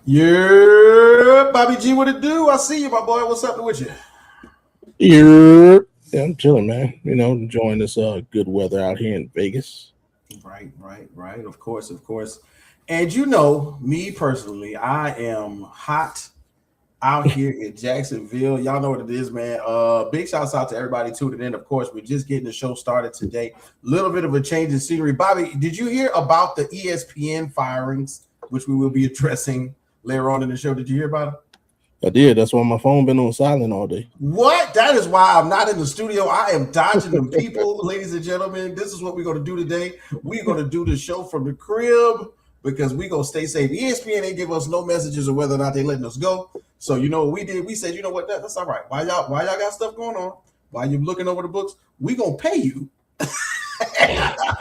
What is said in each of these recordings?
Yeah, Bobby G, what it do? I see you, my boy. What's up with you? Yeah, I'm chilling, man. Enjoying this good weather out here in Vegas. Right. Of course. And you know, me personally, I am hot out here in Jacksonville. Y'all know what it is, man. Big shouts out to everybody tuning in. Of course, we're just getting the show started today. Little bit of a change in scenery. Bobby, did you hear about the ESPN firings, which we will be addressing later on in the show? Did you hear about it? I did. That's why my phone been on silent all day. What? That is why I'm not in the studio. I am dodging them people, ladies and gentlemen. This is what we're going to do today. We're going to do the show from the crib because we're going to stay safe. ESPN ain't give us no messages of whether or not they letting us go. So you know what we did? We said, you know what? That's all right. Why y'all got stuff going on? While you looking over the books, we going to pay you.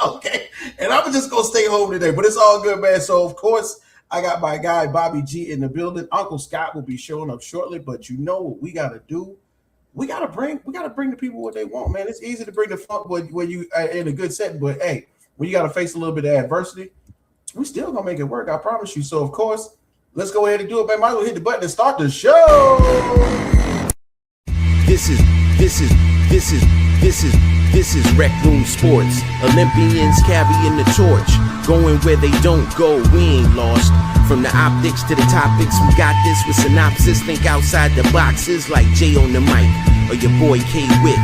Okay. And I'm just going to stay home today. But it's all good, man. So, of course, I got my guy Bobby G in the building. Uncle Scott will be showing up shortly, but you know what we gotta do? We gotta bring the people what they want, man. It's easy to bring the funk when you in a good setting, but hey, when you gotta face a little bit of adversity, we still gonna make it work. I promise you. So of course, let's go ahead and do it, man. Might as well hit the button and start the show. This is RecRoomSports. Olympians carrying the torch, going where they don't go. We ain't lost. From the optics to the topics, we got this with synopsis. Think outside the boxes like Jay on the mic or your boy K Witt.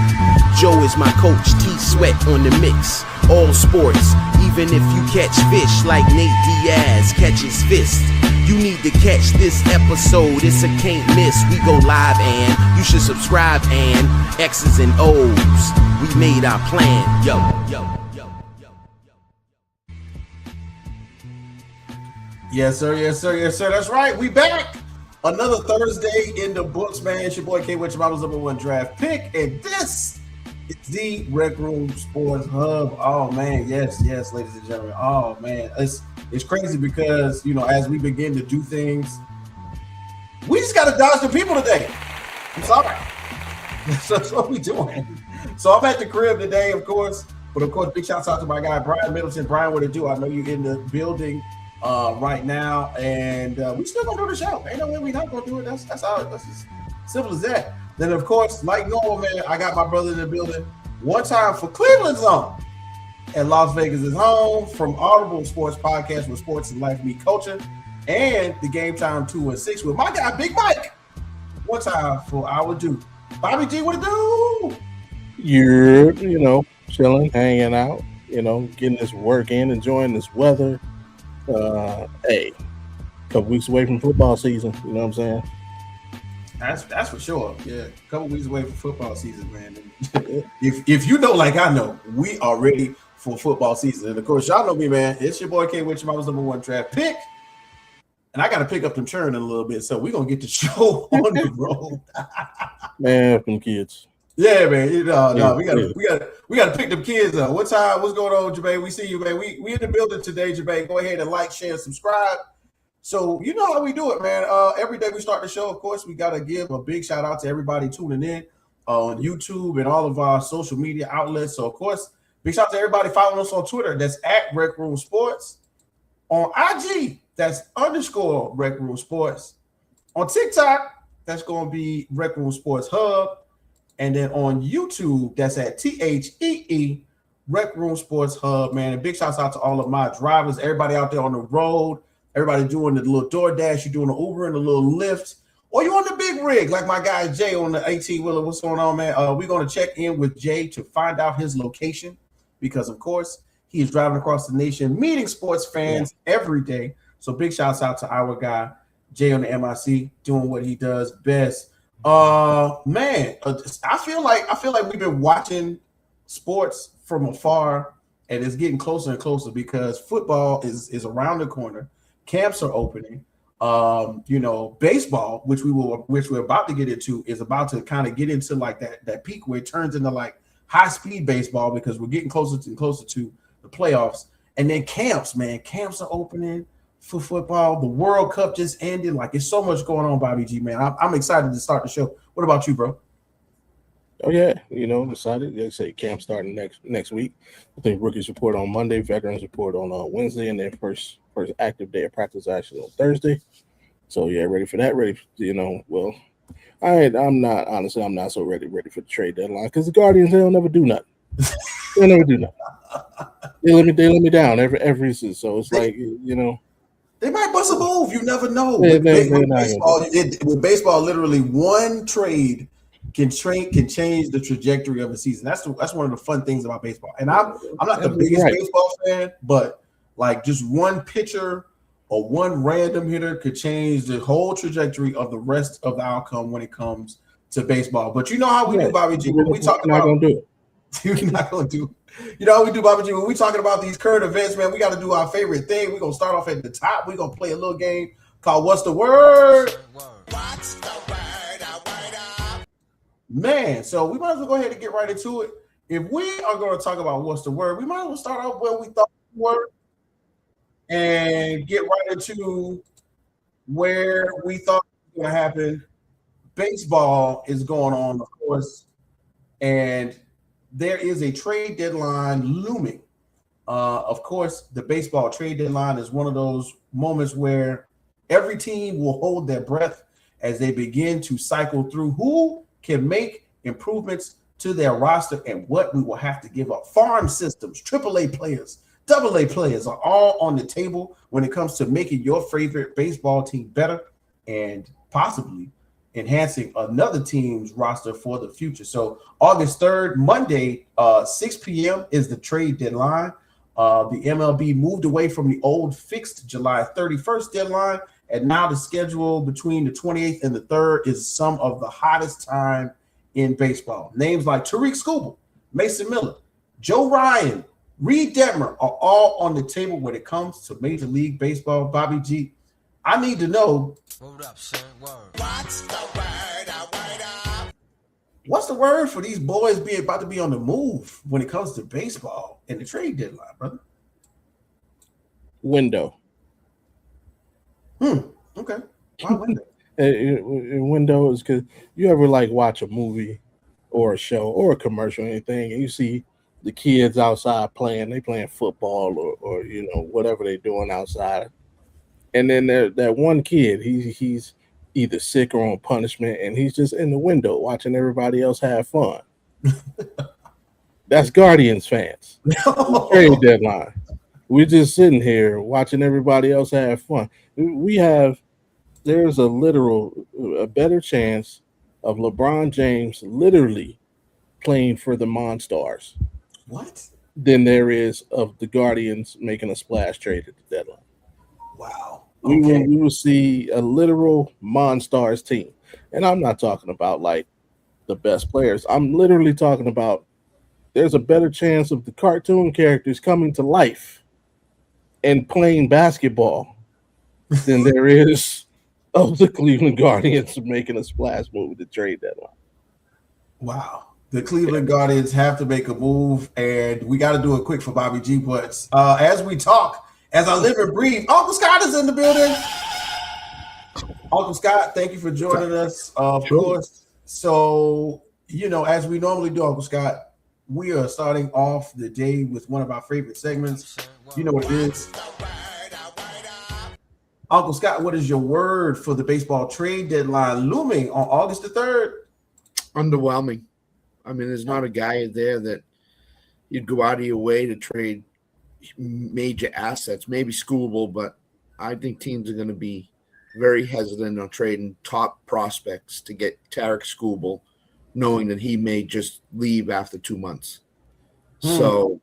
Joe is my coach, T Sweat on the mix. All sports, even if you catch fish like Nate Diaz catches fist. You need to catch this episode, it's a can't miss. We go live and you should subscribe and X's and O's. We made our plan, yo. Yes, sir. That's right. We back. Another Thursday in the books, man. It's your boy K Witt, your mama's #1 draft pick. And this is the Rec Room Sports Hub. Oh man, yes, ladies and gentlemen. Oh man. It's crazy because as we begin to do things, we just gotta dodge the people today. I'm sorry. That's what we doing. So I'm at the crib today, of course. But of course, big shouts out to my guy Brian Middleton. Brian, what it do? I know you're in the building right now, and we still gonna do the show. Ain't no way we not gonna do it. That's how that's as simple as that. Then of course, like normal, man, I got my brother in the building. One time for Cleveland Zone and Las Vegas is home from Audible Sports Podcast with sports and life meet culture, and the Game Time 2 and 6 with my guy Big Mike. One time for our dude Bobby G. What it do? You're chilling, hanging out, getting this work in, enjoying this weather. Hey, a couple weeks away from football season, you know what I'm saying? That's for sure. Yeah, a couple weeks away from football season, man. if you know, like I know, we are ready for football season. And of course, y'all know me, man. It's your boy K Witt, your mama's #1 draft pick. And I got to pick up them churn in a little bit, so we're gonna get the show on the road. Man, them kids. Yeah, man. We gotta pick them kids up. What's going on, Jabay? We see you, man. We in the building today, Jabay. Go ahead and like, share, subscribe. So you know how we do it, man. Every day we start the show, of course, we gotta give a big shout out to everybody tuning in on YouTube and all of our social media outlets. So of course, big shout out to everybody following us on Twitter. That's at RecRoomSports. On IG, that's _RecRoomSports. On TikTok, that's gonna be RecRoomSports Hub. And then on YouTube, that's at THEE Rec Room Sports Hub, man. And big shouts out to all of my drivers, everybody out there on the road, everybody doing the little DoorDash, you're doing the Uber and the little Lyft, or you on the big rig, like my guy Jay on the 18-wheeler. What's going on, man? We're going to check in with Jay to find out his location because, of course, he is driving across the nation, meeting sports fans every day. So big shouts out to our guy, Jay on the MIC, doing what he does best. Man, I feel like we've been watching sports from afar, and it's getting closer and closer because football is around the corner. Camps are opening. Baseball, which we're about to get into, is about to kind of get into like that peak where it turns into like high speed baseball because we're getting closer and closer to the playoffs. And then camps are opening for football. The World Cup just ended. Like, it's so much going on, Bobby G, man. I'm excited to start the show. What about you, bro? Oh yeah, excited. They say camp starting next week. I think rookies report on Monday, veterans report on Wednesday, and their first active day of practice actually on Thursday. So yeah, ready for that. Ready, well, I'm not honestly. I'm not so ready for the trade deadline because the Guardians they'll never do nothing. They'll never do nothing. They let me down every season. So it's like they might bust a move. You never know. With baseball, literally one trade can change the trajectory of a season. That's one of the fun things about baseball. And I'm not the biggest baseball fan, but like just one pitcher or one random hitter could change the whole trajectory of the rest of the outcome when it comes to baseball. But you know how we do, Bobby G. When we talk about, gonna do it. You're not gonna do. You know how we do, Bobby G. When we talking about these current events, man, we got to do our favorite thing. We're gonna start off at the top. We're gonna play a little game called "What's the Word?" What's the word? Man, so we might as well go ahead and get right into it. If we are going to talk about what's the word, we might as well start off where we thought we were and get right into where we thought it was going to happen. Baseball is going on, of course, and there is a trade deadline looming. Of course, the baseball trade deadline is one of those moments where every team will hold their breath as they begin to cycle through who can make improvements to their roster and what we will have to give up. Farm systems, AAA players, AA players are all on the table when it comes to making your favorite baseball team better and possibly enhancing another team's roster for the future. So August 3rd, Monday, 6 p.m. is the trade deadline. The MLB moved away from the old fixed July 31st deadline, and now the schedule between the 28th and the 3rd is some of the hottest time in baseball. Names like Tariq Skubal, Mason Miller, Joe Ryan, Reed Detmer are all on the table when it comes to Major League Baseball. Bobby G, I need to know, what's the word? What's the word for these boys about to be on the move when it comes to baseball and the trade deadline, brother? Window. Okay. Why window? Window is because you ever like watch a movie or a show or a commercial or anything, and you see the kids outside playing. They playing football or whatever they're doing outside, and then that one kid, he's either sick or on punishment, and he's just in the window watching everybody else have fun. That's Guardians fans. Trade deadline. We're just sitting here watching everybody else have fun. There's a better chance of LeBron James literally playing for the Monstars. What? Than there is of the Guardians making a splash trade at the deadline. Wow. Okay. We will see a literal Monstars team. And I'm not talking about like the best players. I'm literally talking about there's a better chance of the cartoon characters coming to life and playing basketball than there is of the Cleveland Guardians making a splash move at the trade deadline. Wow. The Cleveland Guardians have to make a move, and we got to do it quick for Bobby G. But as we talk, as I live and breathe, Uncle Scott is in the building. Uncle Scott, thank you for joining us, of course. So, as we normally do, Uncle Scott, we are starting off the day with one of our favorite segments. You know what it is. Uncle Scott, what is your word for the baseball trade deadline looming on August the 3rd? Underwhelming. I mean, there's not a guy there that you'd go out of your way to trade major assets. Maybe Skubal, but I think teams are going to be very hesitant on trading top prospects to get Tarek Skubal, knowing that he may just leave after 2 months. So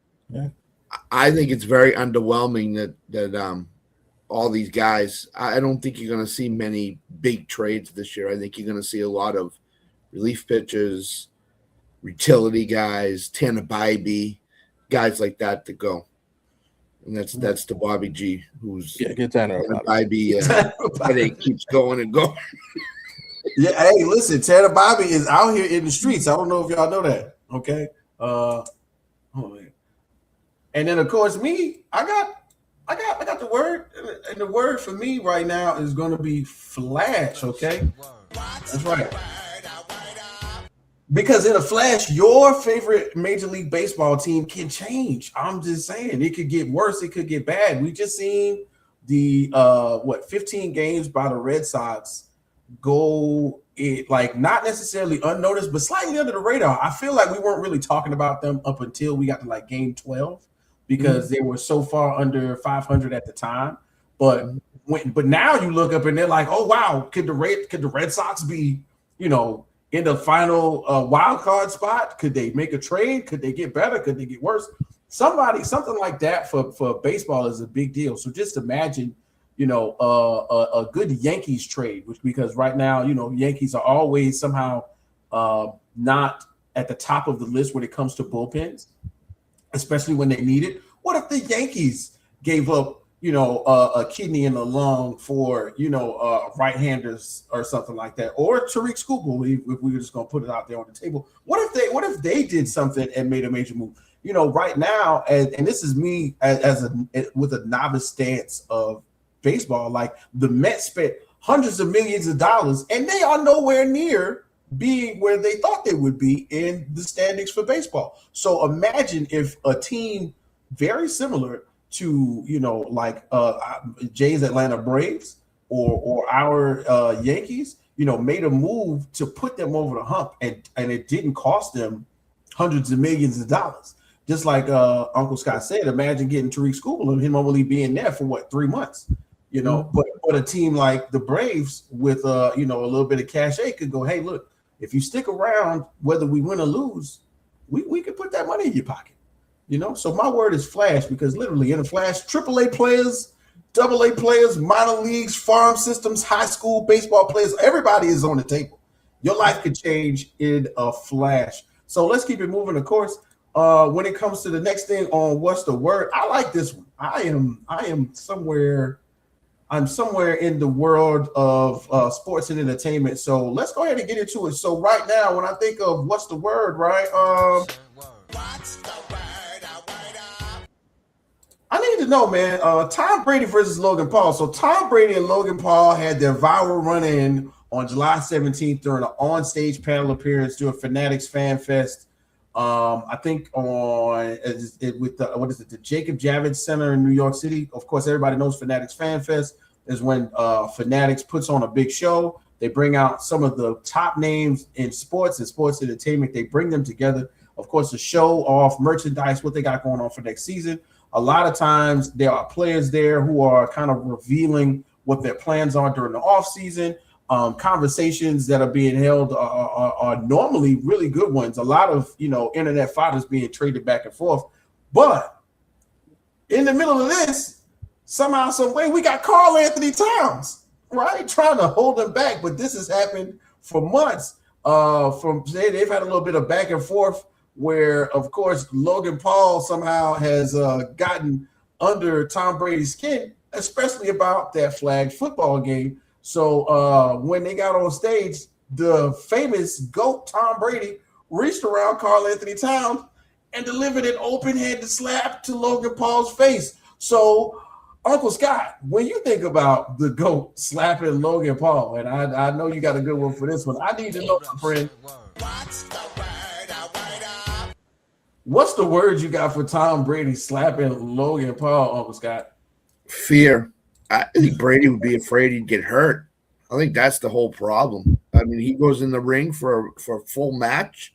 I think it's very underwhelming that all these guys, I don't think you're going to see many big trades this year. I think you're going to see a lot of relief pitchers, utility guys, Tanner Bybee, guys like that to go. And that's to Bobby G, who's get Tanner Bybee. Headache keeps going and going. Yeah, hey, listen, Tanner Bybee is out here in the streets. I don't know if y'all know that. Okay. Man. And then of course I got the word, and the word for me right now is going to be flash. Okay, that's right. Because in a flash, your favorite Major League Baseball team can change. I'm just saying, it could get worse, it could get bad. We just seen the 15 games by the Red Sox go like not necessarily unnoticed, but slightly under the radar. I feel like we weren't really talking about them up until we got to like game 12 because they were so far under 500 at the time. But now you look up and they're like, oh wow, could the Red Sox be, in the final wild card spot? Could they make a trade? Could they get better? Could they get worse? Something like that for baseball is a big deal. So just imagine, a good Yankees trade, because right now, Yankees are always somehow not at the top of the list when it comes to bullpens, especially when they need it. What if the Yankees gave up, a kidney and a lung for, right-handers or something like that, or Tariq Skubal, if we were just going to put it out there on the table? What if they did something and made a major move? Right now, and this is me with a novice stance of baseball, like the Mets spent hundreds of millions of dollars and they are nowhere near being where they thought they would be in the standings for baseball. So imagine if a team very similar to, Jay's Atlanta Braves or our Yankees, made a move to put them over the hump, and it didn't cost them hundreds of millions of dollars. Just like Uncle Scott said, imagine getting Tariq Skubal and him only being there for 3 months, But a team like the Braves with a little bit of cachet could go, hey, look, if you stick around, whether we win or lose, we could put that money in your pocket, So my word is flash, because literally in a flash, AAA players, AA players, minor leagues, farm systems, high school baseball players, everybody is on the table. Your life could change in a flash. So let's keep it moving, of course. When it comes to the next thing on what's the word, I like this one. I'm somewhere in the world of sports and entertainment. So let's go ahead and get into it. So right now, when I think of what's the word, right? What's the word? I need to know, man. Tom Brady versus Logan Paul. So Tom Brady and Logan Paul had their viral run-in on July 17th during an on-stage panel appearance to a Fanatics Fan Fest. I think the Jacob Javits Center in New York City. Of course, everybody knows Fanatics Fan Fest is when Fanatics puts on a big show. They bring out some of the top names in sports and sports entertainment. They bring them together, of course, to show off merchandise, what they got going on for next season. A lot of times there are players there who are kind of revealing what their plans are during the off season. Conversations that are being held are normally really good ones. A lot of, internet fighters being traded back and forth. But in the middle of this, somehow, some way, we got Karl Anthony Towns, right? Trying to hold him back. But this has happened for months. They've had a little bit of back and forth where, of course, Logan Paul somehow has gotten under Tom Brady's skin, especially about that flag football game. So when they got on stage, the famous GOAT Tom Brady reached around Karl Anthony Towns and delivered an open-handed slap to Logan Paul's face. So, Uncle Scott, when you think about the GOAT slapping Logan Paul, and I know you got a good one for this one, I need to know, my friend, what's the word you got for Tom Brady slapping Logan Paul, Uncle Scott? Fear. I think Brady would be afraid he'd get hurt. I think that's the whole problem. I mean, he goes in the ring for a full match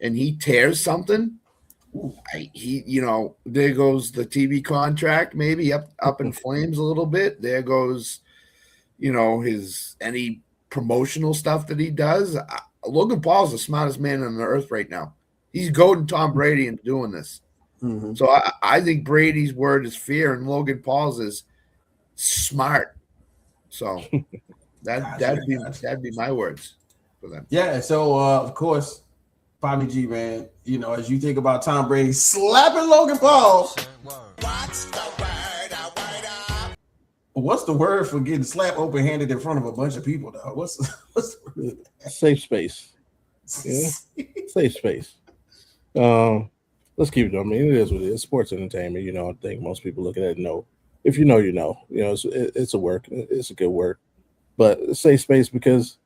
and he tears something. There goes the TV contract, maybe up in flames a little bit. There goes, his any promotional stuff that he does. Logan Paul's the smartest man on the earth right now. He's goading Tom Brady into doing this. Mm-hmm. So I think Brady's word is fear and Logan Paul's is smart. So that'd be my words for them. Yeah. So of course, Bobby G, man, as you think about Tom Brady slapping Logan Paul, what's the word for getting slapped open-handed in front of a bunch of people, though? What's the word? Safe space. Yeah. Safe space. Let's keep it. I mean, it is what it is. Sports entertainment. I think most people look at it and know. If you know, you know. It's a work. It's a good work. But safe space because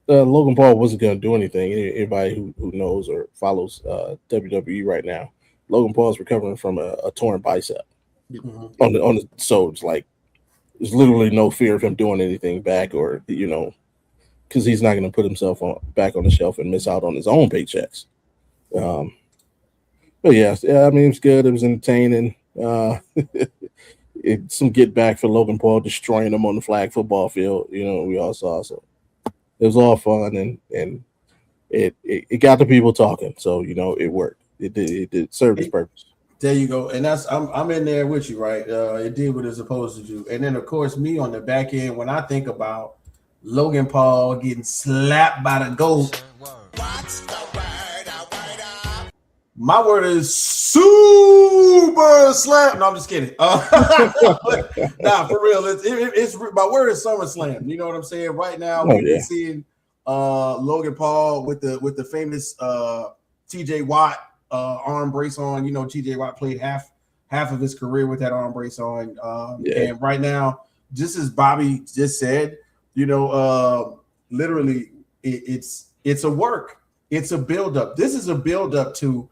Logan Paul wasn't going to do anything. Anybody who knows or follows WWE right now, Logan Paul is recovering from a torn bicep. Mm-hmm. So it's like there's literally no fear of him doing anything back, or because he's not going to put himself back on the shelf and miss out on his own paychecks. But yeah, I mean, it was good. It was entertaining. Some get back for Logan Paul destroying him on the flag football field. We all saw. So it was all fun, and it got the people talking. So it worked. It did serve its purpose. There you go. And I'm in there with you, right? It did what it's supposed to do. And then of course me on the back end, when I think about Logan Paul getting slapped by the GOAT. My word is super slam. No, I'm just kidding. Nah, for real. It's my word is SummerSlam. You know what I'm saying? Right now, we've been seeing Logan Paul with the famous TJ Watt arm brace on. TJ Watt played half of his career with that arm brace on. And right now, just as Bobby just said, literally, it's a work. It's a buildup. This is a buildup to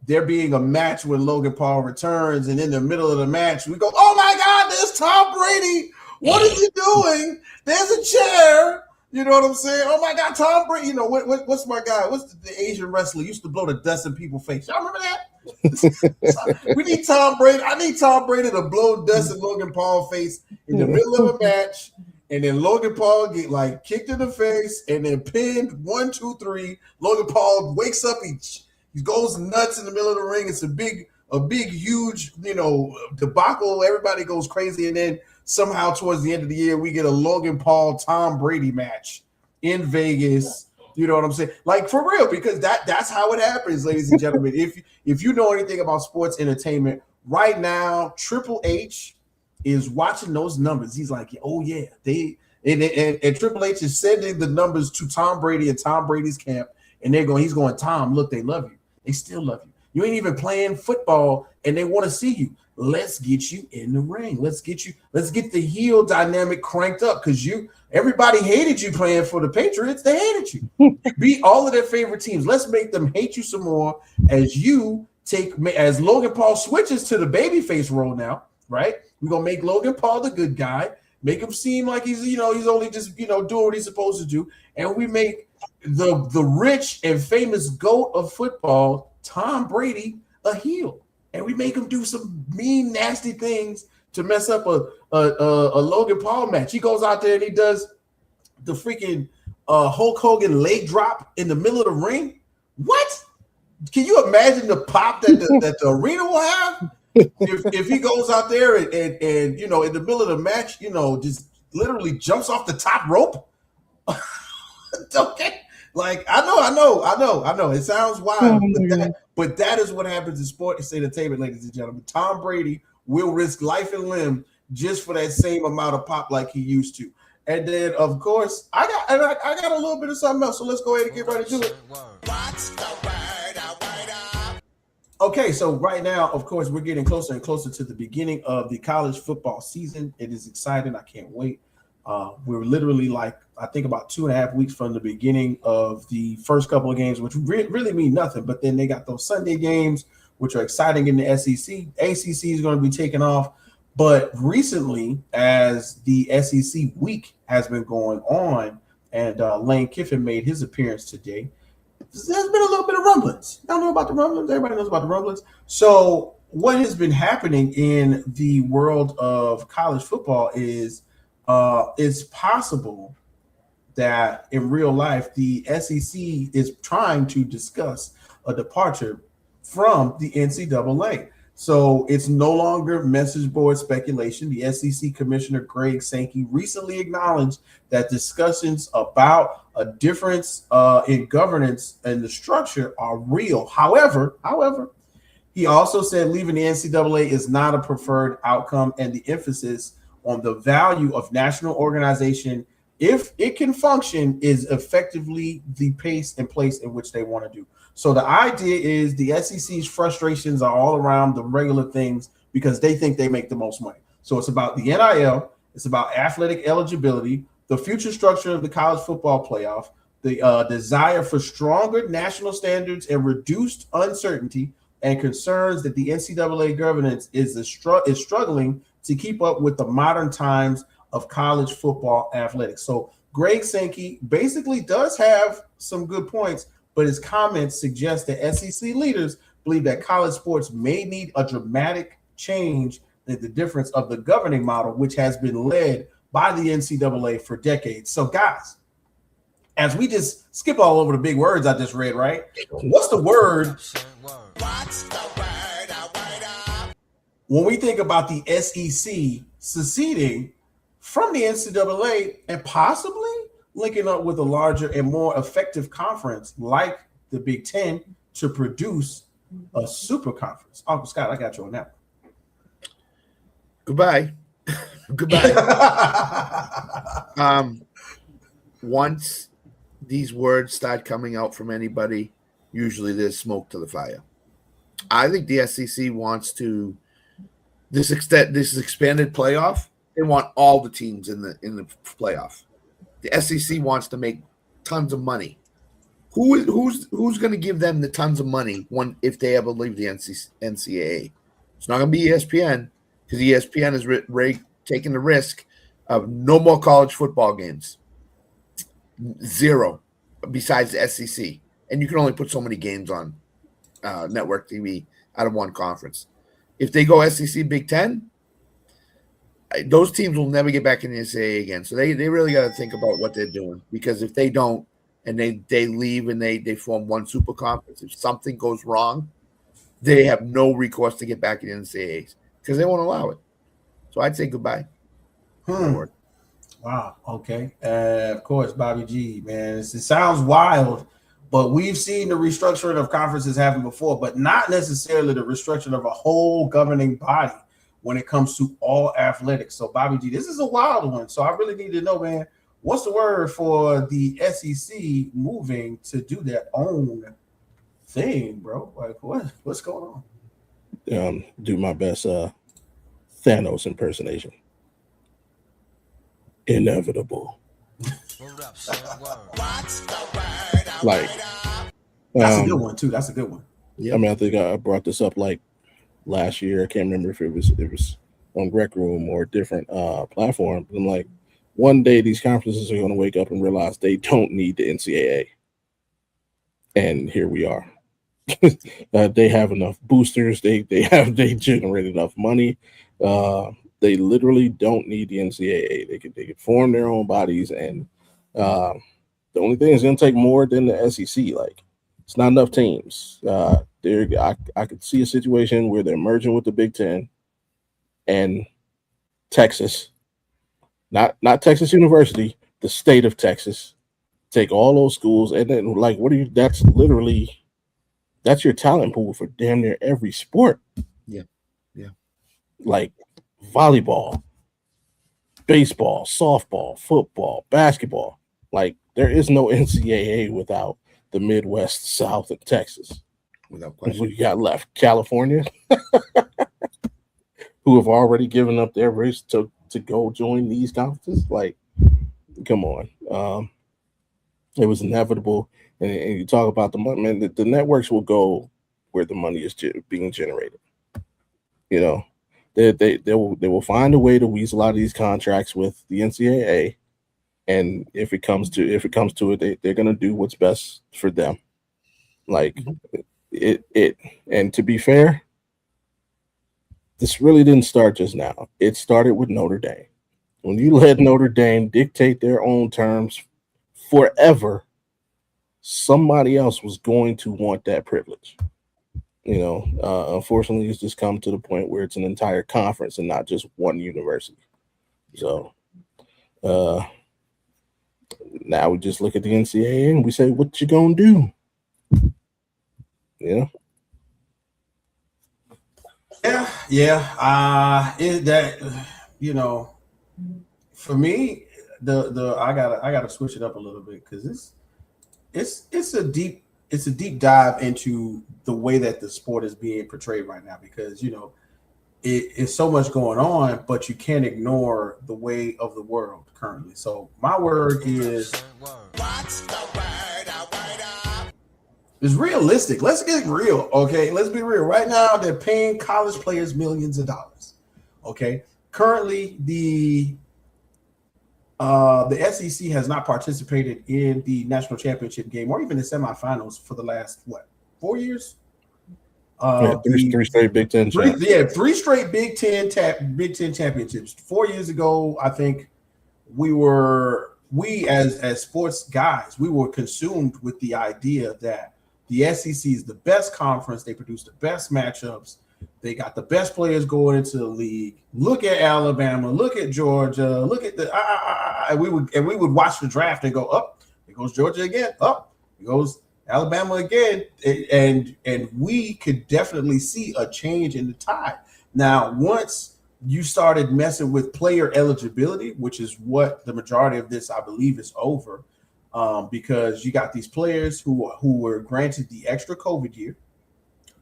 there being a match when Logan Paul returns, and in the middle of the match, we go, "Oh my God, there's Tom Brady! What is he doing? There's a chair." You know what I'm saying? Oh my God, Tom Brady! What's my guy? What's the Asian wrestler used to blow the dust in people's face? Y'all remember that? We need Tom Brady. I need Tom Brady to blow dust in Logan Paul's face in the middle of a match, and then Logan Paul get kicked in the face, and then pinned 1, 2, 3. Logan Paul wakes up. He goes nuts in the middle of the ring. It's a big, huge, debacle. Everybody goes crazy. And then somehow towards the end of the year, we get a Logan Paul, Tom Brady match in Vegas. You know what I'm saying? For real, because that's how it happens, ladies and gentlemen. If you know anything about sports entertainment, right now, Triple H is watching those numbers. He's like, oh yeah, and Triple H is sending the numbers to Tom Brady and Tom Brady's camp, and he's going, Tom, look, they love you. They still love you. You ain't even playing football, and they want to see you. Let's get you in the ring. Let's get the heel dynamic cranked up, because everybody hated you playing for the Patriots. They hated you. You beat all of their favorite teams. Let's make them hate you some more as Logan Paul switches to the babyface role now, right? We're gonna make Logan Paul the good guy, make him seem like he's he's only just doing what he's supposed to do, and we make the rich and famous GOAT of football, Tom Brady, a heel, and we make him do some mean, nasty things to mess up a Logan Paul match. He goes out there and he does the freaking Hulk Hogan leg drop in the middle of the ring. What? Can you imagine the pop that the arena will have if he goes out there and in the middle of the match, just literally jumps off the top rope? Okay. I know. It sounds wild, but that is what happens in sports entertainment, ladies and gentlemen. Tom Brady will risk life and limb just for that same amount of pop like he used to. And then, of course, I got a little bit of something else. So let's go ahead and get ready to it. Okay, so right now, of course, we're getting closer and closer to the beginning of the college football season. It is exciting. I can't wait. We're literally I think about 2.5 weeks from the beginning of the first couple of games, which really mean nothing. But then they got those Sunday games, which are exciting in the SEC. ACC is going to be taking off. But recently, as the SEC week has been going on, and Lane Kiffin made his appearance today, there's been a little bit of rumblings. Y'all know about the rumblings? Everybody knows about the rumblings. So what has been happening in the world of college football is it's possible that in real life, the SEC is trying to discuss a departure from the NCAA. So it's no longer message board speculation. The SEC Commissioner Greg Sankey recently acknowledged that discussions about a difference in governance and the structure are real. However, he also said leaving the NCAA is not a preferred outcome, and the emphasis on the value of national organization, if it can function, is effectively the pace and place in which they want to do. So the idea is the SEC's frustrations are all around the regular things because they think they make the most money. So it's about the NIL, it's about athletic eligibility, the future structure of the college football playoff, the desire for stronger national standards and reduced uncertainty, and concerns that the NCAA governance is struggling to keep up with the modern times of college football athletics. So Greg Sankey basically does have some good points, but his comments suggest that SEC leaders believe that college sports may need a dramatic change in the difference of the governing model, which has been led by the NCAA for decades. So, guys, as we just skip all over the big words I just read, right? What's the word? When we think about the SEC seceding from the NCAA and possibly linking up with a larger and more effective conference like the Big Ten to produce a super conference. Uncle Scott, I got you on that one. Goodbye. Goodbye. Once these words start coming out from anybody, usually there's smoke to the fire. I think the SEC wants to this expanded playoff. They want all the teams in the playoff. The SEC wants to make tons of money. Who's going to give them the tons of money if they ever leave the NCAA? It's not going to be ESPN, because ESPN is taking the risk of no more college football games. Zero, besides the SEC. And you can only put so many games on network TV out of one conference. If they go SEC Big Ten, those teams will never get back in the NCAA again. So they really got to think about what they're doing, because if they don't and they leave and they form one super conference, if something goes wrong, they have no recourse to get back in the NCAAs because they won't allow it. So I'd say goodbye. Wow. Okay. Of course, Bobby G, man. It sounds wild, but we've seen the restructuring of conferences happen before, but not necessarily the restructuring of a whole governing body when it comes to all athletics. So, Bobby G, this is a wild one. So I really need to know, man, what's the word for the SEC moving to do their own thing, bro? Like, what's going on? Do my best Thanos impersonation. Inevitable. Like, that's a good one too. That's a good one. Yeah. I mean, I think I brought this up like last year. I can't remember if it was on Rec Room or a different platform. But I'm like, one day these conferences are going to wake up and realize they don't need the NCAA, and here we are. They have enough boosters. They generate enough money. They literally don't need the NCAA. They could form their own bodies, and the only thing is going to take more than the SEC. Like, it's not enough teams. I could see a situation where they're merging with the Big Ten and Texas, not Texas University, the state of Texas. Take all those schools, and then like, that's your talent pool for damn near every sport. Yeah. Like volleyball, baseball, softball, football, basketball. Like, there is no NCAA without the Midwest, South, and Texas. Without question. What you got left? California, who have already given up their race to go join these conferences. Like, come on. It was inevitable. And you talk about the money, man, the networks will go where the money is being generated. You know, they will find a way to weasel out of these contracts with the NCAA. And if it comes to it, they're going to do what's best for them. Like, and to be fair, this really didn't start just now. It started with Notre Dame. When you let Notre Dame dictate their own terms forever, somebody else was going to want that privilege. You know, unfortunately, it's just come to the point where it's an entire conference and not just one university. So now we just look at the NCAA and we say, what you gonna do? Yeah. For me, I gotta switch it up a little bit, because it's a deep dive into the way that the sport is being portrayed right now, because it's so much going on, but you can't ignore the way of the world currently. So my word is realistic. Let's get real, okay? Let's be real. Right now, they're paying college players millions of dollars, okay? currently the SEC has not participated in the national championship game or even the semifinals for the last 4 years. Three straight Big Ten. Three straight Big Ten championships. 4 years ago, I think we as sports guys, we were consumed with the idea that the SEC is the best conference. They produce the best matchups. They got the best players going into the league. Look at Alabama. Look at Georgia. Look at the and we would watch the draft and go up. It goes Georgia again. Up. It goes Alabama again. And we could definitely see a change in the tide. Now, once you started messing with player eligibility, which is what the majority of this, I believe, is over, because you got these players who were granted the extra COVID year.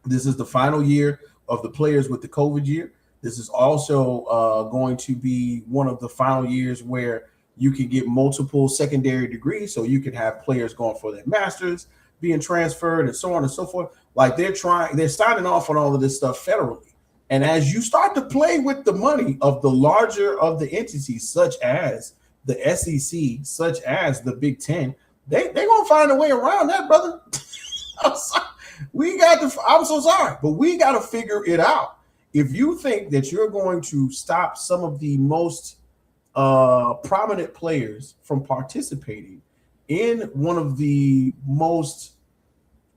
This is the final year of the players with the COVID year. This is also going to be one of the final years where you can get multiple secondary degrees. So you can have players going for their masters, being transferred, and so on and so forth. Like they're signing off on all of this stuff federally. And as you start to play with the money of the larger of the entities, such as the SEC, such as the Big Ten, they're going to find a way around that, brother. I'm so sorry, but we got to figure it out. If you think that you're going to stop some of the most prominent players from participating in one of the most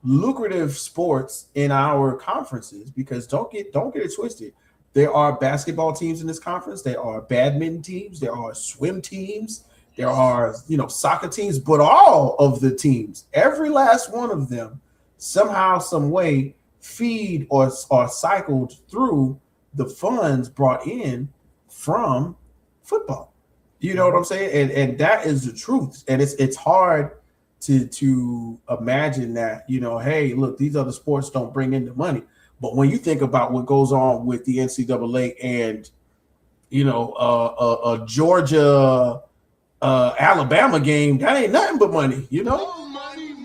lucrative sports in our conferences, because don't get it twisted. There are basketball teams in this conference. There are badminton teams. There are swim teams. There are, soccer teams, but all of the teams, every last one of them, somehow, some way, feed or cycled through the funds brought in from football. You know what I'm saying? And that is the truth. And it's hard to imagine that, hey, look, these other sports don't bring in the money. But when you think about what goes on with the NCAA and, a Georgia Alabama game, that ain't nothing but money, More money.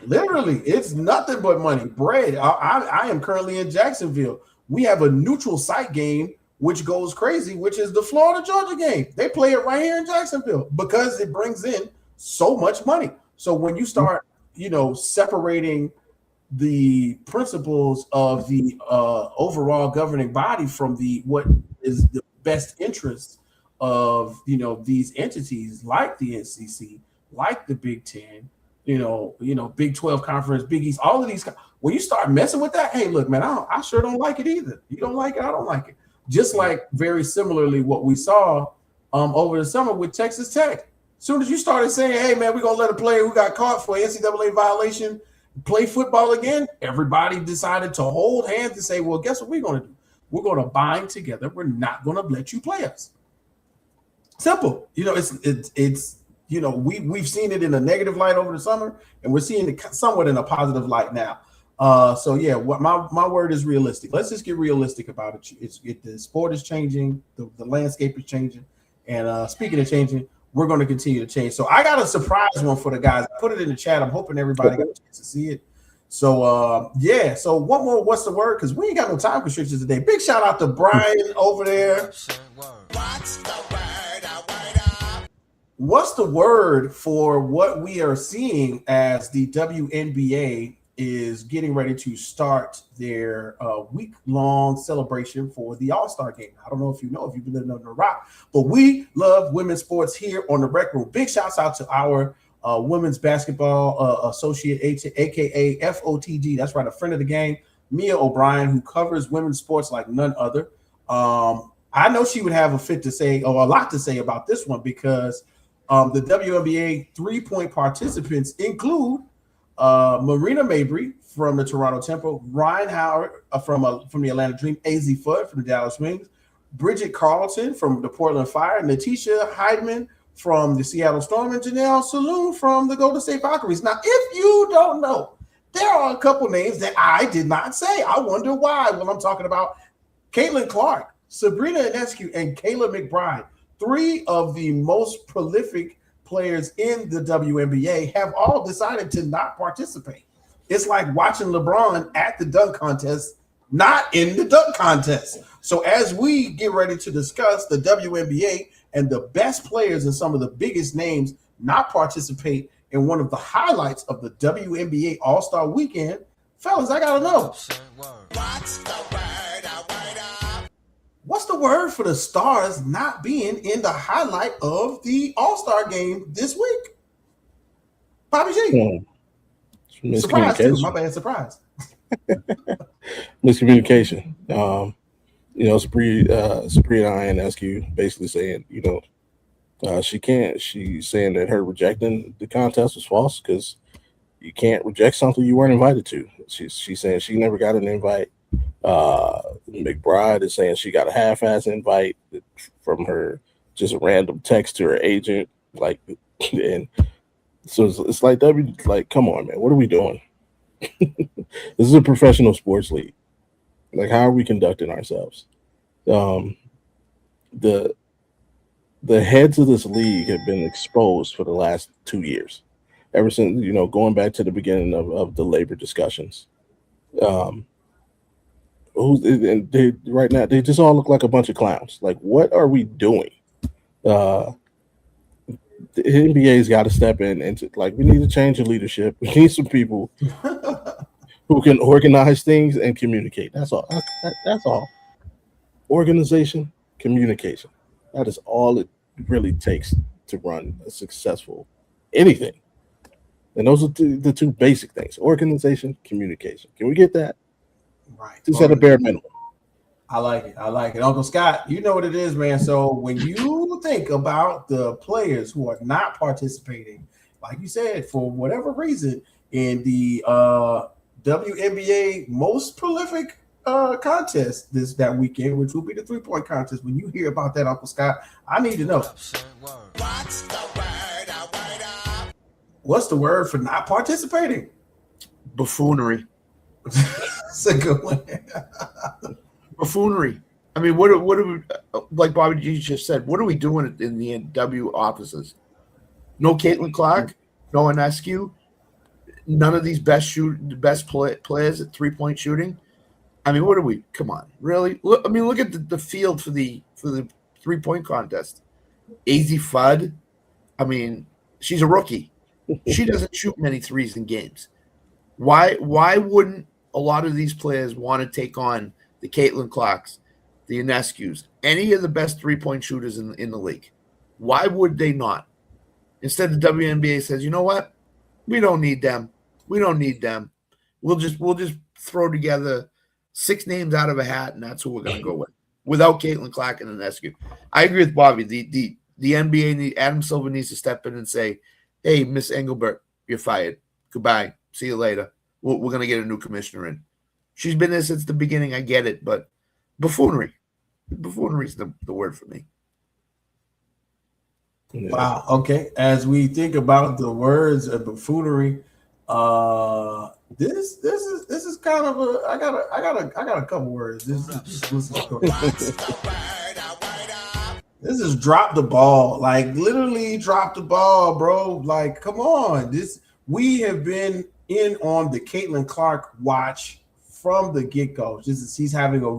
Literally, it's nothing but money. Bread. I am currently in Jacksonville. We have a neutral site game, which goes crazy, which is the Florida-Georgia game. They play it right here in Jacksonville because it brings in so much money. So when you start, separating the principles of the overall governing body from what is the best interest of, these entities like the SEC, like the Big Ten, Big 12 conference, Big East, all of these. When you start messing with that, hey, look, man, I sure don't like it either. You don't like it, I don't like it. Just like very similarly what we saw over the summer with Texas Tech. As soon as you started saying, hey, man, we're going to let a player who got caught for NCAA violation play football again, everybody decided to hold hands and say, well, guess what we're going to do? We're going to bind together. We're not going to let you play us. Simple. It's we've seen it in a negative light over the summer, and we're seeing it somewhat in a positive light now. So yeah, what my word is realistic. Let's just get realistic about it. The sport is changing, the landscape is changing, and speaking of changing, we're going to continue to change. So I got a surprise one for the guys. I put it in the chat. I'm hoping everybody got a chance to see it. So yeah. So one more. What's the word? Because we ain't got no time restrictions today. Big shout out to Brian over there. What's the word for what we are seeing as the WNBA is getting ready to start their week-long celebration for the All-Star game? I don't know if you've been living under a rock, but we love women's sports here on the Rec Room. Big shouts out to our women's basketball associate, aka FOTG. That's right, a friend of the game, Mia O'Brien, who covers women's sports like none other. I know she would have a lot to say about this one, because the WNBA three-point participants include Marina Mabry from the Toronto Temple, Ryan Howard from the Atlanta Dream, AZ Fudd from the Dallas Wings, Bridget Carlton from the Portland Fire, Natisha Heidman from the Seattle Storm, and Janelle Saloon from the Golden State Valkyries. Now, if you don't know, there are a couple names that I did not say. I wonder why. Well, I'm talking about Caitlin Clark, Sabrina Ionescu, and Kayla McBride. Three of the most prolific players in the WNBA have all decided to not participate. It's like watching LeBron at the dunk contest, not in the dunk contest. So as we get ready to discuss the WNBA and the best players and some of the biggest names not participate in one of the highlights of the WNBA All-Star Weekend, fellas, I gotta know. What's the word for the Stars not being in the highlight of the All-Star game this week? Bobby G. Surprise too. My bad, surprise. Miscommunication. Sabrina Ionescu basically saying, she can't. She's saying that her rejecting the contest was false because you can't reject something you weren't invited to. She's saying she never got an invite. McBride is saying she got a half-ass invite from her, just a random text to her agent. And so it's like, come on, man, what are we doing? This is a professional sports league. Like, how are we conducting ourselves? The heads of this league have been exposed for the last 2 years, ever since, going back to the beginning of the labor discussions. Right now they just all look like a bunch of clowns. Like, what are we doing? The NBA's got to step in and we need to change the leadership. We need some people who can organize things and communicate. That's all. That's all. Organization, communication. That is all it really takes to run a successful anything. And those are the two basic things: organization, communication. Can we get that? Right. Just at a bare minimum. I like it. Uncle Scott, you know what it is, man. So when you think about the players who are not participating, like you said, for whatever reason, in the WNBA most prolific contest that weekend, which will be the 3-point contest, when you hear about that, Uncle Scott, I need to know. What's the word for not participating? Buffoonery. That's a good one. Buffoonery. I mean, what are we, like Bobby G just said, what are we doing in the NW offices? No Caitlin Clark, no Ionescu, none of these best players at 3-point shooting. I mean, what are we? Come on, really? Look at the field for the 3-point contest. Azzi Fudd. I mean, she's a rookie. She doesn't shoot many threes in games. Why wouldn't a lot of these players want to take on the Caitlin Clarks, the Ionescus, any of the best 3-point shooters in the league? Why would they not? Instead, the WNBA says, you know what? We don't need them. We'll just throw together 6 names out of a hat, and that's who we're going to go with, without Caitlin Clark and Ionescu. I agree with Bobby. The NBA, Adam Silver needs to step in and say, hey, Miss Engelbert, you're fired. Goodbye. See you later. We're going to get a new commissioner in. She's been there since the beginning. I get it, but buffoonery. Buffoonery is the word for me. Wow. Okay. As we think about the words of buffoonery, this is kind of a. I got a couple words. This is drop the ball. Like, literally drop the ball, bro. Like, come on. We have been in on the Caitlin Clark watch from the get-go. She's having a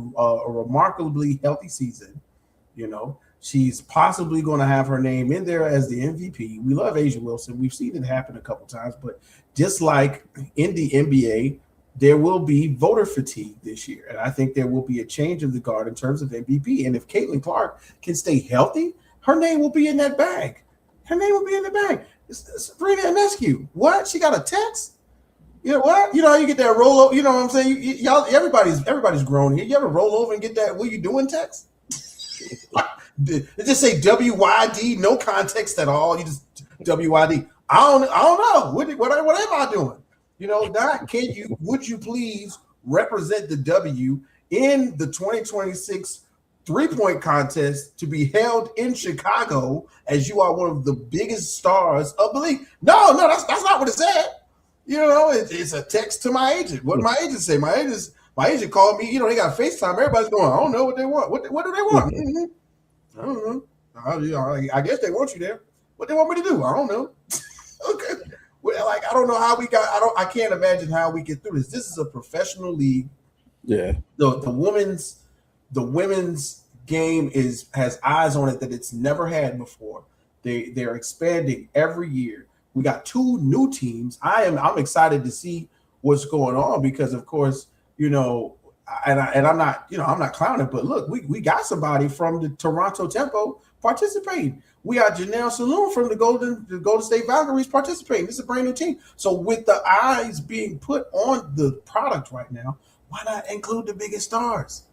remarkably healthy season. She's possibly going to have her name in there as the MVP. We love Asia Wilson. We've seen it happen a couple times, but just like in the NBA, there will be voter fatigue this year. And I think there will be a change of the guard in terms of MVP. And if Caitlin Clark can stay healthy, her name will be in that bag. Sabrina Ionescu. What? She got a text? You know what? You get that roll over. You know what I'm saying? Y'all, everybody's grown here. You ever roll over and get that "what you doing" text? It just say WYD, no context at all. You just WYD. I don't know. What am I doing? Would you please represent the W in the 2026 3-point contest to be held in Chicago, as you are one of the biggest stars of the league? No, that's not what it said. It's a text to my agent. What did my agent say? My agent called me. They got FaceTime. Everybody's going, I don't know what they want. What do they want? Mm-hmm. I don't know. I guess they want you there. What they want me to do? I don't know. Okay. Well, I don't know how we got. I can't imagine how we get through this. This is a professional league. Yeah. The The women's game has eyes on it that it's never had before. They're expanding every year. We got 2 new teams. I'm excited to see what's going on because, of course, you know, and I'm not, you know, I'm not clowning, but look, we got somebody from the Toronto Tempo participating. We got Janelle Saloon from the Golden State Valkyries participating. This is a brand new team. So with the eyes being put on the product right now, why not include the biggest stars?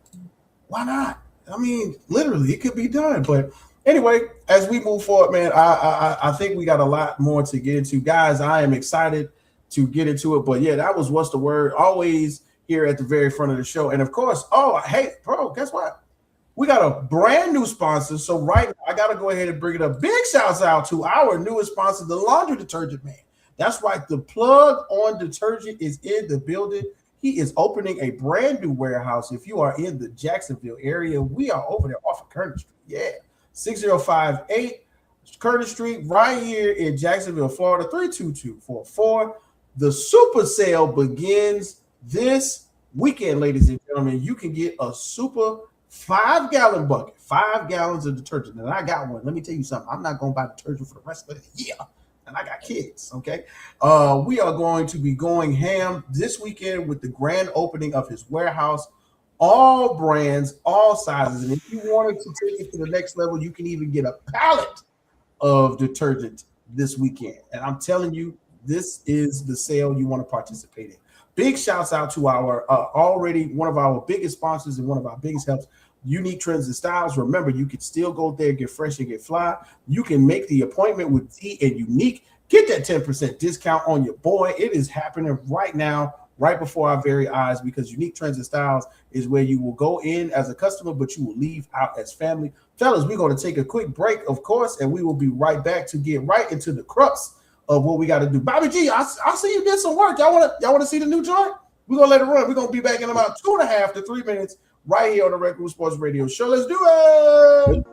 Why not? I mean, literally, it could be done. But anyway, as we move forward, man, I think we got a lot more to get into. Guys, I am excited to get into it. But yeah, that was What's the Word, always here at the very front of the show. And of course, hey, bro, guess what? We got a brand new sponsor. So right now, I got to go ahead and bring it up. Big shouts out to our newest sponsor, the Laundry Detergent Man. That's right. The Plug on Detergent is in the building. He is opening a brand new warehouse. If you are in the Jacksonville area, we are over there off of Curtis Street. Yeah, 6058 Curtis Street, right here in Jacksonville, Florida, 32244. The super sale begins this weekend, ladies and gentlemen. You can get a super 5-gallon bucket, 5 gallons of detergent. And I got one. Let me tell you something. I'm not going to buy detergent for the rest of the year. And I got kids, okay? We are going to be going ham this weekend with the grand opening of his warehouse. All brands, all sizes. And if you wanted to take it to the next level, you can even get a pallet of detergent this weekend. And I'm telling you, this is the sale you want to participate in. Big shouts out to our already one of our biggest sponsors and one of our biggest helps, Unique Trends and Styles. Remember, you can still go there, get fresh and get fly. You can make the appointment with T and Unique. Get that 10% discount on your boy. It is happening right now, right before our very eyes, because Unique Trends and Styles is where you will go in as a customer, but you will leave out as family. Fellas, we're going to take a quick break, of course, and we will be right back to get right into the crux of what we got to do. Bobby G, I see you did some work. Y'all want to see the new joint? We're going to let it run. We're going to be back in about 2.5 to 3 minutes right here on the RecRoomSports Radio Show. Let's do it.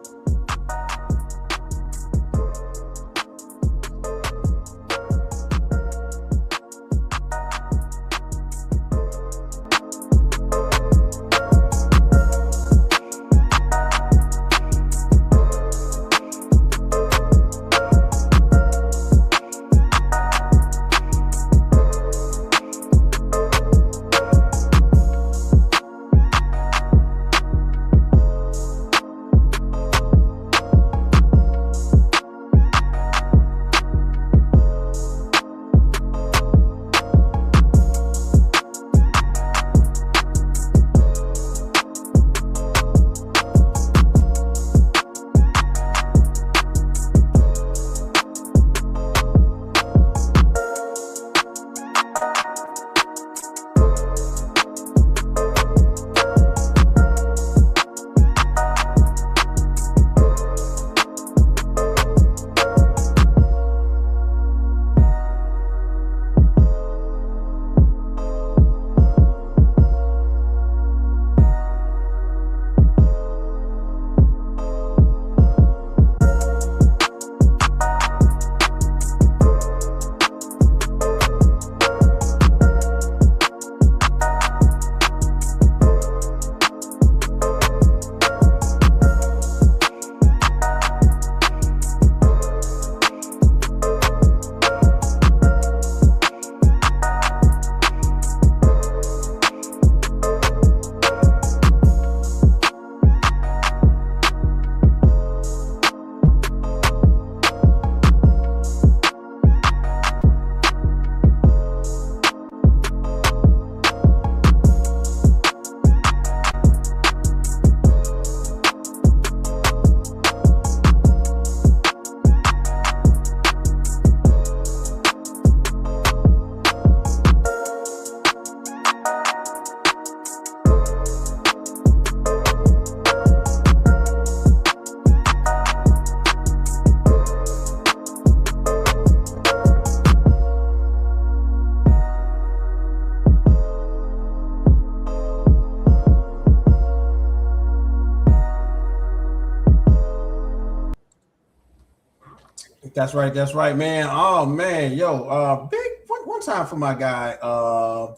That's right, man. Oh man, yo, big one time for my guy,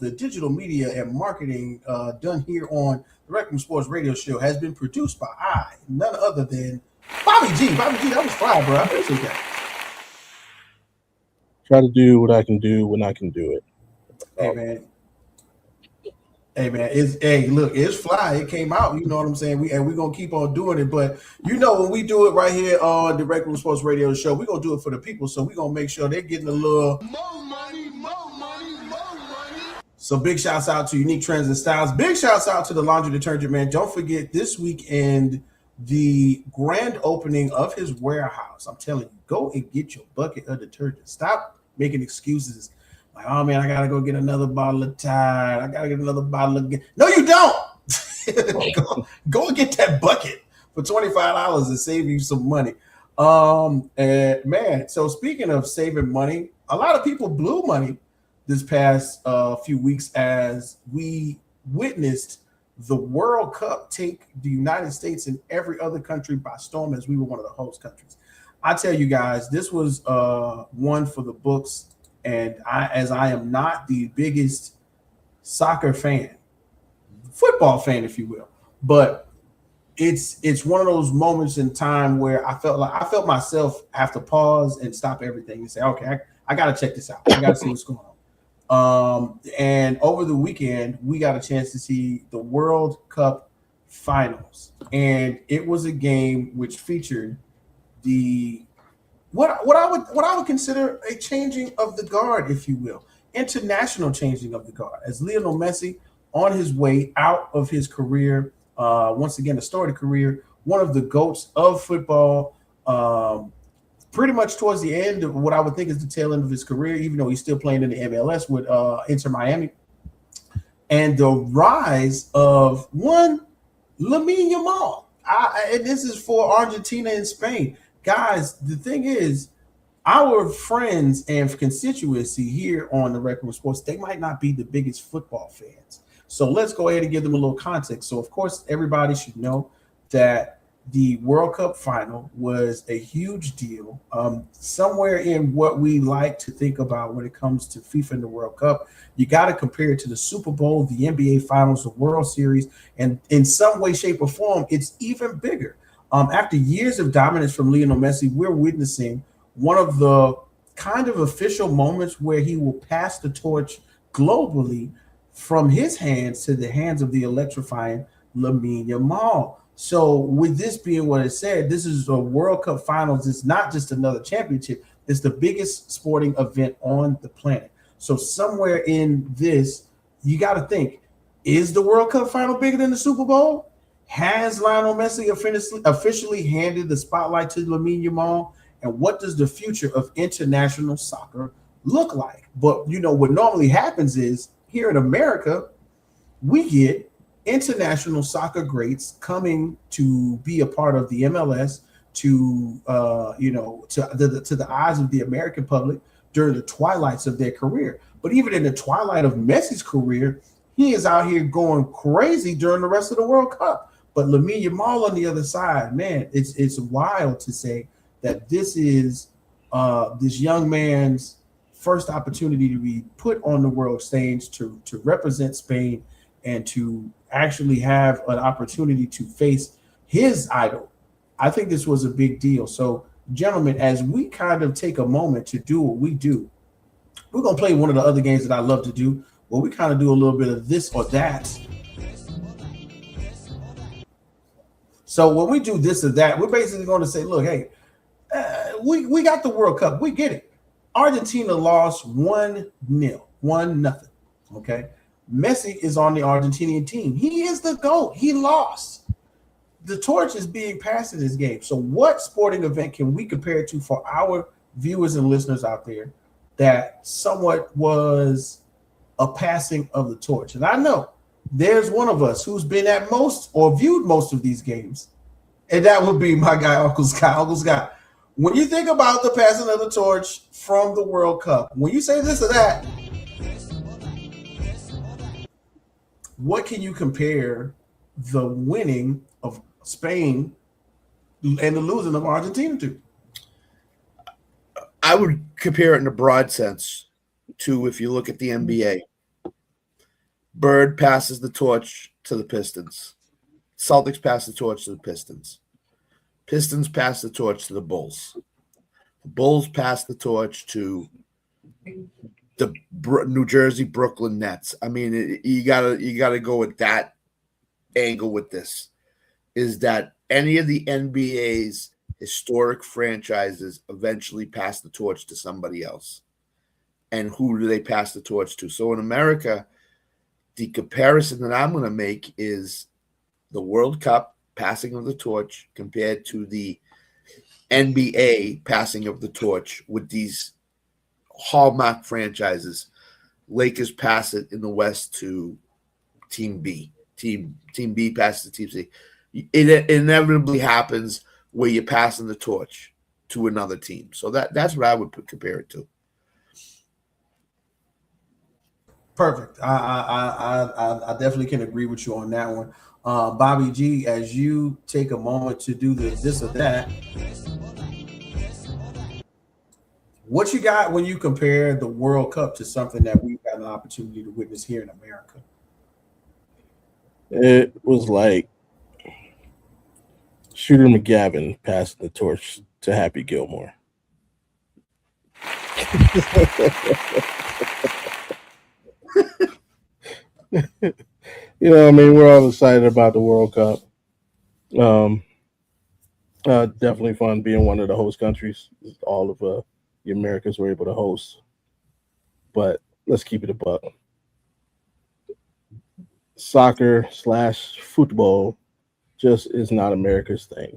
the digital media and marketing done here on the RecRoomSports radio show has been produced by none other than Bobby G. Bobby G, that was fire, bro. I appreciate that. Try to do what I can do when I can do it. Hey, man. Look, it's fly. It came out. You know what I'm saying? We're gonna keep on doing it. But you know, when we do it right here on the RecRoomSports radio show, we're gonna do it for the people. So we're gonna make sure they're getting a little more money. So big shouts out to Unique Trends and Styles. Big shouts out to the laundry detergent man. Don't forget this weekend, the grand opening of his warehouse. I'm telling you, go and get your bucket of detergent. Stop making excuses. Like, oh man, I gotta go get another bottle of Tide. I gotta get another bottle of. No, you don't. go and get that bucket for $25 and save you some money. And man, so speaking of saving money, a lot of people blew money this past few weeks as we witnessed the World Cup take the United States and every other country by storm as we were one of the host countries. I tell you guys, this was one for the books. And I am not the biggest soccer fan, football fan, if you will, but it's one of those moments in time where I felt myself have to pause and stop everything and say, okay, I got to check this out. I got to see what's going on. And over the weekend, we got a chance to see the World Cup finals, and it was a game which featured what I would consider a changing of the guard, if you will, international changing of the guard, as Lionel Messi on his way out of his career, once again a storied career, one of the GOATs of football, pretty much towards the end of what I would think is the tail end of his career, even though he's still playing in the MLS with Inter Miami, and the rise of one Lamine Yamal, and this is for Argentina and Spain. Guys, the thing is, our friends and constituency here on the RecRoomSports, they might not be the biggest football fans. So let's go ahead and give them a little context. So, of course, everybody should know that the World Cup final was a huge deal. Somewhere in what we like to think about when it comes to FIFA and the World Cup, you got to compare it to the Super Bowl, the NBA Finals, the World Series, and in some way, shape, or form, it's even bigger. After years of dominance from Lionel Messi, we're witnessing one of the kind of official moments where he will pass the torch globally from his hands to the hands of the electrifying Lamine Yamal. So with this being what it said, this is a World Cup Finals. It's not just another championship. It's the biggest sporting event on the planet. So somewhere in this, you got to think, is the World Cup Final bigger than the Super Bowl? Has Lionel Messi officially handed the spotlight to Lamine Yamal? And what does the future of international soccer look like? But, you know, what normally happens is here in America, we get international soccer greats coming to be a part of the MLS to the eyes of the American public during the twilights of their career. But even in the twilight of Messi's career, he is out here going crazy during the rest of the World Cup. But Lamine Yamal on the other side, man, it's wild to say that this is this young man's first opportunity to be put on the world stage to represent Spain and to actually have an opportunity to face his idol. I think this was a big deal. So, gentlemen, as we kind of take a moment to do what we do, we're going to play one of the other games that I love to do, where we kind of do a little bit of this or that. So when we do this or that, we're basically going to say, look, hey, we got the World Cup. We get it. Argentina lost 1-0, 1-0. Okay. Messi is on the Argentinian team. He is the GOAT. He lost. The torch is being passed in this game. So what sporting event can we compare it to for our viewers and listeners out there that somewhat was a passing of the torch? And I know there's one of us who's been at most or viewed most of these games, and that would be my guy, Uncle Scott. Uncle Scott, when you think about the passing of the torch from the World Cup, when you say this or that, what can you compare the winning of Spain and the losing of Argentina to? I would compare it in a broad sense to if you look at the NBA. Bird passes the torch to the Pistons. Celtics pass the torch to the Pistons. Pistons pass the torch to the Bulls. The Bulls pass the torch to the New Jersey Brooklyn Nets. I mean, you gotta go with that angle with this. Is that any of the NBA's historic franchises eventually pass the torch to somebody else? And who do they pass the torch to? So in America, the comparison that I'm going to make is the World Cup passing of the torch compared to the NBA passing of the torch with these hallmark franchises. Lakers pass it in the West to Team B. Team B passes to Team C. It inevitably happens where you're passing the torch to another team. So that's what I would compare it to. Perfect. I definitely can agree with you on that one. Bobby G, as you take a moment to do this or that, what you got when you compare the World Cup to something that we've got an opportunity to witness here in America? It was like Shooter McGavin passing the torch to Happy Gilmore. You know, I mean, we're all excited about the World Cup. Definitely fun being one of the host countries. All of the Americas were able to host. But let's keep it a buck. Soccer/football just is not America's thing.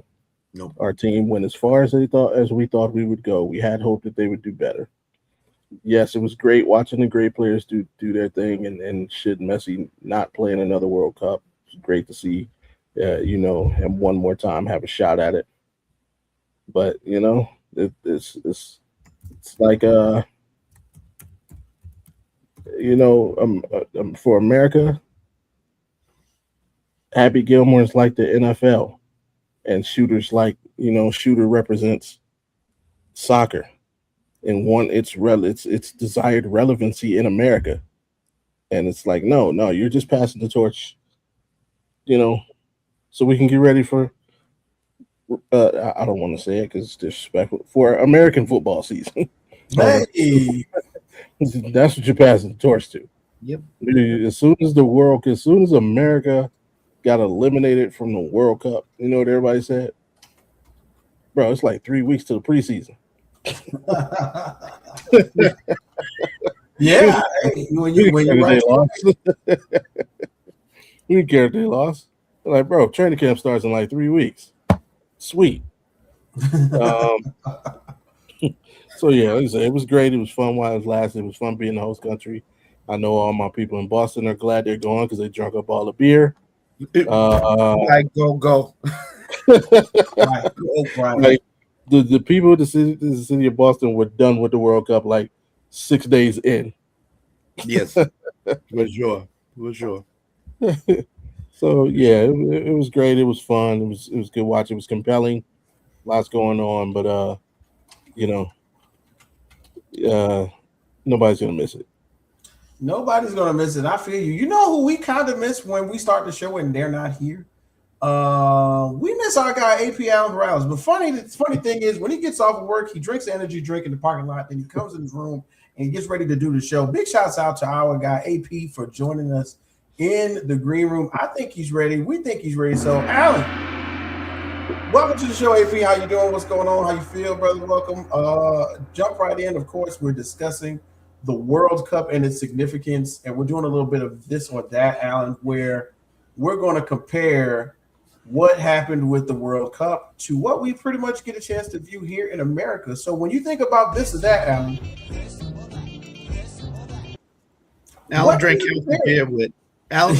Nope. Our team went as far as we thought we would go. We had hope that they would do better. Yes, it was great watching the great players do their thing, and should Messi not play in another World Cup, it's great to see, him one more time have a shot at it. But it's like for America, Happy Gilmore is like the NFL, and Shooter's like Shooter represents soccer. And one, it's desired relevancy in America, and it's like no, you're just passing the torch, so we can get ready for. I don't want to say it because it's disrespectful for American football season. Hey, that's what you're passing the torch to. Yep. As soon as America got eliminated from the World Cup, you know what everybody said, bro? It's like 3 weeks to the preseason. Yeah, when you lost, you didn't care if they lost. They're like, bro, training camp starts in like 3 weeks. Sweet. So yeah, like I said, it was great. It was fun while it lasted. It was fun being the host country. I know all my people in Boston are glad they're going because they drank up all the beer. Right, go. right. Like, the people of the city of Boston were done with the World Cup like 6 days in. Yes, for sure. So yeah, it was great. It was fun. It was good watch. It was compelling. Lots going on, but nobody's gonna miss it. Nobody's gonna miss it. I feel you. You know who we kind of miss when we start the show and they're not here? We miss our guy AP Allen Morales. But the funny thing is, when he gets off of work, he drinks an energy drink in the parking lot, then he comes in his room and gets ready to do the show. Big shouts out to our guy AP for joining us in the green room. I think he's ready. We think he's ready. So, Allen, welcome to the show, AP. How you doing? What's going on? How you feel, brother? Welcome. Jump right in. Of course, we're discussing the World Cup and its significance, and we're doing a little bit of this or that, Allen, where we're going to compare what happened with the World Cup to what we pretty much get a chance to view here in America. So when you think about this or that, Alan drank half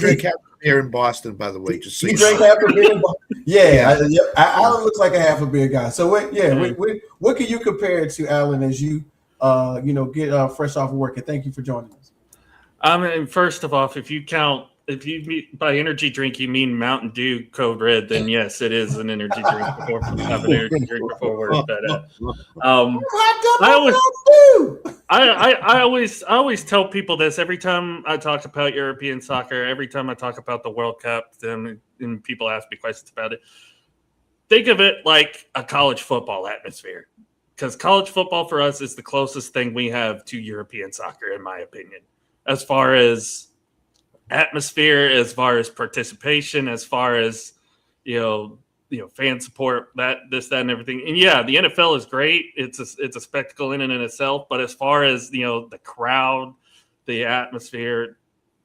the beer in Boston, by the way. Just so he drank half a beer in Boston. Yeah. Alan looks like a half a beer guy. So what can you compare it to, Alan, as you get fresh off of work? And thank you for joining us. And first of all, if you count if you by energy drink you mean Mountain Dew Code Red, then yes, it is an energy drink before have an energy drink before work. But I always tell people this every time I talk about European soccer, every time I talk about the World Cup, and people ask me questions about it. Think of it like a college football atmosphere, because college football for us is the closest thing we have to European soccer, in my opinion, as far as atmosphere, as far as participation, as far as fan support, this, that, and everything. And yeah, the NFL is great. It's a spectacle in and in itself. But as far as the crowd, the atmosphere,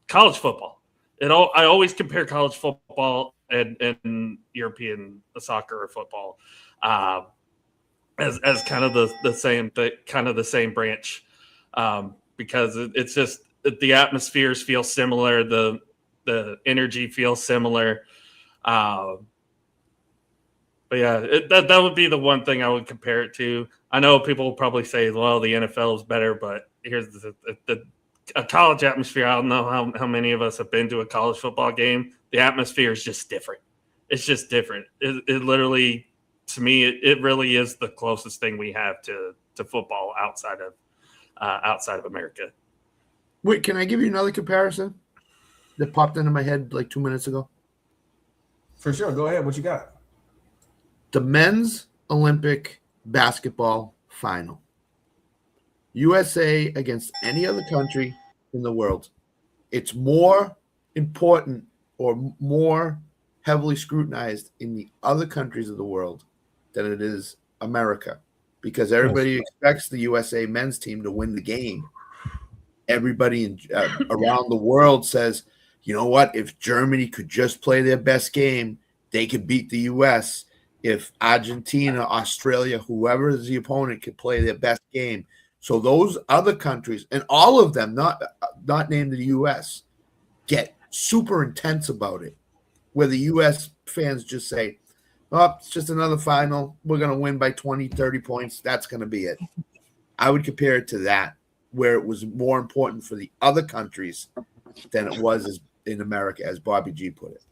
college football. I always compare college football and European soccer or football as kind of the same branch, because it's just the atmospheres feel similar, the energy feels similar. But yeah, that would be the one thing I would compare it to. I know people will probably say, well, the NFL is better, but here's a college atmosphere. I don't know how many of us have been to a college football game. The atmosphere is just different. It's just different. It literally, to me, it really is the closest thing we have to football outside of America. Wait, can I give you another comparison that popped into my head like 2 minutes ago? For sure. Go ahead. What you got? The men's Olympic basketball final. USA against any other country in the world. It's more important or more heavily scrutinized in the other countries of the world than it is America, because everybody expects the USA men's team to win the game. Everybody around the world says, you know what? If Germany could just play their best game, they could beat the U.S. If Argentina, Australia, whoever is the opponent, could play their best game. So those other countries, and all of them, not named the U.S., get super intense about it, where the U.S. fans just say, oh, it's just another final. We're going to win by 20, 30 points. That's going to be it. I would compare it to that, where it was more important for the other countries than it was in America, as Bobby G put it.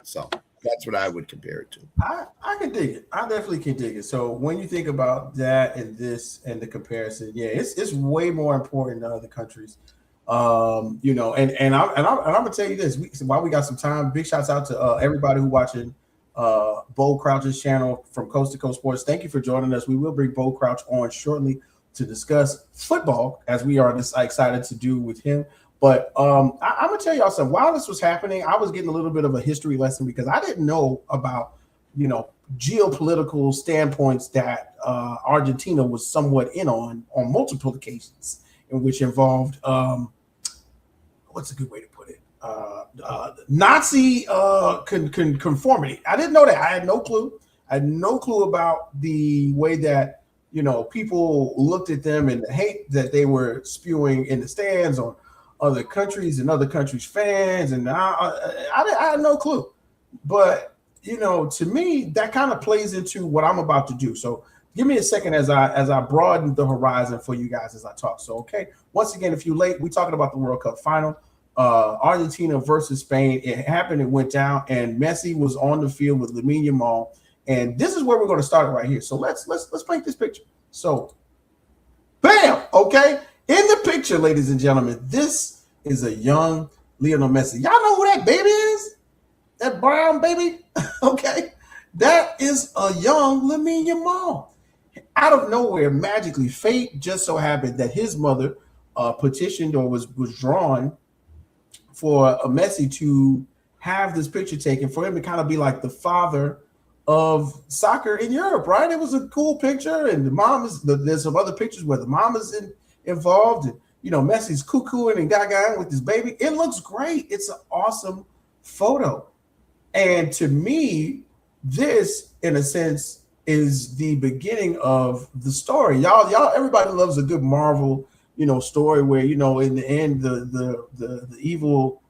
So that's what I would compare it to. I can dig it. I definitely can dig it. So when you think about that and this and the comparison, yeah, it's way more important than other countries. And I'm gonna tell you this. While we got some time, big shouts out to everybody who watching Bo Crouch's channel from Coast to Coast Sports. Thank you for joining us. We will bring Bo Crouch on shortly to discuss football, as we are excited to do with him. But I'm gonna tell y'all something. While this was happening, I was getting a little bit of a history lesson, because I didn't know about geopolitical standpoints that Argentina was somewhat in on multiple occasions, in which involved what's a good way to put it? Nazi conformity. I didn't know that. I had no clue. I had no clue about the way that people looked at them and the hate that they were spewing in the stands on other countries and other countries' fans, and I had no clue. But to me, that kind of plays into what I'm about to do. So give me a second as I broaden the horizon for you guys as I talk. So once again, if you're late, we're talking about the World Cup final, Argentina versus Spain. It happened, it went down, and Messi was on the field with Lamine Yamal. And this is where we're going to start right here. So let's paint this picture. So, bam, okay. In the picture, ladies and gentlemen, this is a young Lionel Messi. Y'all know who that baby is? That brown baby? Okay. That is a young Lamine Yamal. Out of nowhere, magically, fate just so happened that his mother petitioned or was drawn for Messi to have this picture taken, for him to kind of be like the father of soccer in Europe, right? It was a cool picture, and the mom is. There's some other pictures where the mom is involved, and Messi's cuckooing and gaga with his baby. It looks great. It's an awesome photo, and to me, this, in a sense, is the beginning of the story. Y'all, everybody loves a good Marvel, story where in the end the evil,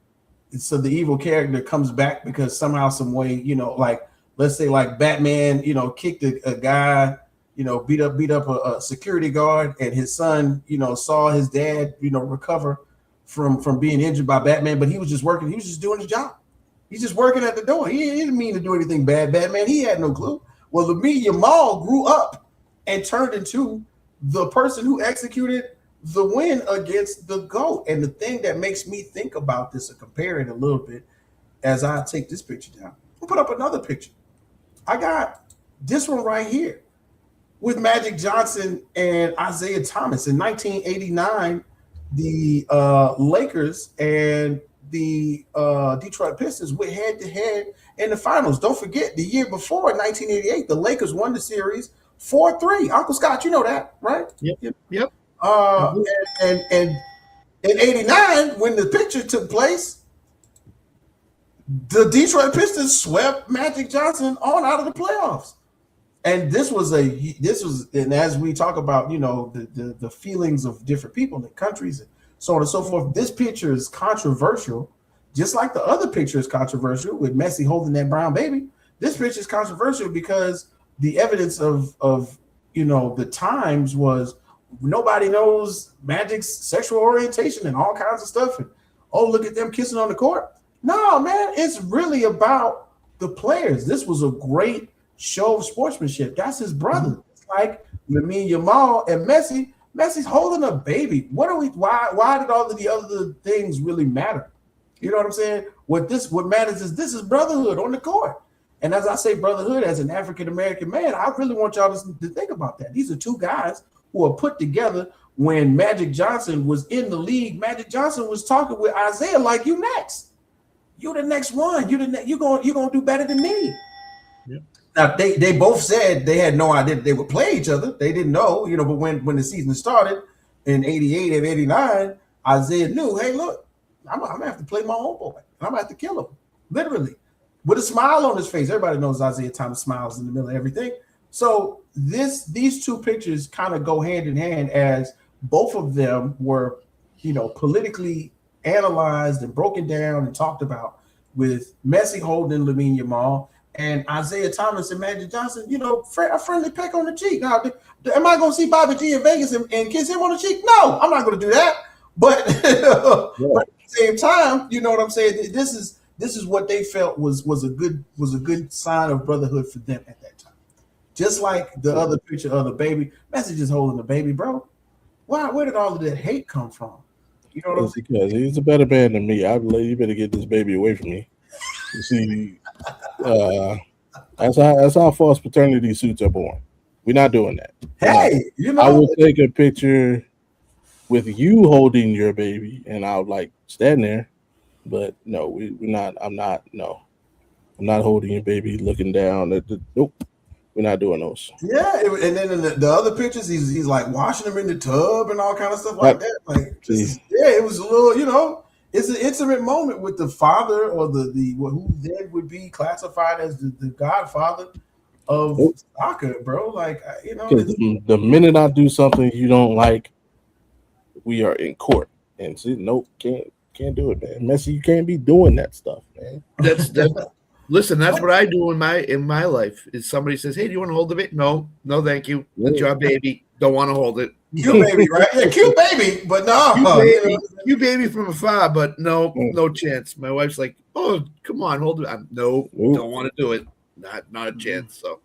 so the evil character comes back because somehow, some way, like. Let's say like Batman, kicked a guy, beat up a security guard, and his son, saw his dad, recover from being injured by Batman, but he was just working. He was just doing his job. He's just working at the door. He didn't mean to do anything bad, Batman. He had no clue. Well, Lamine Yamal grew up and turned into the person who executed the win against the GOAT. And the thing that makes me think about this and compare it a little bit as I take this picture down, I'll put up another picture. I got this one right here with Magic Johnson and Isaiah Thomas. In 1989, the Lakers and the Detroit Pistons went head-to-head in the finals. Don't forget, the year before, in 1988, the Lakers won the series 4-3. Uncle Scott, you know that, right? Yep. And in 89, when the picture took place, the Detroit Pistons swept Magic Johnson on out of the playoffs. And this was and as we talk about, you know, the feelings of different people and countries and so on and so forth, this picture is controversial, just like the other picture is controversial with Messi holding that brown baby. This picture is controversial because the evidence of you know, the times was nobody knows Magic's sexual orientation and all kinds of stuff. And oh, look at them kissing on the court. No, man, it's really about the players. This was a great show of sportsmanship. That's his brother. It's like Lamine Yamal and Messi. Messi's holding a baby. Why did all of the other things really matter? You know what I'm saying? What matters is this is brotherhood on the court. And as I say brotherhood, as an African-American man, I really want y'all to think about that. These are two guys who are put together. When Magic Johnson was in the league, Magic Johnson was talking with Isaiah like, you next. You're the next one. You're gonna do better than me. Yep. Now they both said they had no idea they would play each other. They didn't know, you know, but when the season started in 88 and 89, Isaiah knew, hey, look, I'm gonna have to play my own boy. I'm gonna have to kill him. Literally. With a smile on his face. Everybody knows Isaiah Thomas smiles in the middle of everything. So these two pictures kind of go hand in hand, as both of them were, you know, politically analyzed and broken down and talked about, with Messi holding Lamine Yamal and Isaiah Thomas and Magic Johnson, you know, a friendly peck on the cheek. Now, am I going to see Bobby G in Vegas and kiss him on the cheek? No, I'm not going to do that. But, but at the same time, you know what I'm saying? This is what they felt was a good sign of brotherhood for them at that time. Just like the other picture of the baby, Messi just holding the baby, bro. Where did all of that hate come from? You know what I'm saying? Because he's a better man than me. I'd like, you better get this baby away from me. You see, that's how false paternity suits are born. We're not doing that. Hey, you know, I will take a picture with you holding your baby, and I'll like stand there. But no, we're not. I'm not holding your baby, looking down at the. Nope. We're not doing those. Yeah, and then in the other pictures, he's like washing them in the tub and all kind of stuff like that. Like, it was a little, you know, it's an intimate moment with the father or the who then would be classified as the godfather of soccer, bro. Like, you know, the minute I do something you don't like, we are in court. And see, nope, can't do it, man. Messi, you can't be doing that stuff, man. That's listen, that's what I do in my life. Is somebody says, "Hey, do you want to hold the baby?" No, thank you. That's your baby. Don't want to hold it. Cute baby, right? Yeah, cute baby, but no, cute baby from afar, but no chance. My wife's like, "Oh, come on, hold it." No, don't want to do it. Not a chance. So.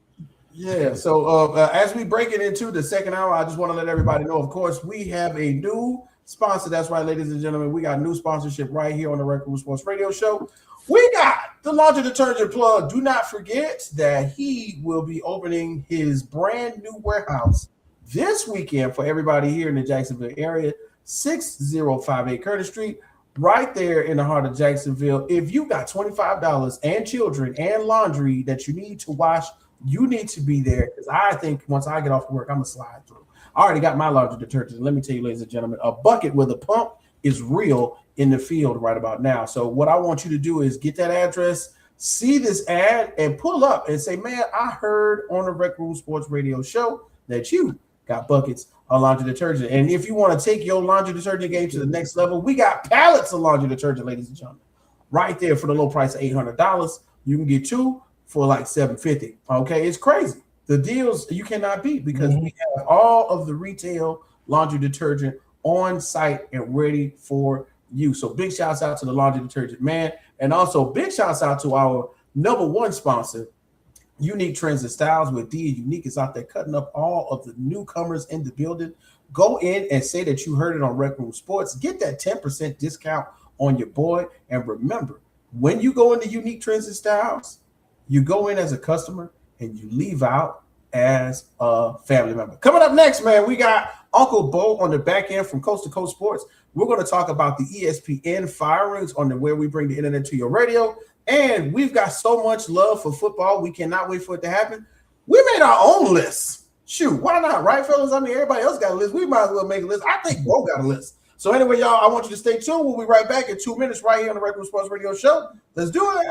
Yeah. So as we break it into the second hour, I just want to let everybody know. Of course, we have a new sponsor. That's right, ladies and gentlemen. We got new sponsorship right here on the RecRoomSports Radio Show. We got the laundry detergent plug. Do not forget that he will be opening his brand new warehouse this weekend for everybody here in the Jacksonville area, 6058 Curtis Street, right there in the heart of Jacksonville. If you got $25 and children and laundry that you need to wash, you need to be there, because I think once I get off work, I'm going to slide through. I already got my laundry detergent. Let me tell you, ladies and gentlemen, a bucket with a pump is real in the field right about now. So what I want you to do is get that address, see this ad, and pull up and say, man, I heard on the RecRoomSports Radio Show that you got buckets of laundry detergent. And if you want to take your laundry detergent game to the next level, we got pallets of laundry detergent, ladies and gentlemen, right there for the low price of $800. You can get two for like $750. Okay, it's crazy. The deals you cannot beat, because we have all of the retail laundry detergent on site and ready for you. So big shouts out to the laundry detergent man. And also big shouts out to our number one sponsor, Unique Trends and Styles, where D Unique is out there cutting up all of the newcomers in the building. Go in and say that you heard it on Rec Room Sports. Get that 10% discount on your boy. And remember, when you go into Unique Trends and Styles, you go in as a customer and you leave out as a family member. Coming up next, man, we got Uncle Bo on the back end from Coast to Coast Sports. We're going to talk about the ESPN firings on the where we bring the internet to your radio. And we've got so much love for football. We cannot wait for it to happen. We made our own list. Shoot, why not, right, fellas? I mean, everybody else got a list. We might as well make a list. I think Bo got a list. So anyway, y'all, I want you to stay tuned. We'll be right back in 2 minutes right here on the Rec Room Sports Radio Show. Let's do it.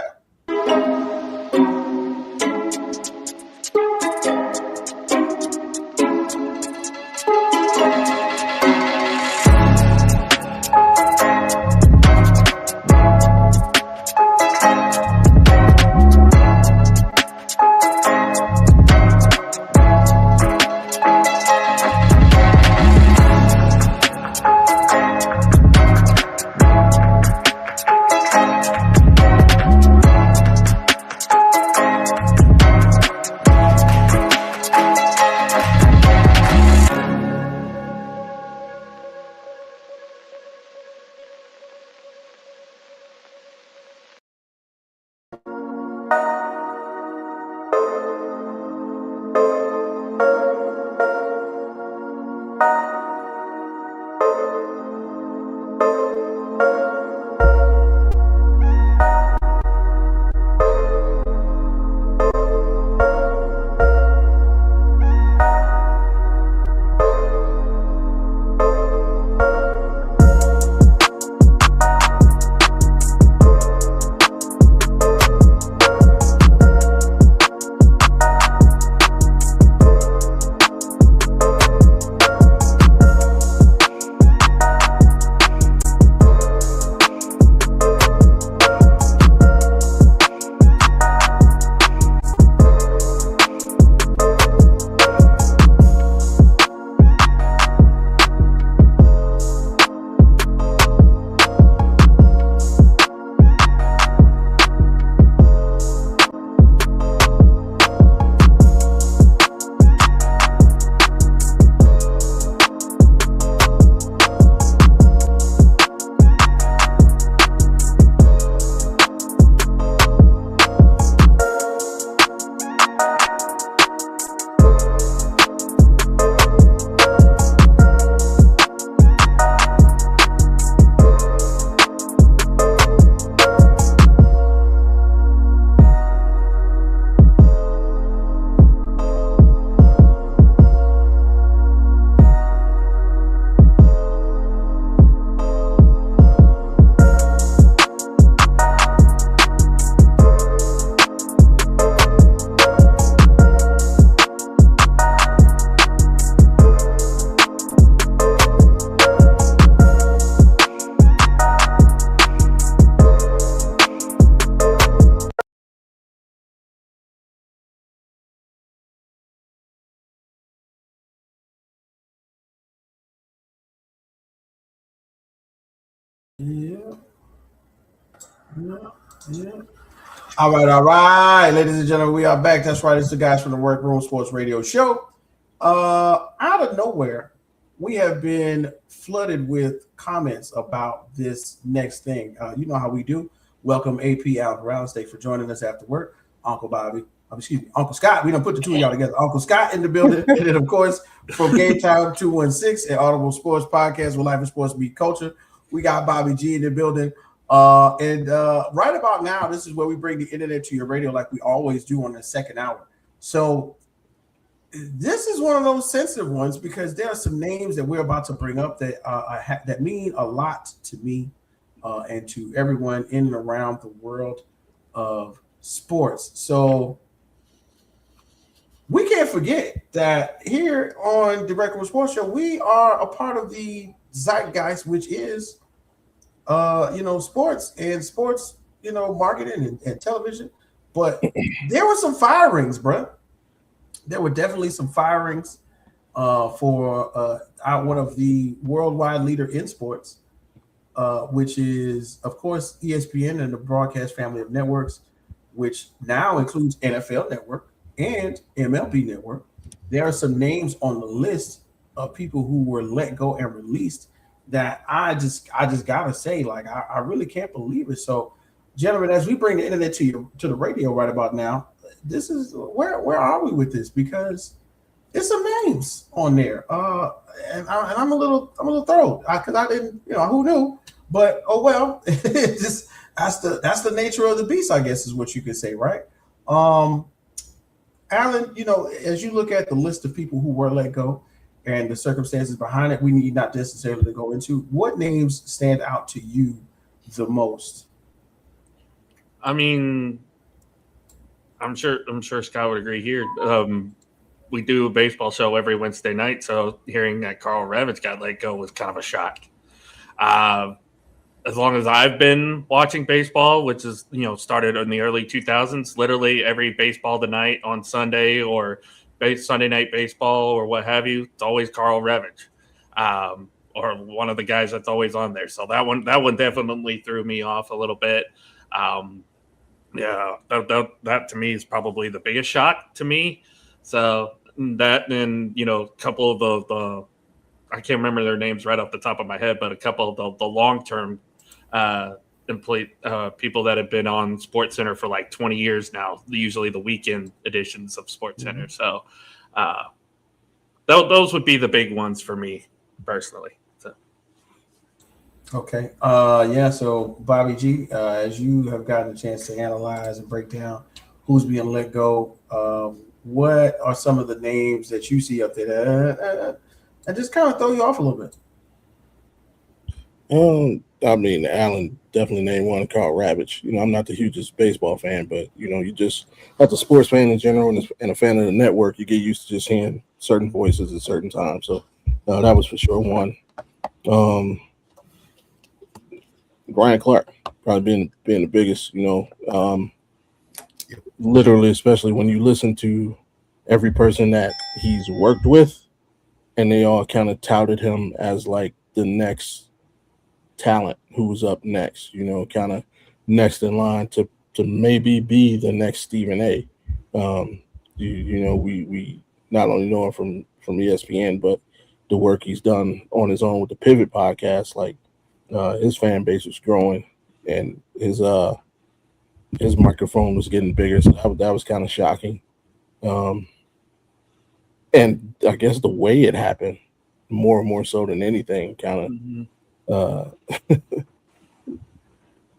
Yeah. All right, ladies and gentlemen, we are back. That's right, it's the guys from the Rec Room Sports Radio Show. Out of nowhere, we have been flooded with comments about this next thing. You know how we do. Welcome AP Alvarado State for joining us after work. Uncle Bobby, Uncle Scott. We don't put the two of y'all together. Uncle Scott in the building, and then of course from Game Time 216 and Audible Sports Podcast, where life and sports meet culture. We got Bobby G in the building. And right about now, this is where we bring the internet to your radio like we always do on the second hour. So this is one of those sensitive ones because there are some names that we're about to bring up that that mean a lot to me and to everyone in and around the world of sports. So we can't forget that here on the RecRomSports Show, we are a part of the zeitgeist, which is sports and sports, marketing and television. But there were some firings, bro. There were definitely some firings for one of the worldwide leader in sports. which is, of course, ESPN and the broadcast family of networks, which now includes NFL Network and MLB Network. There are some names on the list of people who were let go and released that I just gotta say, like, I really can't believe it. So, gentlemen, as we bring the internet to the radio right about now, this is where are we with this? Because it's some names on there, and I'm a little thrilled because I didn't, who knew? But oh well, it's just that's the nature of the beast, I guess, is what you could say, right? Alan, as you look at the list of people who were let go and the circumstances behind it, we need not necessarily to go into what names stand out to you the most. I mean, I'm sure Scott would agree here. We do a baseball show every Wednesday night, so hearing that Karl Ravech got let go was kind of a shock. As long as I've been watching baseball, which is, started in the early 2000s, literally every baseball tonight on Sunday or Sunday night baseball or what have you, it's always Karl Ravech, or one of the guys that's always on there. So that one definitely threw me off a little bit. Yeah, that to me is probably the biggest shock to me. So that, and a couple of the I can't remember their names right off the top of my head, but a couple of the long-term people that have been on SportsCenter for like 20 years now, usually the weekend editions of SportsCenter. So those would be the big ones for me personally. So. Okay. So Bobby G, as you have gotten a chance to analyze and break down who's being let go, what are some of the names that you see up there and just kind of throw you off a little bit? I mean, Alan definitely named one, Karl Ravech. I'm not the hugest baseball fan, but you just, as a sports fan in general and a fan of the network, you get used to just hearing certain voices at certain times. So that was for sure one. Brian Clark probably being the biggest. Literally, especially when you listen to every person that he's worked with, and they all kind of touted him as like the next talent who was up next, kind of next in line to maybe be the next Stephen A. We not only know him from ESPN, but the work he's done on his own with the Pivot podcast, like his fan base was growing and his microphone was getting bigger. So that was kind of shocking. And I guess the way it happened, more and more so than anything, kind of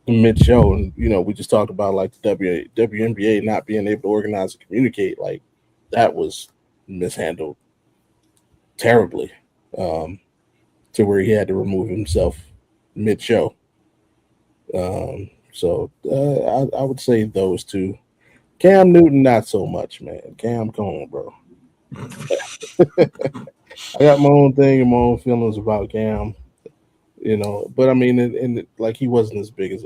mid-show. And, we just talked about like the WNBA not being able to organize and communicate. Like that was mishandled terribly, to where he had to remove himself mid-show. So I would say those two. Cam Newton, not so much, man. Cam, come on, bro. I got my own thing and my own feelings about Cam, but I mean, and like he wasn't as big as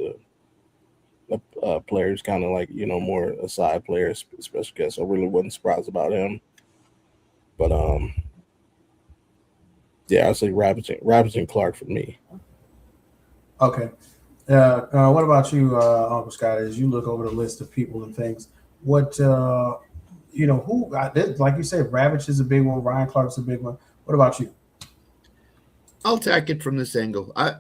a player. He's kind of like, more a side player, special guest. So I really wasn't surprised about him. But yeah, I'd say Ravech and Clark for me. Okay. What about you, Uncle Scott? As you look over the list of people and things, what who? Like you said, Ravech is a big one. Ryan Clark's a big one. What about you? I'll attack it from this angle. I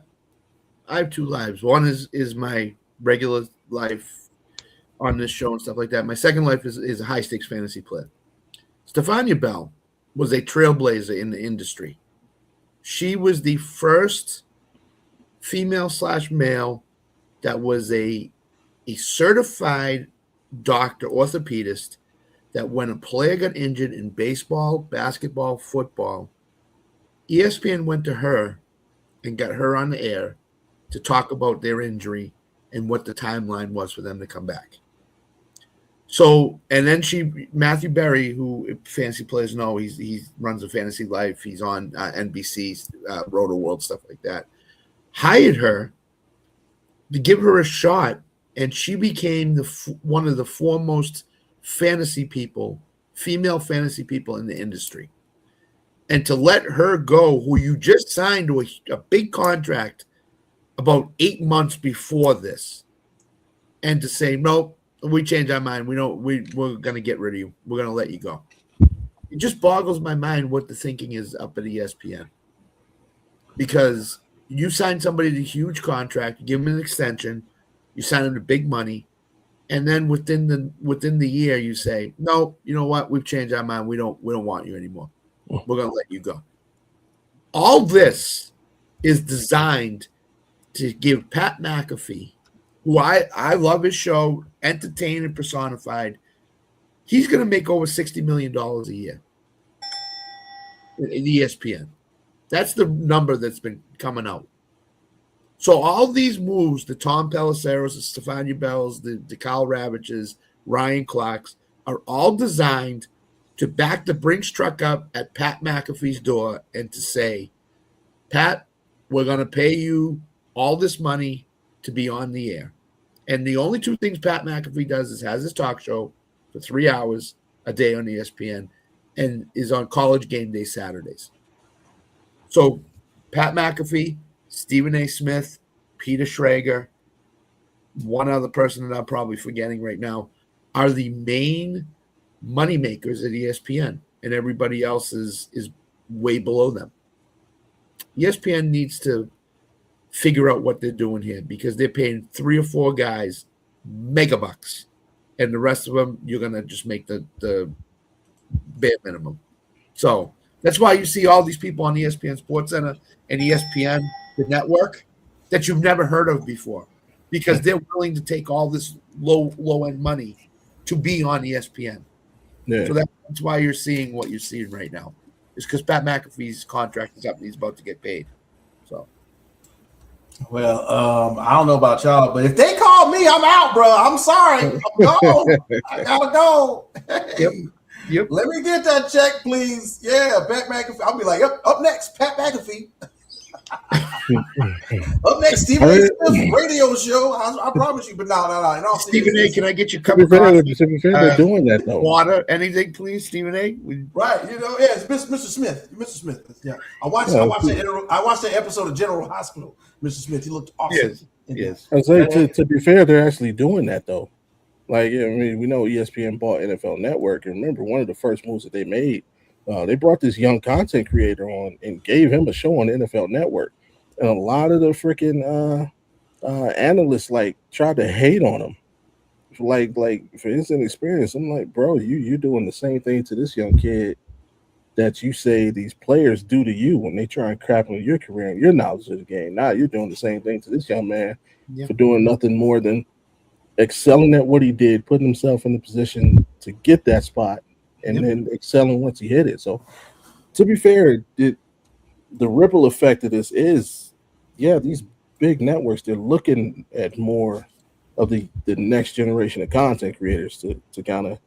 have two lives. One is my regular life on this show and stuff like that. My second life is a high stakes fantasy player. Stefania Bell was a trailblazer in the industry. She was the first female/male that was a certified doctor, orthopedist, that when a player got injured in baseball, basketball, football, ESPN went to her and got her on the air to talk about their injury and what the timeline was for them to come back. So, and then Matthew Berry, who fantasy players know, he runs a fantasy life. He's on NBC, Roto World, stuff like that. Hired her to give her a shot, and she became one of the foremost fantasy people, female fantasy people in the industry. And to let her go, who you just signed to a big contract about 8 months before this, and to say, no, we changed our mind. We're going to get rid of you. We're going to let you go. It just boggles my mind what the thinking is up at ESPN. Because you sign somebody to a huge contract, you give them an extension, you sign them to big money, and then within the year you say, no, you know what? We've changed our mind. We don't want you anymore. We're going to let you go. All this is designed to give Pat McAfee, who I love his show, entertained and personified, he's going to make over $60 million a year in ESPN. That's the number that's been coming out. So all these moves, the Tom Pelisseros, the Stefania Bells, the Kyle Ravages, Ryan Clarks, are all designed to back the Brinks truck up at Pat McAfee's door and to say, Pat, we're going to pay you all this money to be on the air. And the only two things Pat McAfee does is has his talk show for 3 hours a day on ESPN and is on College Game Day Saturdays. So Pat McAfee, Stephen A. Smith, Peter Schrager, one other person that I'm probably forgetting right now, are the main moneymakers at ESPN, and everybody else is way below them. ESPN needs to figure out what they're doing here because they're paying 3 or 4 guys megabucks, and the rest of them you're going to just make the bare minimum. So that's why you see all these people on ESPN SportsCenter and ESPN, the network, that you've never heard of before, because they're willing to take all this low-end money to be on ESPN. Yeah. So that's why you're seeing what you're seeing right now. It's because Pat McAfee's contract is up and he's about to get paid. So, well, I don't know about y'all, but if they call me, I'm out, bro. I'm sorry. I'm gone. I gotta go. Yep. Let me get that check, please. Yeah, Pat McAfee. I'll be like, up next, Pat McAfee. Up next, Stephen A. Smith radio show. I promise you, but no. Stephen A., can I get you a cup of coffee? They're doing that though. Water, anything, please, Stephen A. Right, it's Mr. Smith. Mr. Smith. Yeah, I watched that episode of General Hospital. Mr. Smith, he looked awesome. Yes. I say to be fair, they're actually doing that though. Like, I mean, we know ESPN bought NFL Network, and remember one of the first moves that they made. They brought this young content creator on and gave him a show on the NFL Network. And a lot of the freaking analysts tried to hate on him. Like for instant experience, I'm like, bro, you're doing the same thing to this young kid that you say these players do to you when they try and crap on your career and your knowledge of the game. Now you're doing the same thing to this young man for doing nothing more than excelling at what he did, putting himself in the position to get that spot, and then excelling once he hit it. So, to be fair, the ripple effect of this is, these big networks, they're looking at more of the next generation of content creators to kind of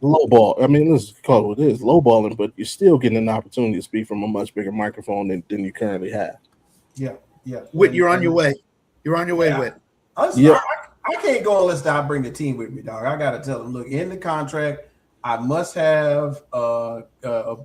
lowball. I mean, let's call it what it is, lowballing, but you're still getting an opportunity to speak from a much bigger microphone than you currently have. Yeah. Whit, you're on your way. You're on your way, Whit. I can't go unless I bring the team with me, dog. I got to tell them, look, in the contract, I must have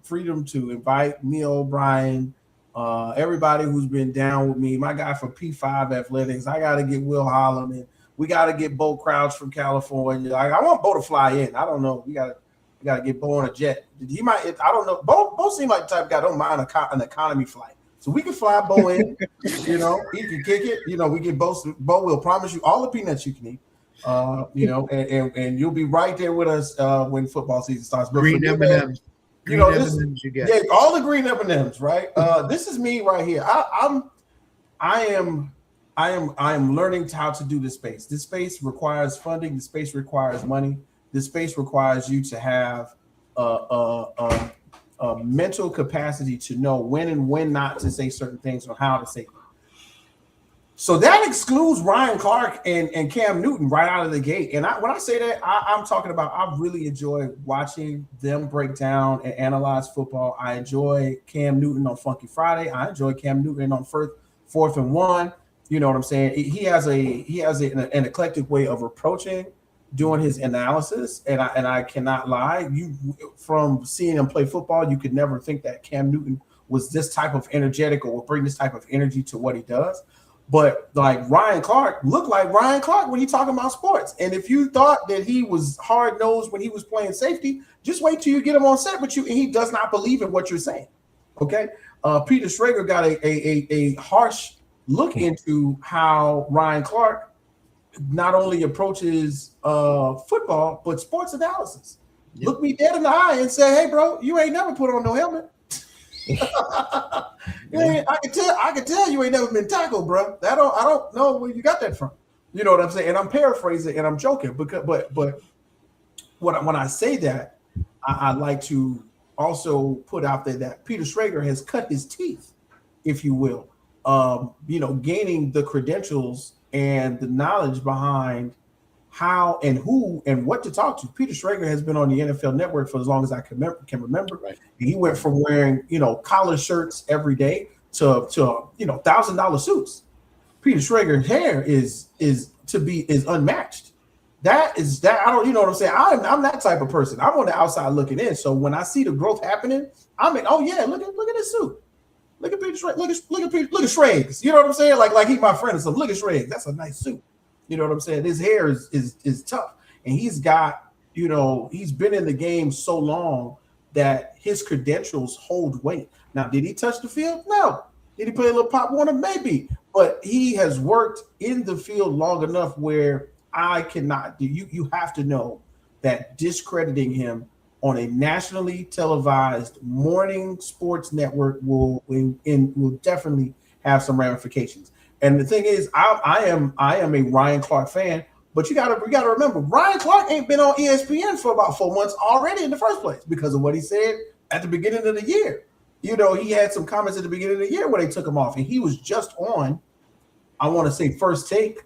freedom to invite Neil O'Brien, everybody who's been down with me, my guy from P5 Athletics. I got to get Will Holloman. We got to get Bo Crouch from California. I want Bo to fly in. I don't know. We got to get Bo on a jet. He might. I don't know. Bo seems like the type of guy don't mind an economy flight. So we can fly Bo in, he can kick it. We get Bo will promise you all the peanuts you can eat, and you'll be right there with us when football season starts. But green M&Ms. Yeah, all the green M&Ms, right? This is me right here. I am learning how to do this space. This space requires funding. This space requires money. This space requires you to have a mental capacity to know when and when not to say certain things or how to say them. So that excludes Ryan Clark and Cam Newton right out of the gate. And when I say that, I'm talking about I really enjoy watching them break down and analyze football. I enjoy Cam Newton on Funky Friday. I enjoy Cam Newton on Fourth and One. You know what I'm saying? He has an eclectic way of approaching doing his analysis, and I cannot lie. You, from seeing him play football, you could never think that Cam Newton was this type of energetic or would bring this type of energy to what he does. But like Ryan Clark looked like Ryan Clark when he talking about sports. And if you thought that he was hard nosed when he was playing safety, just wait till you get him on set with you, and he does not believe in what you're saying. Okay, Peter Schrager got a harsh look into how Ryan Clark not only approaches football but sports analysis. Yep. Look me dead in the eye and say, "Hey, bro, you ain't never put on no helmet." I can tell you ain't never been tackled, bro. I don't know where you got that from. You know what I'm saying? And I'm paraphrasing and I'm joking because, but when I say that, I like to also put out there that Peter Schrager has cut his teeth, if you will, gaining the credentials and the knowledge behind how and who and what to talk to. Peter Schrager has been on the NFL Network for as long as I can remember. Right. He went from wearing, collar shirts every day to $1,000 suits. Peter Schrager's hair is unmatched. That I don't, you know what I'm saying? I'm that type of person. I'm on the outside looking in. So when I see the growth happening, I'm like, oh yeah, look at this suit. Look at Peter Schrager. Look at Schrags. You know what I'm saying? Like he's my friend or something. Look at Schrags. That's a nice suit. You know what I'm saying? His hair is tough. And he's got, he's been in the game so long that his credentials hold weight. Now, did he touch the field? No. Did he play a little Pop Warner? Maybe. But he has worked in the field long enough where I cannot do. You have to know that discrediting him on a nationally televised morning sports network will definitely have some ramifications. And the thing is, I am a Ryan Clark fan, but we gotta remember Ryan Clark ain't been on ESPN for about 4 months already in the first place because of what he said at the beginning of the year. He had some comments at the beginning of the year where they took him off, and he was just on, I want to say, First Take,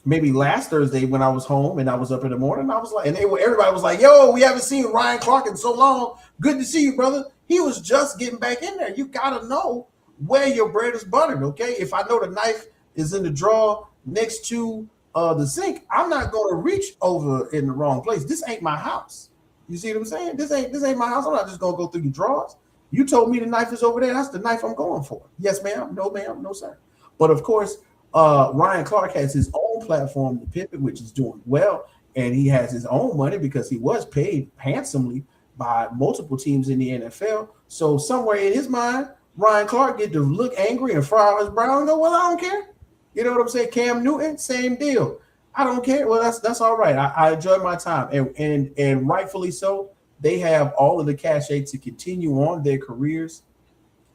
maybe last Thursday when I was home and I was up in the morning. I was like, and everybody was like, "Yo, we haven't seen Ryan Clark in so long. Good to see you, brother." He was just getting back in there. You gotta know where your bread is buttered, okay? If I know the knife is in the drawer next to the sink, I'm not going to reach over in the wrong place. This ain't my house. You see what I'm saying? This ain't my house. I'm not just going to go through your drawers. You told me the knife is over there. That's the knife I'm going for. Yes, ma'am. No, ma'am. No, sir. But of course, Ryan Clark has his own platform, The Pivot, which is doing well, and he has his own money because he was paid handsomely by multiple teams in the NFL. So somewhere in his mind, Ryan Clark get to look angry and frown his brow and go, "Well, I don't care." You know what I'm saying? Cam Newton, same deal. I don't care. Well, that's all right. I enjoy my time, and rightfully so. They have all of the cachet to continue on their careers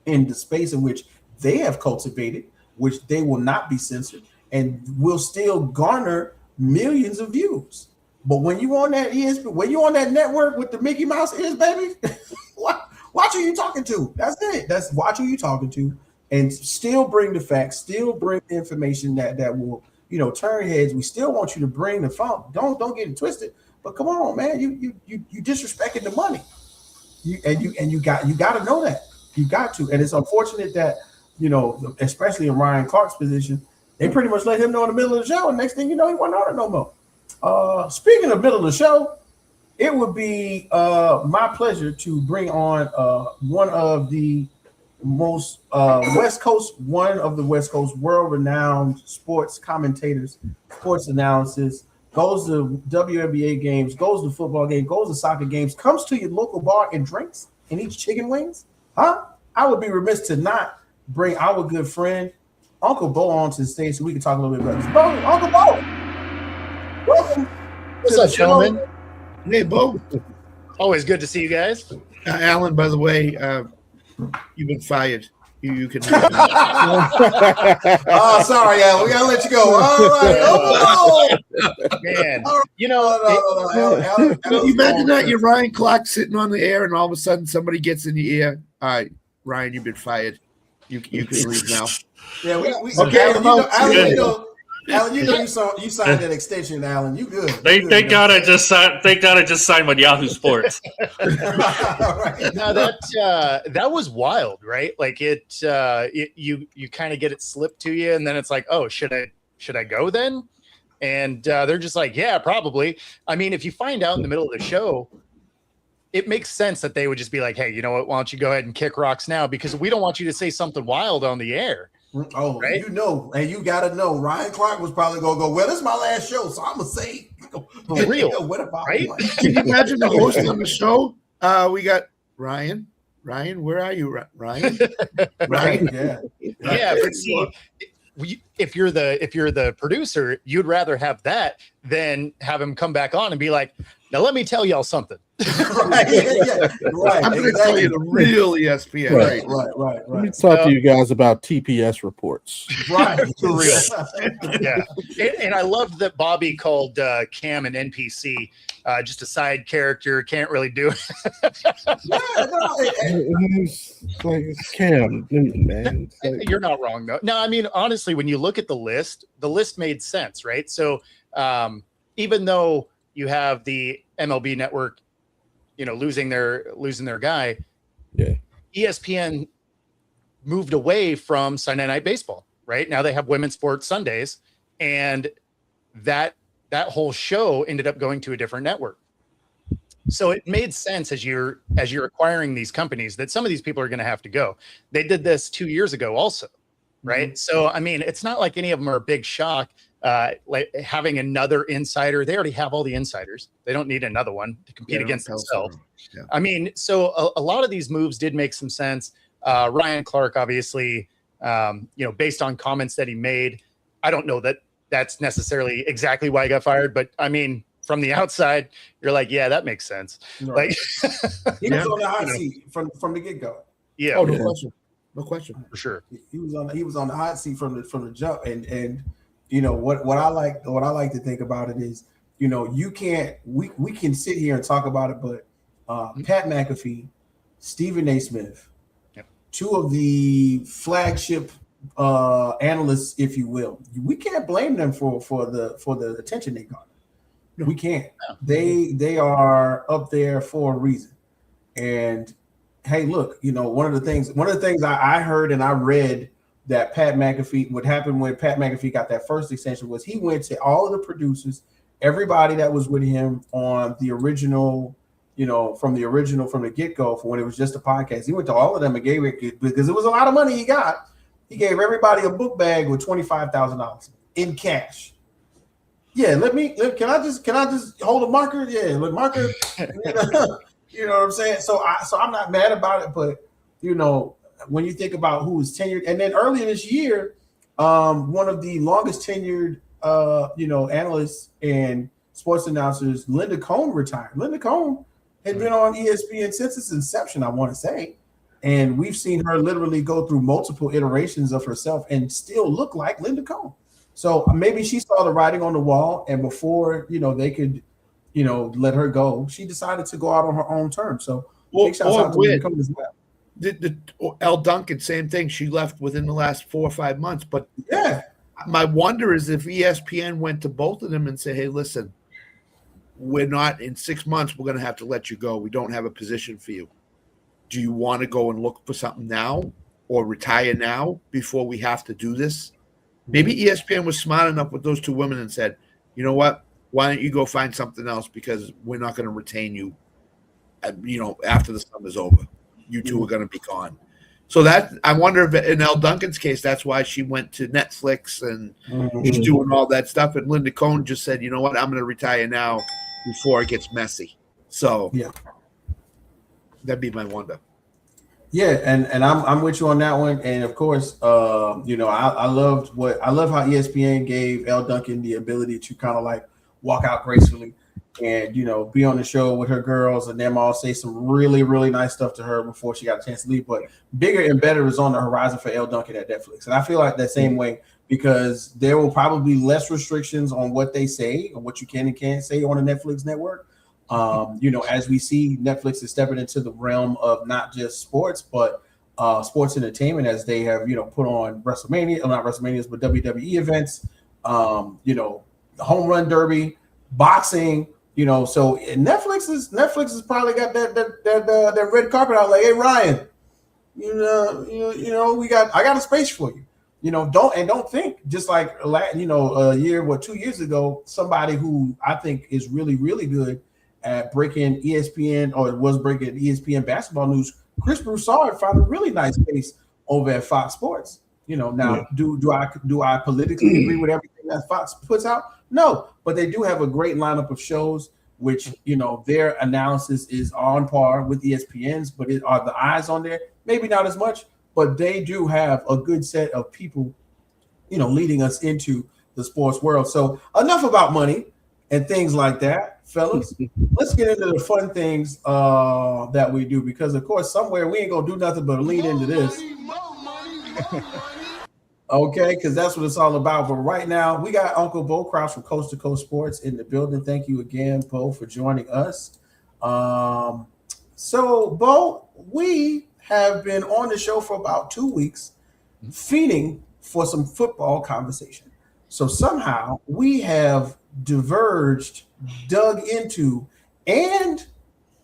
in the space in which they have cultivated, which they will not be censored and will still garner millions of views. But when you on that ESPN, when you on that network with the Mickey Mouse ears, baby, watch who you talking to. That's it. That's watch who you talking to, and still bring the facts, still bring the information that will turn heads. We still want you to bring the funk. Don't get it twisted. But come on, man, you disrespecting the money. You got to know that. You got to, and it's unfortunate that especially in Ryan Clark's position, they pretty much let him know in the middle of the show, and next thing you know, he wasn't on it no more. Speaking of middle of the show, it would be my pleasure to bring on one of the most West Coast world-renowned sports commentators, sports analysis, goes to WNBA games, goes to football games, goes to soccer games, comes to your local bar and drinks and eats chicken wings. Huh? I would be remiss to not bring our good friend Uncle Bo on to the stage so we can talk a little bit about this. Bo, Uncle Bo, welcome. What's up, gentlemen? Hey, Bo. Always good to see you guys. Alan, by the way, you've been fired. You can. Oh, sorry, Alan. We gotta let you go. All right. Oh, man. Alan, you imagine that you're Ryan Clark sitting on the air, and all of a sudden somebody gets in the ear. All right, Ryan, you've been fired. You can leave now. Yeah, we okay. Alan, you signed that extension, Alan. You good? Thank God I just signed with Yahoo Sports. Right. Now that was wild, right? Like you kind of get it slipped to you, and then it's like, oh, should I go then? And they're just like, yeah, probably. I mean, if you find out in the middle of the show, it makes sense that they would just be like, hey, you know what? Why don't you go ahead and kick rocks now? Because we don't want you to say something wild on the air. Oh, right? And you gotta know, Ryan Clark was probably gonna go, well, this is my last show, so I'm gonna say For real, what about right? Can you imagine the host on the show? We got Ryan. Ryan, where are you, Ryan? Right, yeah. Yeah, but see, if you're the producer, you'd rather have that than have him come back on and be like, now let me tell y'all something. Right, right. I'm going to tell you the real ESPN. Right. Let me talk to you guys about TPS reports. Right, for real. Yeah, and I loved that Bobby called Cam an NPC, just a side character, can't really do it. It's like it's Cam, man. It's like, you're not wrong though. No, I mean honestly, when you look at the list made sense, right? So even though you have the MLB network, losing their guy, yeah, ESPN moved away from Sunday Night Baseball. Right now they have Women's Sports Sundays, and that whole show ended up going to a different network. So it made sense as you're acquiring these companies that some of these people are going to have to go. They did this 2 years ago also, right? Mm-hmm. So I mean, it's not like any of them are a big shock. Like having another insider, they already have all the insiders. They don't need another one to compete against themselves. Yeah. I mean, so a lot of these moves did make some sense. Ryan Clark, obviously, based on comments that he made, I don't know that that's necessarily exactly why he got fired, but I mean, from the outside, you're like, yeah, that makes sense. Right. Like he was on the hot seat from the get go. Yeah. Oh, no question, for sure. He was on the hot seat from the jump, and what I like to think about it is, you can't we can sit here and talk about it, but Pat McAfee, Stephen A. Smith, two of the flagship analysts, if you will, we can't blame them for the attention they got. We can't. They are up there for a reason. And hey, look, one of the things I heard and I read that what happened when Pat McAfee got that first extension was he went to all of the producers, everybody that was with him on the original, from the get-go, for when it was just a podcast. He went to all of them and gave it, because it was a lot of money he got. He gave everybody a book bag with $25,000 in cash. Yeah, can I just hold a marker? Yeah, marker. You know what I'm saying? So I'm not mad about it, but when you think about who was tenured, and then earlier this year, one of the longest tenured analysts and sports announcers, Linda Cohn, retired. Linda Cohn had been on ESPN since its inception, I want to say. And we've seen her literally go through multiple iterations of herself and still look like Linda Cohn. So maybe she saw the writing on the wall, and before they could, let her go, she decided to go out on her own terms. So big shouts out to Linda Cohn as well. Elle Duncan, same thing. She left within the last 4 or 5 months. But yeah, my wonder is if ESPN went to both of them and said, "Hey, listen, we're not in 6 months. We're going to have to let you go. We don't have a position for you. Do you want to go and look for something now, or retire now before we have to do this?" Maybe ESPN was smart enough with those two women and said, "You know what? Why don't you go find something else, because we're not going to retain you. After the summer's over, you two are going to be gone." So that, I wonder if in Elle Duncan's case, that's why she went to Netflix and she's doing all that stuff. And Linda Cohn just said, "You know what? I'm going to retire now before it gets messy." So yeah, that'd be my wonder. Yeah, and I'm with you on that one. And of course, I love how ESPN gave Elle Duncan the ability to kind of like walk out gracefully and be on the show with her girls, and them all say some really, really nice stuff to her before she got a chance to leave. But bigger and better is on the horizon for Elle Duncan at Netflix. And I feel like that same way, because there will probably be less restrictions on what they say and what you can and can't say on the Netflix network. As we see, Netflix is stepping into the realm of not just sports, but sports entertainment, as they have, put on WrestleMania, not WrestleManias, but WWE events, the home run derby, boxing, so Netflix has probably got that red carpet out, like, "Hey, Ryan, I got a space for you." Don't think, just like a year 2 years ago, somebody who I think is really, really good at breaking ESPN, or was breaking ESPN basketball news, Chris Broussard found a really nice space over at Fox Sports. Now, do I politically agree with everything that Fox puts out? No, but they do have a great lineup of shows, which their analysis is on par with ESPN's. But are the eyes on there? Maybe not as much, but they do have a good set of people, leading us into the sports world. So enough about money and things like that, fellas. Let's get into the fun things that we do, because of course somewhere we ain't gonna do nothing but lean into this. Okay, because that's what it's all about. But right now, we got Uncle Bo Crouch from Coast to Coast Sports in the building. Thank you again, Bo, for joining us. So, Bo, we have been on the show for about 2 weeks, feeding for some football conversation. So somehow we have diverged, dug into, and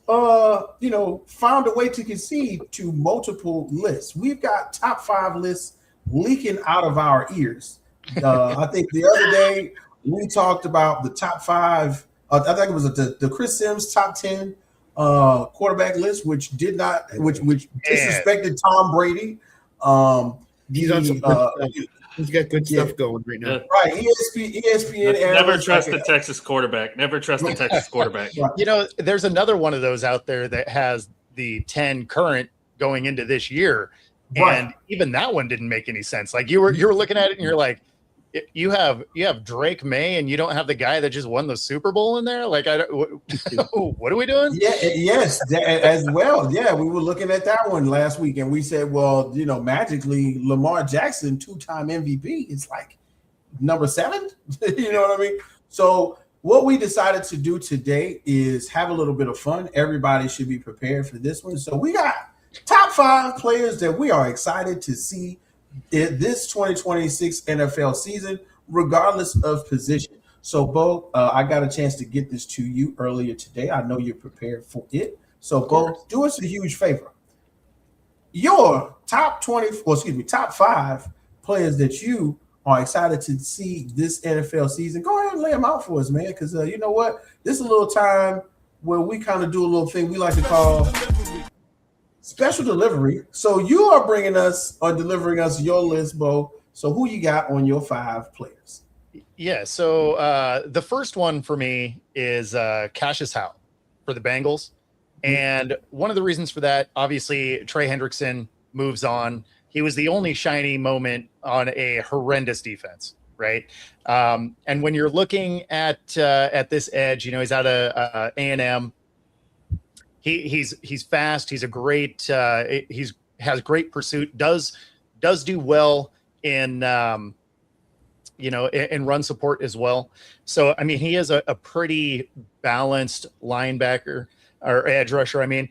found a way to concede to multiple lists. We've got top 5 lists leaking out of our ears. I think the other day we talked about the top 5. I think it was the Chris Sims top 10 quarterback list, which disrespected Tom Brady. He's got good stuff going right now. Right, ESPN. Never trust the Texas quarterback. Never trust the Texas quarterback. There's another one of those out there that has the 10 current going into this year. And even that one didn't make any sense. Like you were looking at it and you're like, you have Drake May and you don't have the guy that just won the Super Bowl in there. Like, what are we doing? Yes, as well. Yeah, we were looking at that one last week and we said, well, magically Lamar Jackson, 2-time MVP, it's like number 7. You know what I mean? So what we decided to do today is have a little bit of fun. Everybody should be prepared for this one. So we got top 5 players that we are excited to see in this 2026 NFL season, regardless of position. So, Bo, I got a chance to get this to you earlier today. I know you're prepared for it. So, Bo, do us a huge favor. Your top 5 players that you are excited to see this NFL season. Go ahead and lay them out for us, man, because you know what? This is a little time where we kind of do a little thing we like to call special delivery. So you are delivering us your list, Bo. So who you got on your 5 players? Yeah. So the first one for me is Cassius Howe for the Bengals. And one of the reasons for that, obviously, Trey Hendrickson moves on. He was the only shiny moment on a horrendous defense, right? And when you're looking at this edge, he's out of A&M. He's fast. He's a great. Has great pursuit. Does do well in in run support as well. So I mean, he is a pretty balanced linebacker or edge rusher. I mean,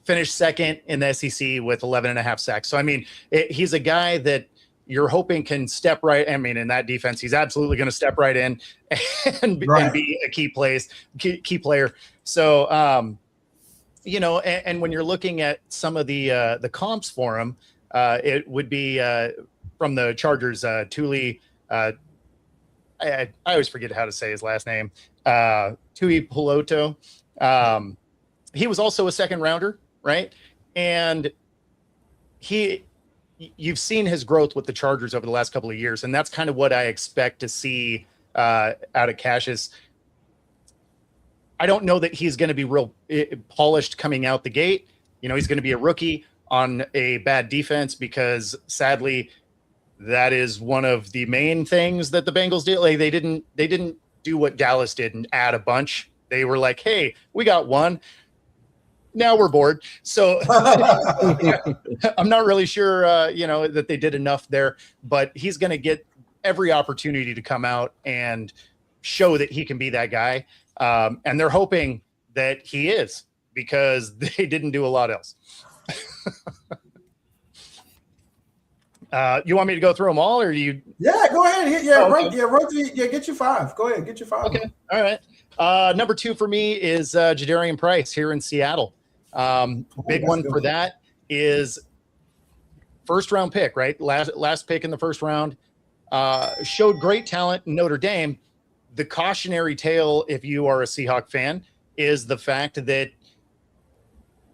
finished second in the SEC with 11.5 sacks. So I mean, he's a guy that you're hoping can step right. I mean, in that defense, he's absolutely going to step right in and be a key player. So, and when you're looking at some of the comps for him, it would be from the Chargers, Tuli. I always forget how to say his last name. Tui Piloto. He was also a second rounder, right? And you've seen his growth with the Chargers over the last couple of years, and that's kind of what I expect to see out of Cassius. I don't know that he's going to be real polished coming out the gate. He's going to be a rookie on a bad defense because, sadly, that is one of the main things that the Bengals did. Like they didn't do what Dallas did and add a bunch. They were like, hey, we got one. Now we're bored. So I'm not really sure, that they did enough there, but he's going to get every opportunity to come out and show that he can be that guy. And they're hoping that he is, because they didn't do a lot else. You want me to go through them all, or you? Yeah, go ahead. Yeah, get your 5. Go ahead, get your 5. Okay, all right. Number 2 for me is Jadarian Price here in Seattle. Big one for that is first round pick, right? Last pick in the first round. Showed great talent in Notre Dame. The cautionary tale, if you are a Seahawk fan, is the fact that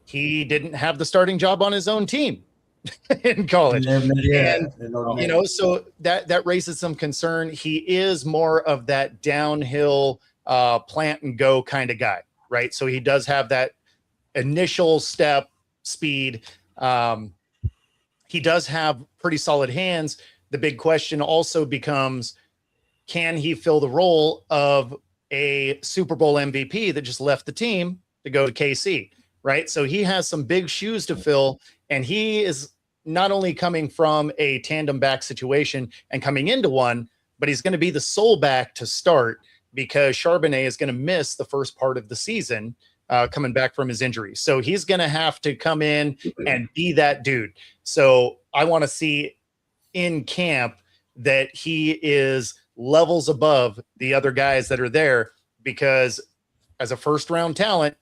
he didn't have the starting job on his own team. in college. Yeah, and so that raises some concern. He is more of that downhill plant and go kind of guy, right? So he does have that initial step speed. He does have pretty solid hands. The big question also becomes, can he fill the role of a Super Bowl MVP that just left the team to go to KC, right? So he has some big shoes to fill, and he is not only coming from a tandem back situation and coming into one, but he's going to be the sole back to start because Charbonnet is going to miss the first part of the season coming back from his injury. So he's going to have to come in and be that dude. So I want to see in camp that he is levels above the other guys that are there, because as a first round talent,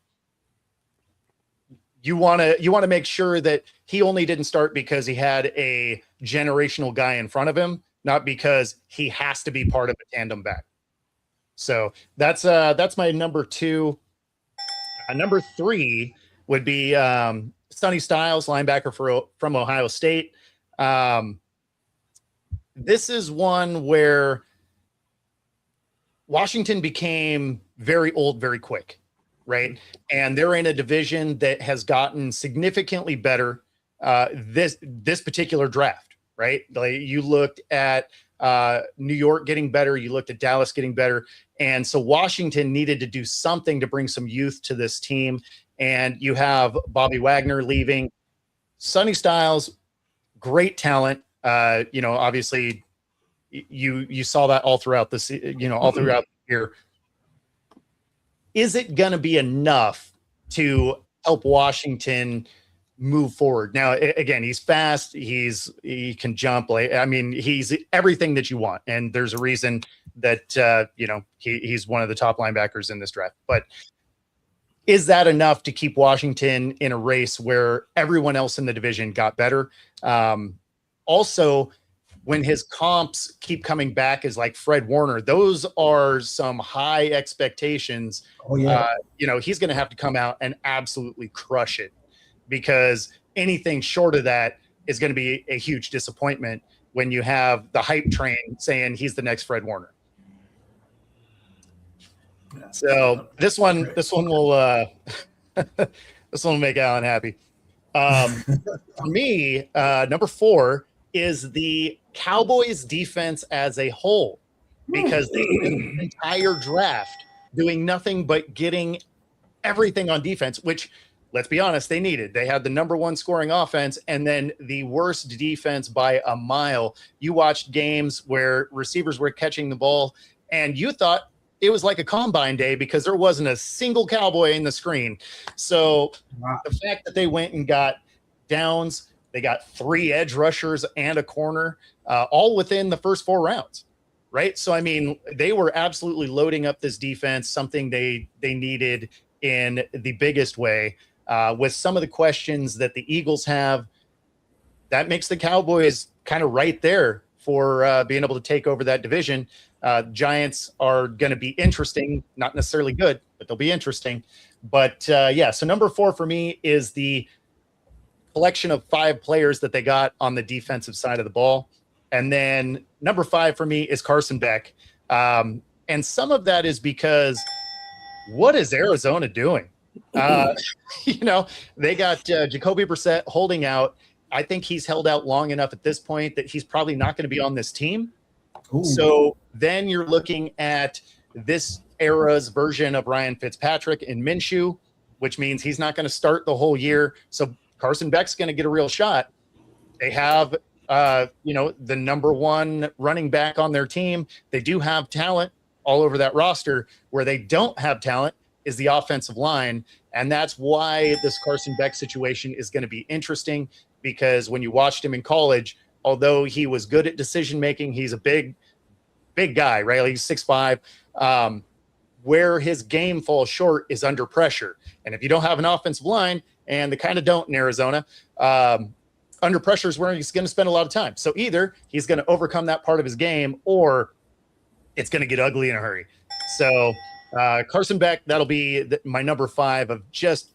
you want to make sure that he only didn't start because he had a generational guy in front of him, not because he has to be part of a tandem back. So that's my number 2. Number 3 would be Sonny Styles, linebacker from Ohio State. This is one where Washington became very old very quick, right? And they're in a division that has gotten significantly better this particular draft, right? Like you looked at New York getting better, you looked at Dallas getting better, and so Washington needed to do something to bring some youth to this team. And you have Bobby Wagner leaving, Sonny Styles, great talent. Obviously you saw that all throughout this, all throughout the year. Is it going to be enough to help Washington move forward? Now, again, he's fast. He can jump. He's everything that you want. And there's a reason that, he's one of the top linebackers in this draft. But is that enough to keep Washington in a race where everyone else in the division got better? Also, when his comps keep coming back as like Fred Warner, those are some high expectations. Oh, yeah. He's going to have to come out and absolutely crush it, because anything short of that is going to be a huge disappointment when you have the hype train saying he's the next Fred Warner. So this one will this one will make Alan happy. For me, number 4 is the Cowboys defense as a whole, because they spent the entire draft doing nothing but getting everything on defense, which, let's be honest, they needed. They had the number 1 scoring offense and then the worst defense by a mile. You watched games where receivers were catching the ball and you thought it was like a combine day because there wasn't a single Cowboy in the screen. So the fact that they went and got Downs, they got 3 edge rushers and a corner, all within the first 4 rounds, right? So, they were absolutely loading up this defense, something they needed in the biggest way. With some of the questions that the Eagles have, that makes the Cowboys kind of right there for being able to take over that division. Giants are going to be interesting, not necessarily good, but they'll be interesting. But so number 4 for me is the collection of 5 players that they got on the defensive side of the ball. And then number 5 for me is Carson Beck. And some of that is because what is Arizona doing? They got Jacoby Brissett holding out. I think he's held out long enough at this point that he's probably not going to be on this team. Ooh. So then you're looking at this era's version of Ryan Fitzpatrick in Minshew, which means he's not going to start the whole year. So Carson Beck's going to get a real shot. They have, the number 1 running back on their team. They do have talent all over that roster. Where they don't have talent is the offensive line. And that's why this Carson Beck situation is going to be interesting, because when you watched him in college, although he was good at decision-making, he's a big guy, right? Like he's 6'5". Where his game falls short is under pressure. And if you don't have an offensive line, and they kind of don't in Arizona, under pressure is where he's going to spend a lot of time. So either he's going to overcome that part of his game, or it's going to get ugly in a hurry. So Carson Beck, that'll be my number 5 of just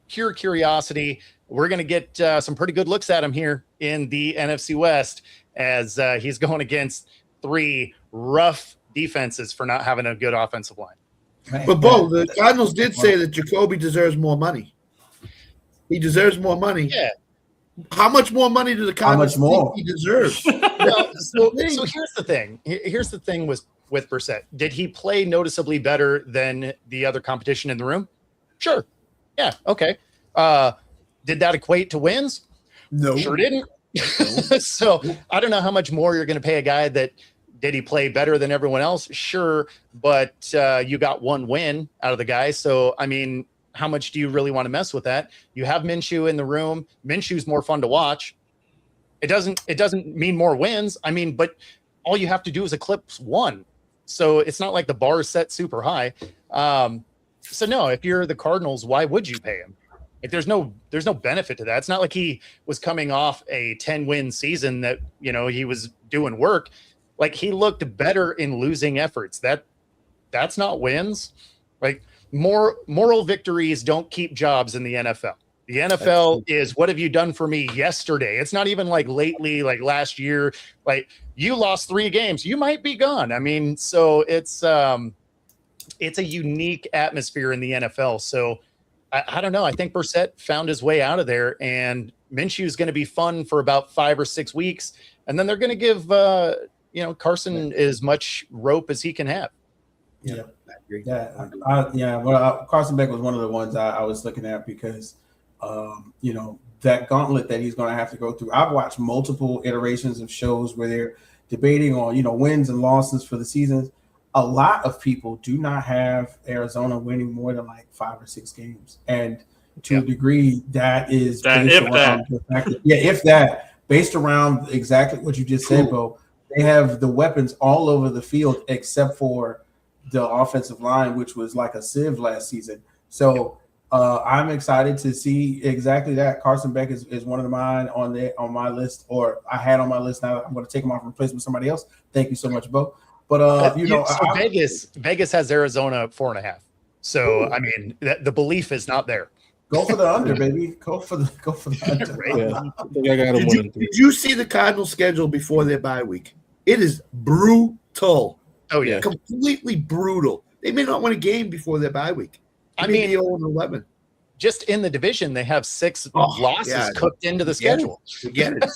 pure curiosity. we're going to get some pretty good looks at him here in the NFC West as he's going against 3 rough defenses for not having a good offensive line. But Bo, the Cardinals did say that Jacoby deserves more money. He deserves more money. Yeah. How much more money do the Cardinals think he deserves? Well, so here's the thing. Here's the thing with Brissett. Did he play noticeably better than the other competition in the room? Sure. Yeah. Okay. Did that equate to wins? No. Sure didn't. So I don't know how much more you're going to pay a guy that did he play better than everyone else? Sure. But you got 1 win out of the guy. So, I mean, how much do you really want to mess with that? You have Minshew in the room. Minshew's more fun to watch. It doesn't mean more wins. I mean, but all you have to do is eclipse 1. So it's not like the bar is set super high. So no, if you're the Cardinals, why would you pay him? Like there's no benefit to that. It's not like he was coming off a 10-win season that, he was doing work. Like he looked better in losing efforts. That's not wins. Like moral victories don't keep jobs in the NFL. The NFL is what have you done for me yesterday? It's not even like lately, like last year, like you lost 3 games, you might be gone. I mean, so it's a unique atmosphere in the NFL. So I don't know. I think Brissett found his way out of there, and Minshew is going to be fun for about 5 or 6 weeks. And then they're going to give, Carson as much rope as he can have. Yeah. Well, Carson Beck was one of the ones I was looking at because, that gauntlet that he's going to have to go through. I've watched multiple iterations of shows where they're debating on, wins and losses for the seasons. A lot of people do not have Arizona winning more than like 5 or 6 games. And to a degree, that is based around the fact that, based around exactly what you just said, Bo. They have the weapons all over the field except for the offensive line, which was like a sieve last season. So I'm excited to see exactly that. Carson Beck is one of mine on my list, or I had on my list. Now I'm going to take him off and replace him with somebody else. Thank you so much, Bo. But Vegas has Arizona 4.5. So I mean, the belief is not there. Go for the under, baby. Go for the under. Right? Yeah, I think I got him. Did you see the Cardinals schedule before their bye week? It is brutal. Oh yeah, completely brutal. They may not win a game before their bye week. I mean, 0-11. Just in the division, they have 6 losses cooked into the schedule. Forget it.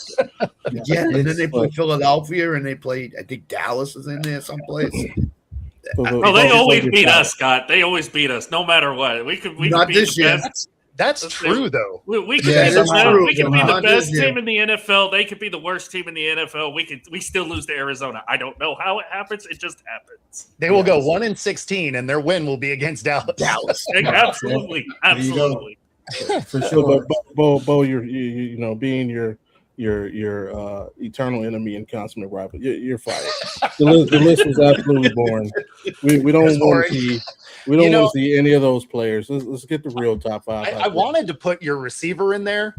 And then they play Philadelphia, and they play. I think Dallas is in there someplace. They always beat us, Scott. They always beat us, no matter what. We could not beat this year. That's true, though. We could be the best team in the NFL. They could be the worst team in the NFL. We still lose to Arizona. I don't know how it happens. It just happens. They will go 1-16, and their win will be against Dallas. Absolutely. For sure. But Bo, you're being your eternal enemy and consummate rival. You're fired. The list was absolutely boring. We don't want to see. We don't want to see any of those players. Let's get the real top 5. I wanted to put your receiver in there,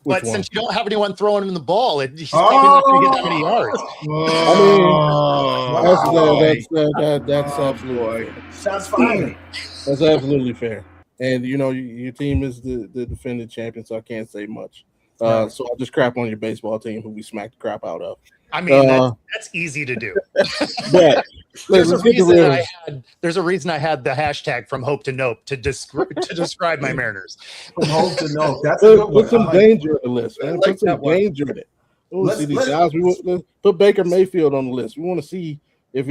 but since you don't have anyone throwing him the ball, he's probably not going to get that many yards. That's absolutely fair. Shots fired. That's absolutely fair. And your team is the defending champion, so I can't say much. So I'll just crap on your baseball team, who we smacked the crap out of. I mean, that's easy to do. But there's a reason I had the hashtag from hope to nope to describe my Mariners. From hope to nope. That's a good one. Put some danger in the list, man. Put some danger in it. We want to see these guys. Let's put Baker Mayfield on the list. We want to see if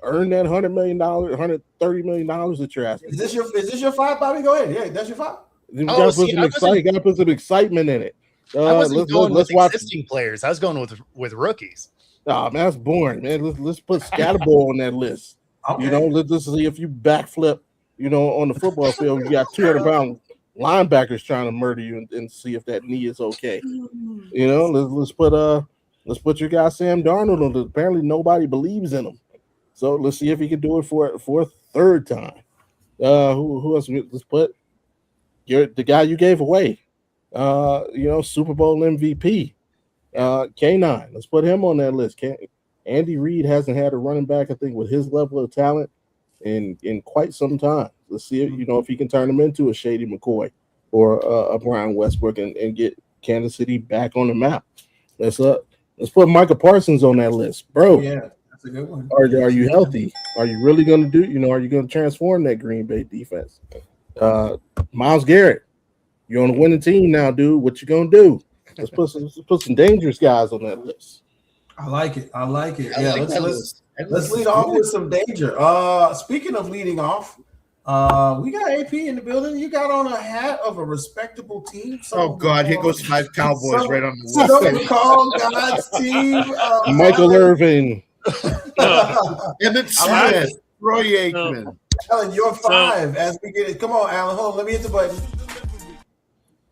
earn that $100 million, $130 million that you're asking. Is this your 5, Bobby? Go ahead. Yeah, that's your 5. You gotta put some excitement in it. I wasn't going with existing players. I was going with rookies. Oh man, that's boring, man. Let's put Scatterball on that list. Okay. Let's see if you backflip. On the football field, you got 200-pound linebackers trying to murder you, and see if that knee is okay. Let's put your guy Sam Darnold on. Apparently, nobody believes in him, so let's see if he can do it for a third time. Who else? Let's put the guy you gave away. Super Bowl MVP, K9. Let's put him on that list. Andy Reid hasn't had a running back, I think, with his level of talent in quite some time. Let's see if he can turn him into a Shady McCoy. or a Brian Westbrook and get Kansas City back on the map. Let's put Micah Parsons on that list, bro. Oh, yeah, that's a good one. Are you healthy? Are you really going to do? Are you going to transform that Green Bay defense? Myles Garrett, you're on a winning team now, dude. What you going to do? Let's put some dangerous guys on that list. I like it. Yeah, let's lead off with some danger. Speaking of leading off, we got AP in the building. You got on a hat of a respectable team. Oh God, here goes 5 Cowboys right on the list. Some call God's team. Michael Irvin, Emmett Smith, Roy Aikman. Alan, you're 5 as we get it. Come on, Alan. Hold on. Let me hit the button.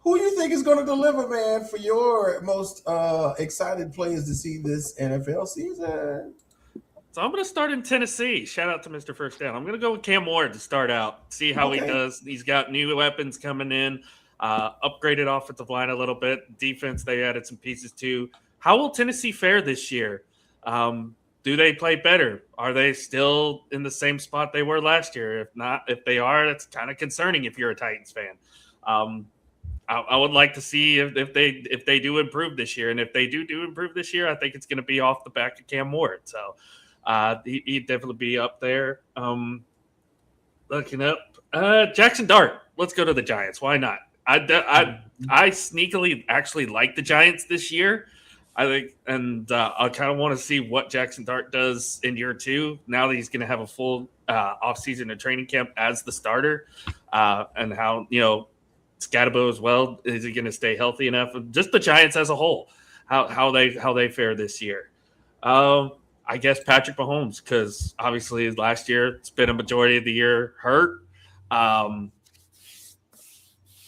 Who you think is going to deliver, man, for your most excited players to see this NFL season? So I'm going to start in Tennessee. Shout out to Mr. First Down. I'm going to go with Cam Ward to start out, see how he does. He's got new weapons coming in, upgraded offensive line a little bit. Defense, they added some pieces too. How will Tennessee fare this year? Do they play better? Are they still in the same spot they were last year? If not, if they are, that's kind of concerning if you're a Titans fan. I would like to see if they do improve this year, and if they do improve this year, I think it's going to be off the back of Cam Ward. So he'd definitely be up there. Looking up Jackson Dart. Let's go to the Giants. Why not? I sneakily actually like the Giants this year. I think, and I kind of want to see what Jackson Dart does in year 2. Now that he's going to have a full offseason and training camp as the starter, and how Scatabo as well. Is he going to stay healthy enough? Just the Giants as a whole, how they fare this year. I guess Patrick Mahomes, because obviously last year spent a majority of the year hurt.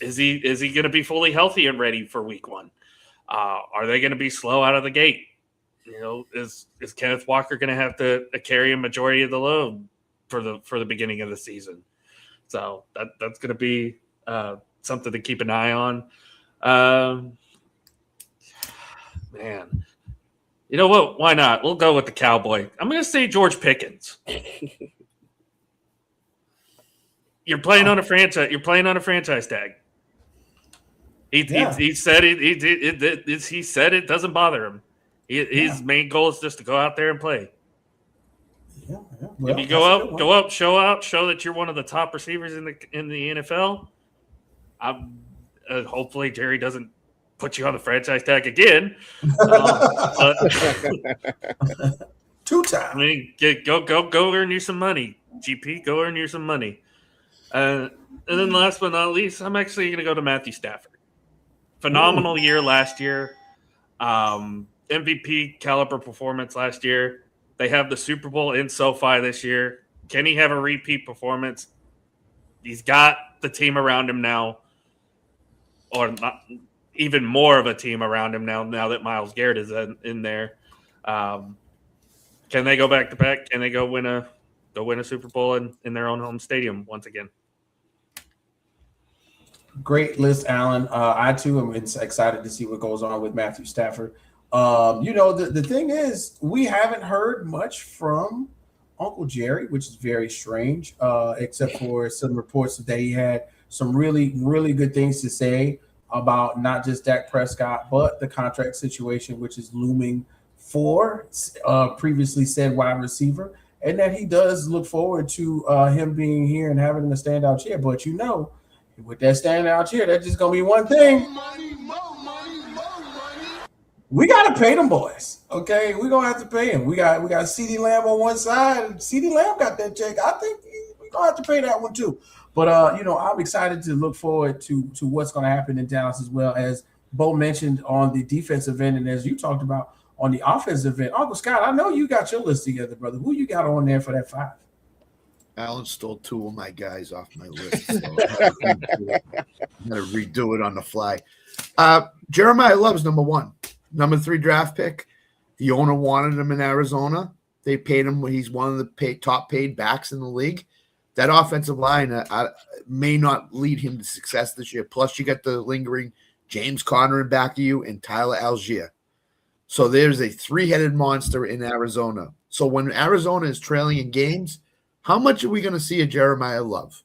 Is he going to be fully healthy and ready for week 1? Are they going to be slow out of the gate? Is Kenneth Walker going to have to carry a majority of the load for the beginning of the season? So that's going to be something to keep an eye on. Man, you know what? Why not? We'll go with the Cowboy. I'm going to say George Pickens. You're playing on a franchise. You're playing on a franchise tag. He said he said it doesn't bother him. His main goal is just to go out there and play. Yeah. Well, if you go up, show that you're one of the top receivers in the NFL. Hopefully Jerry doesn't put you on the franchise tag again. 2 times. I mean, go earn you some money, GP. Go earn you some money. And then last but not least, I'm actually going to go to Matthew Stafford. Phenomenal year last year. MVP caliber performance last year. They have the Super Bowl in SoFi this year. Can he have a repeat performance? He's got the team around him now, or not, even more of a team around him now that Myles Garrett is in there. Can they go back to back? Can they go win a Super Bowl in their own home stadium once again? Great list, Alan. I too am excited to see what goes on with Matthew Stafford. The thing is, we haven't heard much from Uncle Jerry, which is very strange, except for some reports that he had some really, really good things to say about not just Dak Prescott, but the contract situation, which is looming for previously said wide receiver, and that he does look forward to him being here and having a standout year. But with that standout year, that's just going to be one thing. We got to pay them boys, okay? We're going to have to pay him. We got CeeDee Lamb on one side. CeeDee Lamb got that check. I think we're going to have to pay that one too. But, I'm excited to look forward to what's going to happen in Dallas, as well as Bo mentioned on the defensive end, and as you talked about on the offensive end. Uncle Scott, I know you got your list together, brother. Who you got on there for that 5? Alan stole 2 of my guys off my list. So I'm going to redo it on the fly. Jeremiah Love's number 1. Number 3 draft pick. The owner wanted him in Arizona. They paid him. He's one of the top paid backs in the league. That offensive line may not lead him to success this year. Plus, you got the lingering James Conner in back of you and Tyler Algier. So there's a 3-headed monster in Arizona. So when Arizona is trailing in games, how much are we going to see of Jeremiah Love?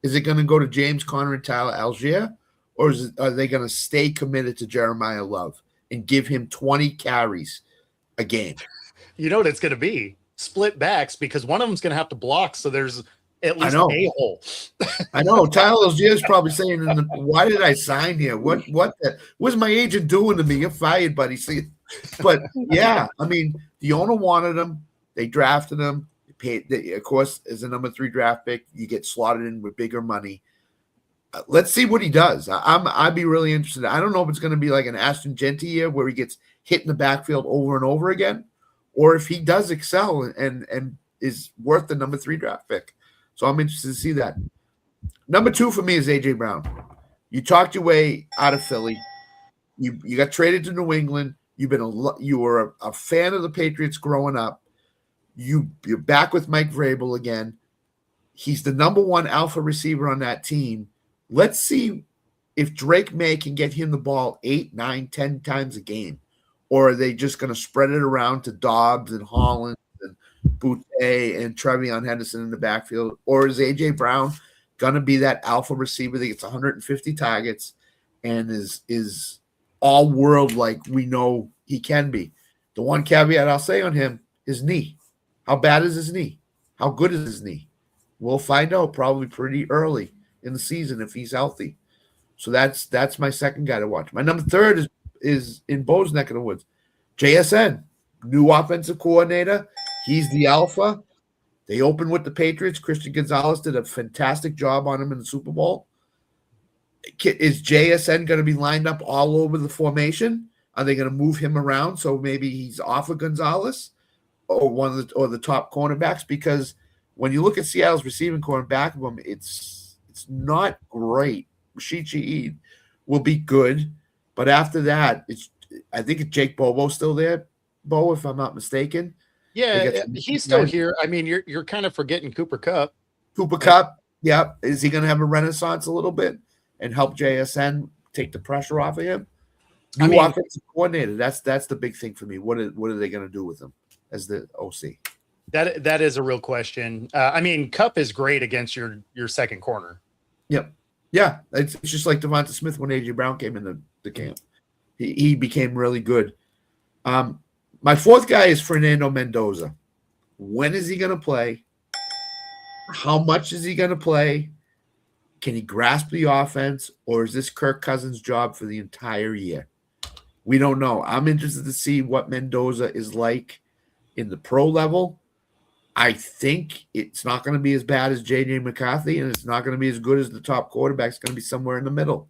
Is it going to go to James Conner and Tyler Algier? or are they going to stay committed to Jeremiah Love and give him 20 carries a game? You know what it's going to be? Split backs, because one of them's going to have to block, so there's at least a hole. I know. Tyler Rozier's probably saying, why did I sign here? What's my agent doing to me? You're fired, buddy. See, but yeah, I mean, the owner wanted him. They drafted him. Of course, as a number 3 draft pick, you get slotted in with bigger money. Let's see what he does. I'd be really interested. I don't know if it's going to be like an Ashton Genty year where he gets hit in the backfield over and over again, or if he does excel and is worth the number 3 draft pick. So I'm interested to see that. Number 2 for me is A.J. Brown. You talked your way out of Philly. You got traded to New England. You were a fan of the Patriots growing up. You're back with Mike Vrabel again. He's the number 1 alpha receiver on that team. Let's see if Drake May can get him the ball 8, 9, 10 times a game. Or are they just going to spread it around to Dobbs and Holland and Boutte and Trevion Henderson in the backfield? Or is A.J. Brown going to be that alpha receiver that gets 150 targets and is all world like we know he can be? The one caveat I'll say on him, his knee. How bad is his knee? How good is his knee? We'll find out probably pretty early in the season if he's healthy. So that's my second guy to watch. My number 3 is in Bo's neck of the woods. JSN, new offensive coordinator. He's the alpha. They opened with the Patriots. Christian Gonzalez did a fantastic job on him in the Super Bowl. Is JSN going to be lined up all over the formation? Are they going to move him around so maybe he's off of Gonzalez or the top cornerbacks? Because when you look at Seattle's receiving core and back of them, it's not great. Rashid Shaheed will be good, but after that, I think it's Jake Bobo still there, Bo, if I'm not mistaken. Yeah, he's still here. I mean, you're kind of forgetting Cooper Kupp. Kupp, yeah. Is he going to have a renaissance a little bit and help JSN take the pressure off of him? New offensive coordinator. That's the big thing for me. What are they going to do with him as the OC? That is a real question. I mean, Kupp is great against your second corner. Yep. Yeah, it's just like Devonta Smith when A.J. Brown came in the camp. He became really good. My 4th guy is Fernando Mendoza. When is he going to play? How much is he going to play? Can he grasp the offense, or is this Kirk Cousins' job for the entire year? We don't know. I'm interested to see what Mendoza is like in the pro level. I think it's not going to be as bad as J.J. McCarthy, and it's not going to be as good as the top quarterback. It's going to be somewhere in the middle.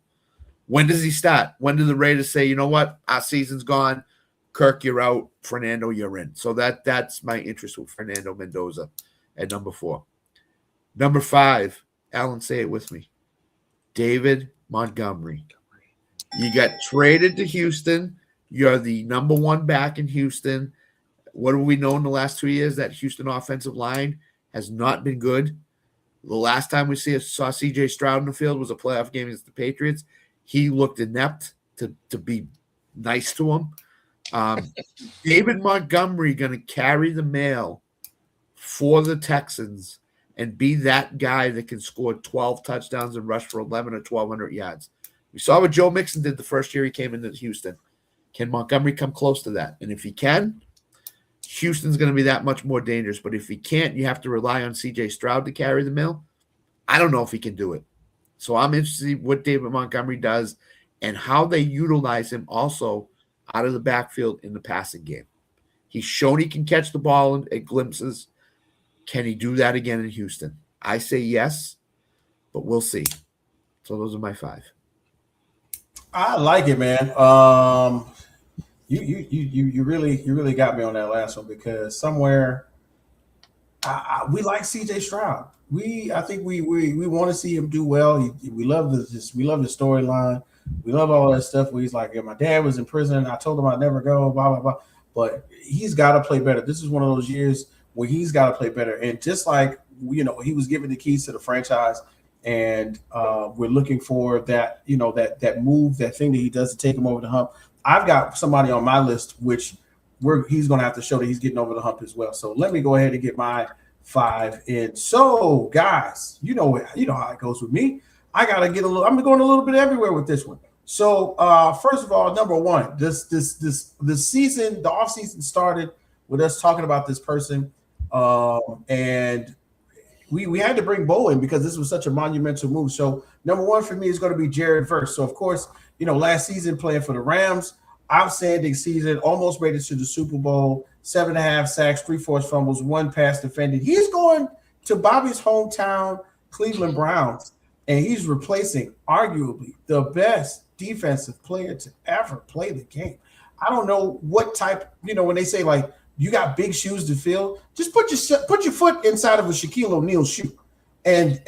When does he start? When do the Raiders say, you know what, our season's gone, Kirk, you're out, Fernando, you're in? So that's my interest with Fernando Mendoza at number 4. Number 5, Alan, say it with me, David Montgomery. You got traded to Houston. You're the number 1 back in Houston. What have we known the last 2 years? That Houston offensive line has not been good. The last time we saw C.J. Stroud in the field was a playoff game against the Patriots. He looked inept to be nice to him. David Montgomery going to carry the mail for the Texans and be that guy that can score 12 touchdowns and rush for 11 or 1,200 yards. We saw what Joe Mixon did the first year he came into Houston. Can Montgomery come close to that? And if he can, Houston's going to be that much more dangerous. But if he can't, you have to rely on C.J. Stroud to carry the mail. I don't know if he can do it. So I'm interested in what David Montgomery does and how they utilize him also out of the backfield in the passing game. He's shown he can catch the ball at glimpses. Can he do that again in Houston? I say yes, but we'll see. So those are my 5. I like it, man. You really got me on that last one, because somewhere we like C.J. Stroud. I think we want to see him do well. We love the storyline. We love all that stuff where he's like, yeah, my dad was in prison. I told him I'd never go, blah, blah, blah. But he's got to play better. This is one of those years where he's got to play better. And just like, he was given the keys to the franchise, and we're looking for that, that move, that thing that he does to take him over the hump. I've got somebody on my list, which he's going to have to show that he's getting over the hump as well. So let me go ahead and get my 5 in. So, guys, you know how it goes with me. I gotta get a little. I'm going a little bit everywhere with this one. So first of all, number one, the season, the off season started with us talking about this person, and we had to bring Bo in because this was such a monumental move. So number one for me is going to be Jared Verse. So of course, last season playing for the Rams, outstanding season, almost made it to the Super Bowl, 7.5 sacks, 3 forced fumbles, 1 pass defended. He's going to Bobby's hometown, Cleveland Browns, and he's replacing arguably the best defensive player to ever play the game. I don't know what type, when they say like you got big shoes to fill, just put your foot inside of a Shaquille O'Neal shoe and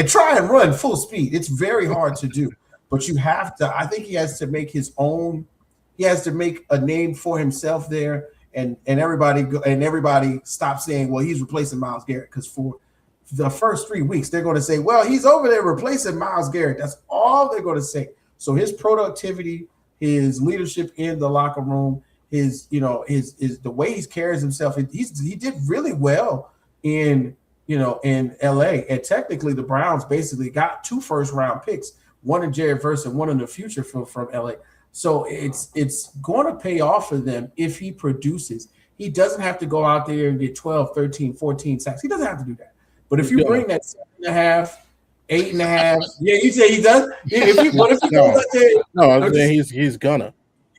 try and run full speed. It's very hard to do, but you have to. I think he has to make his own. He has to make a name for himself there, and everybody stop saying, well, he's replacing Myles Garrett, because for the first 3 weeks they're going to say, well, he's over there replacing Myles Garrett. That's all they're going to say. So his productivity, his leadership in the locker room, his the way he carries himself, he did really well in LA. And technically the Browns basically got 2 first-round picks, one in Jared Verse and one in the future from LA. So it's going to pay off for them if he produces. He doesn't have to go out there and get 12, 13, 14 sacks. He doesn't have to do that. But if you bring that 7.5, 8.5, yeah, you say he does. If he goes out there, he's gonna.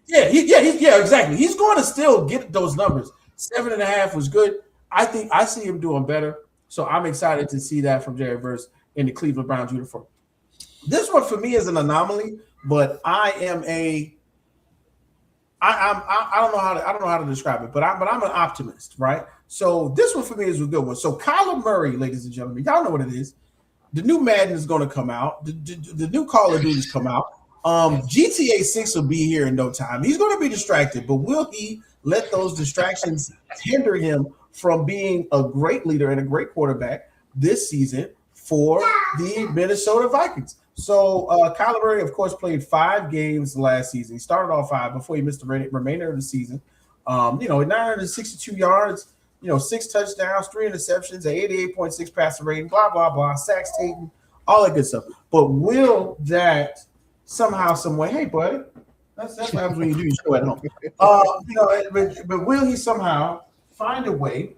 Yeah, exactly. He's going to still get those numbers. 7.5 was good. I think I see him doing better. So I'm excited to see that from Jared Verse in the Cleveland Browns uniform. This one for me is an anomaly, but I don't know how to describe it, but I'm an optimist, right? So this one for me is a good one. So Kyler Murray, ladies and gentlemen, y'all know what it is. The new Madden is going to come out. The new Call of Duty's come out. GTA 6 will be here in no time. He's going to be distracted, but will he let those distractions hinder him from being a great leader and a great quarterback this season for the Minnesota Vikings? So Kyler Murray, of course, played 5 games last season. He started off 5 before he missed the remainder of the season. 962 yards, 6 touchdowns, 3 interceptions, an 88.6 passer rating, blah, blah, blah, sacks taken, all that good stuff. But will that somehow, some way, hey, buddy, that's what happens when you do your show at home. But will he somehow find a way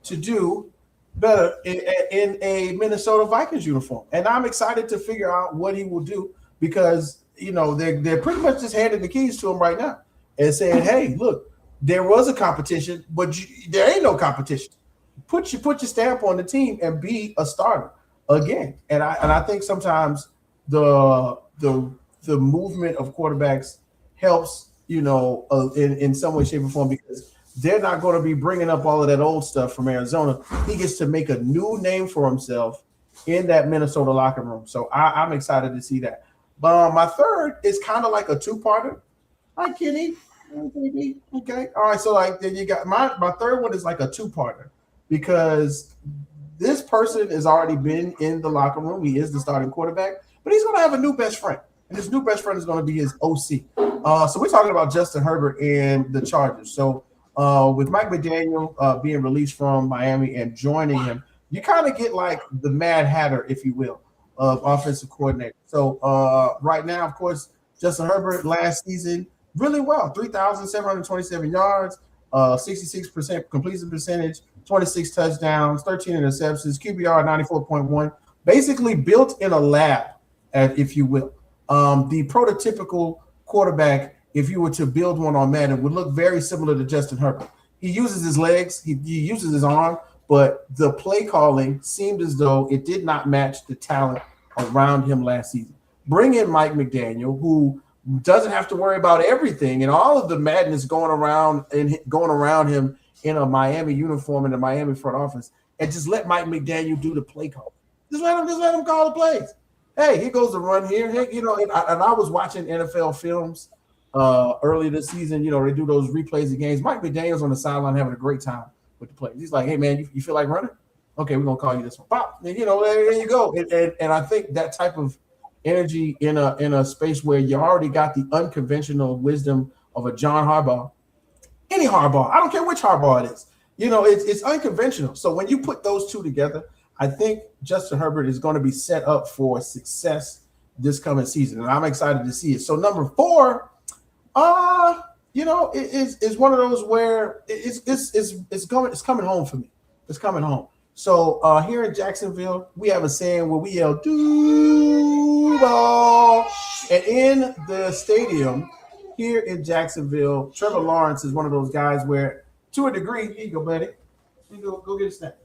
to do better in a Minnesota Vikings uniform? And I'm excited to figure out what he will do, because they're pretty much just handing the keys to him right now and saying, hey, look, there was a competition, but there ain't no competition. Put your stamp on the team and be a starter again. And I think sometimes the movement of quarterbacks helps, in some way, shape, or form, because they're not going to be bringing up all of that old stuff from Arizona. He gets to make a new name for himself in that Minnesota locker room. So I'm excited to see that. But my third is kind of like a 2-parter. Hi, Kenny. Okay. All right. So then you got my third one is like a 2-parter, because this person has already been in the locker room. He is the starting quarterback, but he's going to have a new best friend. And his new best friend is going to be his OC. So we're talking about Justin Herbert and the Chargers. So with Mike McDaniel being released from Miami and joining him, you kind of get like the Mad Hatter, if you will, of offensive coordinator. So right now, of course, Justin Herbert last season, really well, 3,727 yards, 66% completion percentage, 26 touchdowns, 13 interceptions, QBR 94.1, basically built in a lab, if you will. The prototypical quarterback, if you were to build one on Madden, would look very similar to Justin Herbert. He uses his legs, he uses his arm, but the play calling seemed as though it did not match the talent around him last season. Bring in Mike McDaniel, who doesn't have to worry about everything and all of the madness going around him in a Miami uniform in the Miami front office, and just let Mike McDaniel do the play call. Just let him call the plays. Hey, here goes the run here. Hey, and I was watching NFL films early this season. They do those replays of games. Mike McDaniel's on the sideline having a great time with the plays. He's like, hey man, you feel like running? Okay, we're gonna call you this one. Pop. And, there you go. And I think that type of energy in a space where you already got the unconventional wisdom of a John Harbaugh, any Harbaugh, I don't care which Harbaugh it is, it's unconventional. So when you put those two together, I think Justin Herbert is going to be set up for success this coming season, and I'm excited to see it. So number 4, it's one of those where it's coming home for me. It's coming home. So here in Jacksonville, we have a saying where we yell "Duval," and in the stadium here in Jacksonville, Trevor Lawrence is one of those guys where, to a degree, here you go, buddy. Go get a snack.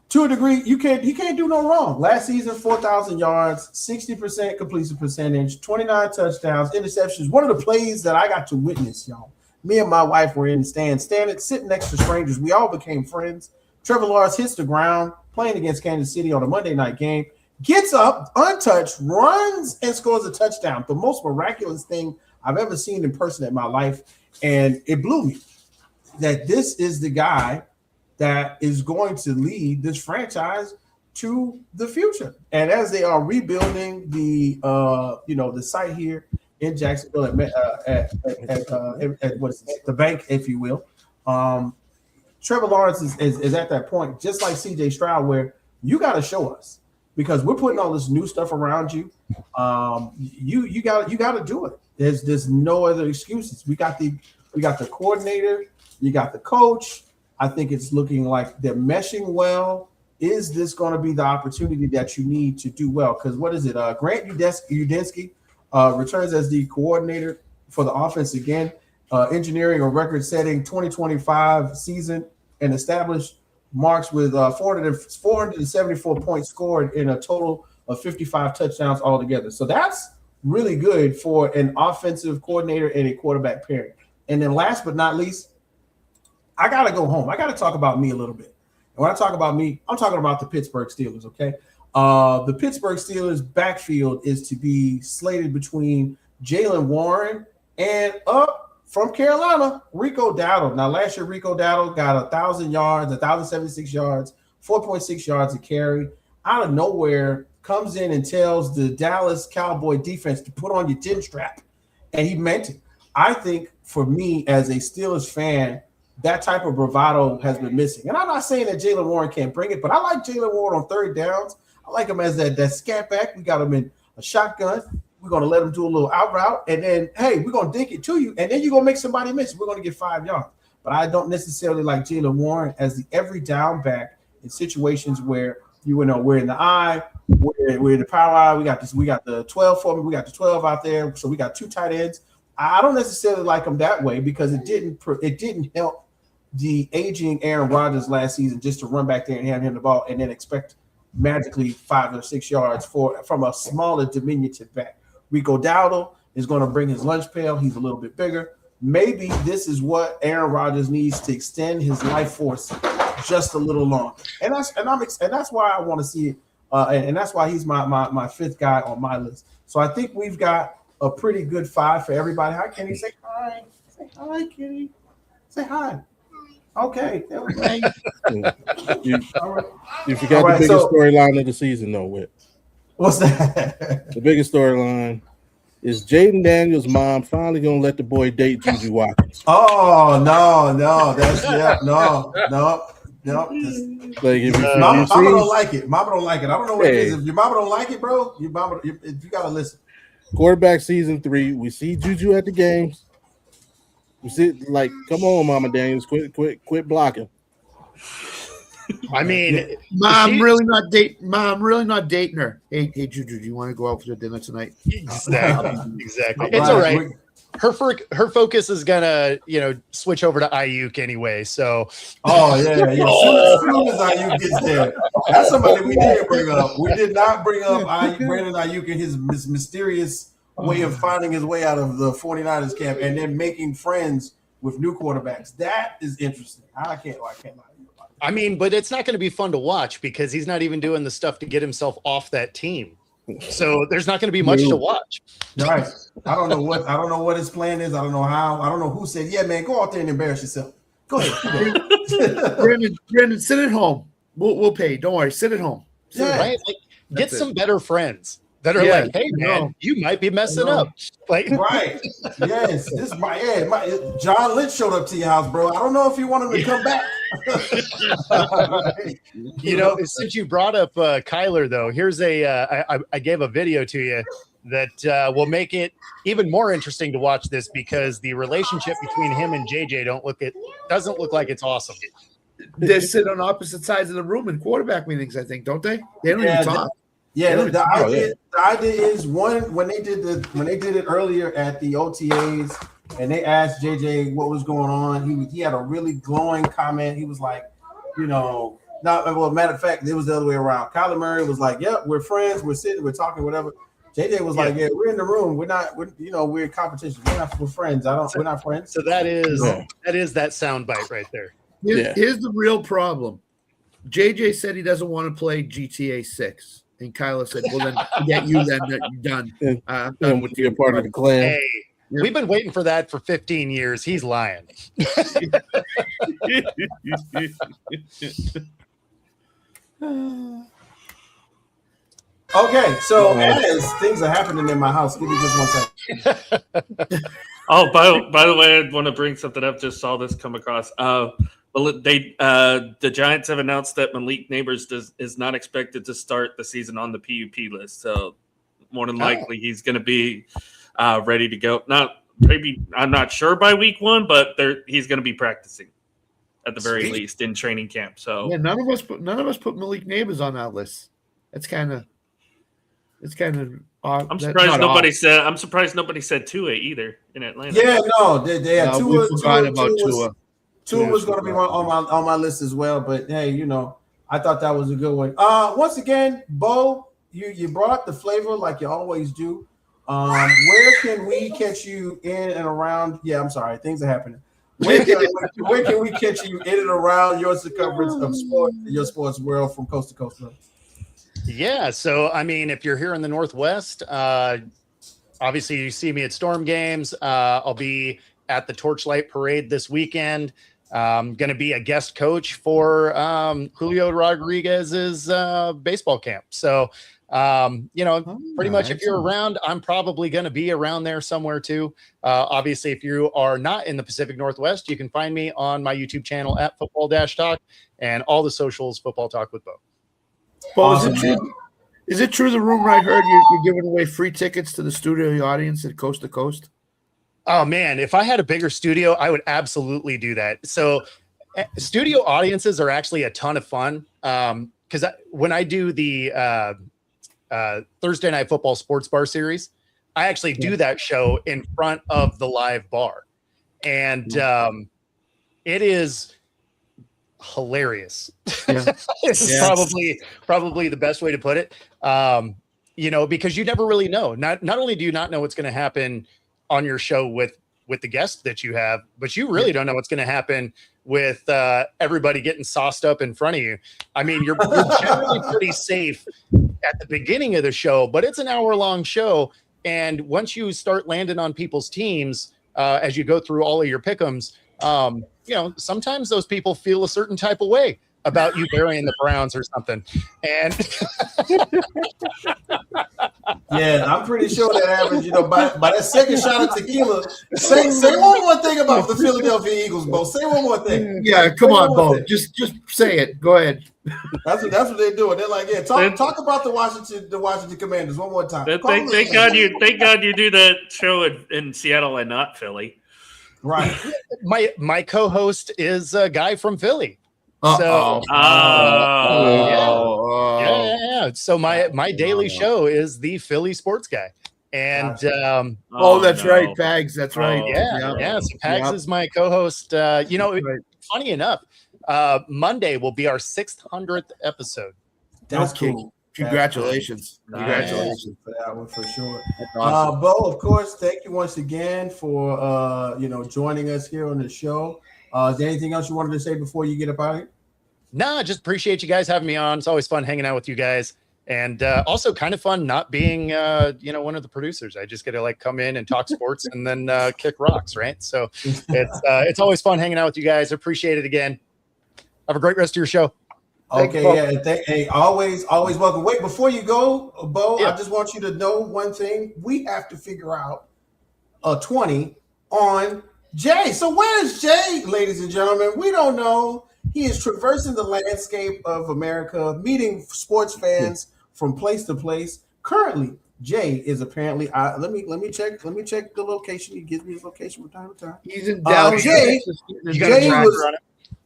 To a degree, he can't do no wrong. Last season, 4,000 yards, 60% completion percentage, 29 touchdowns, interceptions. One of the plays that I got to witness, y'all. Me and my wife were in the stands, sitting next to strangers. We all became friends. Trevor Lawrence hits the ground, playing against Kansas City on a Monday night game, gets up, untouched, runs, and scores a touchdown. The most miraculous thing I've ever seen in person in my life. And it blew me that this is the guy that is going to lead this franchise to the future. And as they are rebuilding the site here in Jacksonville at what is it, the bank, if you will, Trevor Lawrence is at that point, just like C.J. Stroud, where you got to show us, because we're putting all this new stuff around you. You got to do it. There's no other excuses. We got the coordinator, you got the coach. I think it's looking like they're meshing well. Is this going to be the opportunity that you need to do well? Because what is it? Grant Udinski returns as the coordinator for the offense again. Engineering a record-setting 2025 season and established marks with 474 points scored in a total of 55 touchdowns altogether. So that's really good for an offensive coordinator and a quarterback pairing. And then last but not least, I got to go home. I got to talk about me a little bit. And when I talk about me, I'm talking about the Pittsburgh Steelers, okay? The Pittsburgh Steelers backfield is to be slated between Jalen Warren and from Carolina, Rico Dowdle. Now, last year, Rico Dowdle got 1,000 yards, 1,076 yards, 4.6 yards a carry. Out of nowhere, comes in and tells the Dallas Cowboy defense to put on your chin strap. And he meant it. I think for me, as a Steelers fan, that type of bravado has been missing. And I'm not saying that Jalen Warren can't bring it, but I like Jalen Warren on third downs. I like him as that scat back. We got him in a shotgun. We're going to let him do a little out route, and then, hey, we're going to dink it to you, and then you're going to make somebody miss. We're going to get 5 yards. But I don't necessarily like Jalen Warren as the every down back in situations where, we're in the eye, we're in the power eye. We got the 12 for me. We got the 12 out there, so we got 2 tight ends. I don't necessarily like him that way because it didn't help the aging Aaron Rodgers last season just to run back there and hand him the ball and then expect magically 5 or 6 yards from a smaller diminutive back. Rico Dowdle is going to bring his lunch pail. He's a little bit bigger. Maybe this is what Aaron Rodgers needs to extend his life force just a little longer. And that's why I want to see it. And that's why he's my 5th guy on my list. So I think we've got a pretty good 5 for everybody. Hi, Kenny. Say hi. Say hi, Kenny. Say hi. Okay. There we go. You forgot the biggest storyline of the season, though, Whit. What's that? The biggest storyline is Jaden Daniels' mom finally gonna let the boy date Juju Watkins. Oh no, that's no. Like Mama don't like it. Mama don't like it. I don't know what it is. If your mama don't like it, bro, you gotta listen. Quarterback season 3. We see Juju at the games. We see come on, Mama Daniels, quit blocking. I mean, Mom, really not dating her. Hey, Juju, do you want to go out for dinner tonight? Exactly. It's all right. Her focus is gonna, switch over to Ayuk anyway. So, As soon as Ayuk gets there, that's somebody we did bring up. We did not bring up Brandon Ayuk and his mysterious way of finding his way out of the 49ers camp and then making friends with new quarterbacks. That is interesting. I can't lie. I mean, but it's not going to be fun to watch because he's not even doing the stuff to get himself off that team. So there's not going to be much to watch. Right. I don't know what his plan is. I don't know how. I don't know who said, "Yeah, man, go out there and embarrass yourself." Go ahead. Brandon, sit at home. We'll pay. Don't worry. Sit at home. Right? Get some better friends that are like, "Hey, man, you might be messing up." Right. Yes. This is my John Lynch showed up to your house, bro. I don't know if you want him to come back. You know, since you brought up Kyler, though, here's I gave a video to you that will make it even more interesting to watch this, because the relationship between him and JJ doesn't look like it's awesome. They sit on opposite sides of the room in quarterback meetings, I think, don't they? They don't even talk. The idea is when they did it earlier at the OTAs and they asked JJ what was going on, he had a really glowing comment. He was like, matter of fact, it was the other way around. Kyler Murray was like, "Yep, we're friends, we're sitting, we're talking, whatever." JJ was like, "Yeah, we're in the room. We're in competition. We're friends. We're not friends." So that is that sound bite right there. Here's the real problem. JJ said he doesn't want to play GTA 6. And Kyler said, well, then forget you then. You're done. I'm done with you. Part of the clan. Hey, we've been waiting for that for 15 years. He's lying. Okay, so as things are happening in my house, give me just 1 second. Oh, by the way, I want to bring something up. Just saw this come across. The Giants have announced that Malik Neighbors is not expected to start the season on the PUP list. So more than likely he's going to be ready to go. I'm not sure by week 1, but he's going to be practicing at the very least in training camp. So yeah, none of us put Malik Neighbors on that list. It's kind of odd. I'm surprised nobody said Tua either in Atlanta. Yeah, no, they had Tua. Tua was going to be on my list as well. But hey, I thought that was a good one. Once again, Bo, you brought the flavor like you always do. Where can we catch you in and around? Yeah, I'm sorry, things are happening. Where can we catch you in and around your circumference of sports, your sports world from coast to coast? Yeah, so I mean, if you're here in the Northwest, obviously you see me at Storm games. I'll be at the Torchlight Parade this weekend. I'm going to be a guest coach for Julio Rodriguez's baseball camp. So, pretty much if you're around, I'm probably going to be around there somewhere too. Obviously, if you are not in the Pacific Northwest, you can find me on my YouTube channel at Football-Talk and all the socials, Football Talk with Bo. Bo, is it true the rumor I heard you're giving away free tickets to the studio audience at Coast to Coast? Oh man, if I had a bigger studio, I would absolutely do that. So studio audiences are actually a ton of fun. Because when I do the Thursday Night Football Sports Bar series, I actually do that show in front of the live bar. And it is hilarious. It's probably the best way to put it. Because you never really know. Not only do you not know what's going to happen on your show with the guests that you have, but you really don't know what's going to happen with everybody getting sauced up in front of you. I mean, you're generally pretty safe at the beginning of the show, but it's an hour-long show. And once you start landing on people's teams, as you go through all of your pick'ems, sometimes those people feel a certain type of way about you burying the Browns or something. And yeah, I'm pretty sure that average, by that second shot of tequila, say one more thing about the Philadelphia Eagles, Bo. Say one more thing. Yeah, come on, Bo. Just say it. Go ahead. That's what they're doing. They're like, talk about the Washington Commanders one more time. Thank God you do that show in Seattle and not Philly. Right. My co-host is a guy from Philly. So So my daily show is the Philly Sports Guy, and that's right, Pags. That's right. So Pags is my co-host. Funny enough, Monday will be our 600th episode. That's cool. Congratulations. Congratulations for that one for sure. Awesome. Bo, of course, thank you once again for joining us here on the show. Is there anything else you wanted to say before you get up out of here? No, just appreciate you guys having me on. It's always fun hanging out with you guys. And also kind of fun not being, one of the producers. I just get to come in and talk sports and then kick rocks, right? So it's always fun hanging out with you guys. Appreciate it again. Have a great rest of your show. Okay, always welcome. Wait, before you go, Bo, I just want you to know one thing. We have to figure out a 20 on Jay. So where's Jay, ladies and gentlemen? We don't know. He is traversing the landscape of America, meeting sports fans from place to place. Currently, Jay is apparently. Let me check the location. He gives me his location from time to time. He's in Dallas.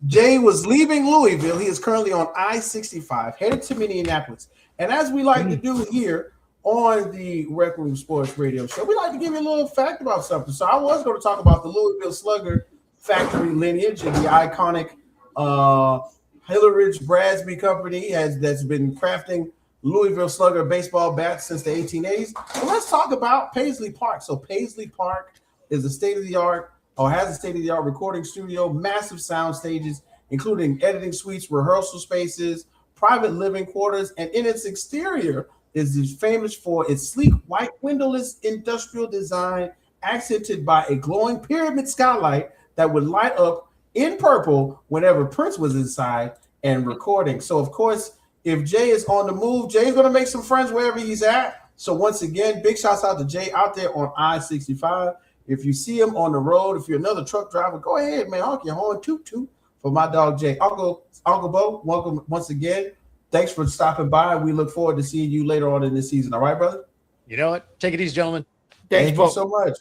Jay was leaving Louisville. He is currently on I-65, headed to Minneapolis. And as we like to do here on the Rec Room Sports Radio Show, we like to give you a little fact about something. So I was going to talk about the Louisville Slugger factory lineage and the iconic Hillerich Brasby Company that's been crafting Louisville Slugger baseball bats since the 1880s. But let's talk about Paisley Park. So Paisley Park is a state-of-the-art, or has a state-of-the-art recording studio, massive sound stages, including editing suites, rehearsal spaces, private living quarters, and in its exterior is famous for its sleek white windowless industrial design, accented by a glowing pyramid skylight that would light up in purple whenever Prince was inside and recording. So, of course, if Jay is on the move, Jay's going to make some friends wherever he's at. So, once again, big shouts out to Jay out there on I-65. If you see him on the road, if you're another truck driver, go ahead, man. Honk your horn, toot toot for my dog Jay. Uncle Bo, welcome once again. Thanks for stopping by. We look forward to seeing you later on in this season. All right, brother? You know what? Take it easy, gentlemen. Thank you so much.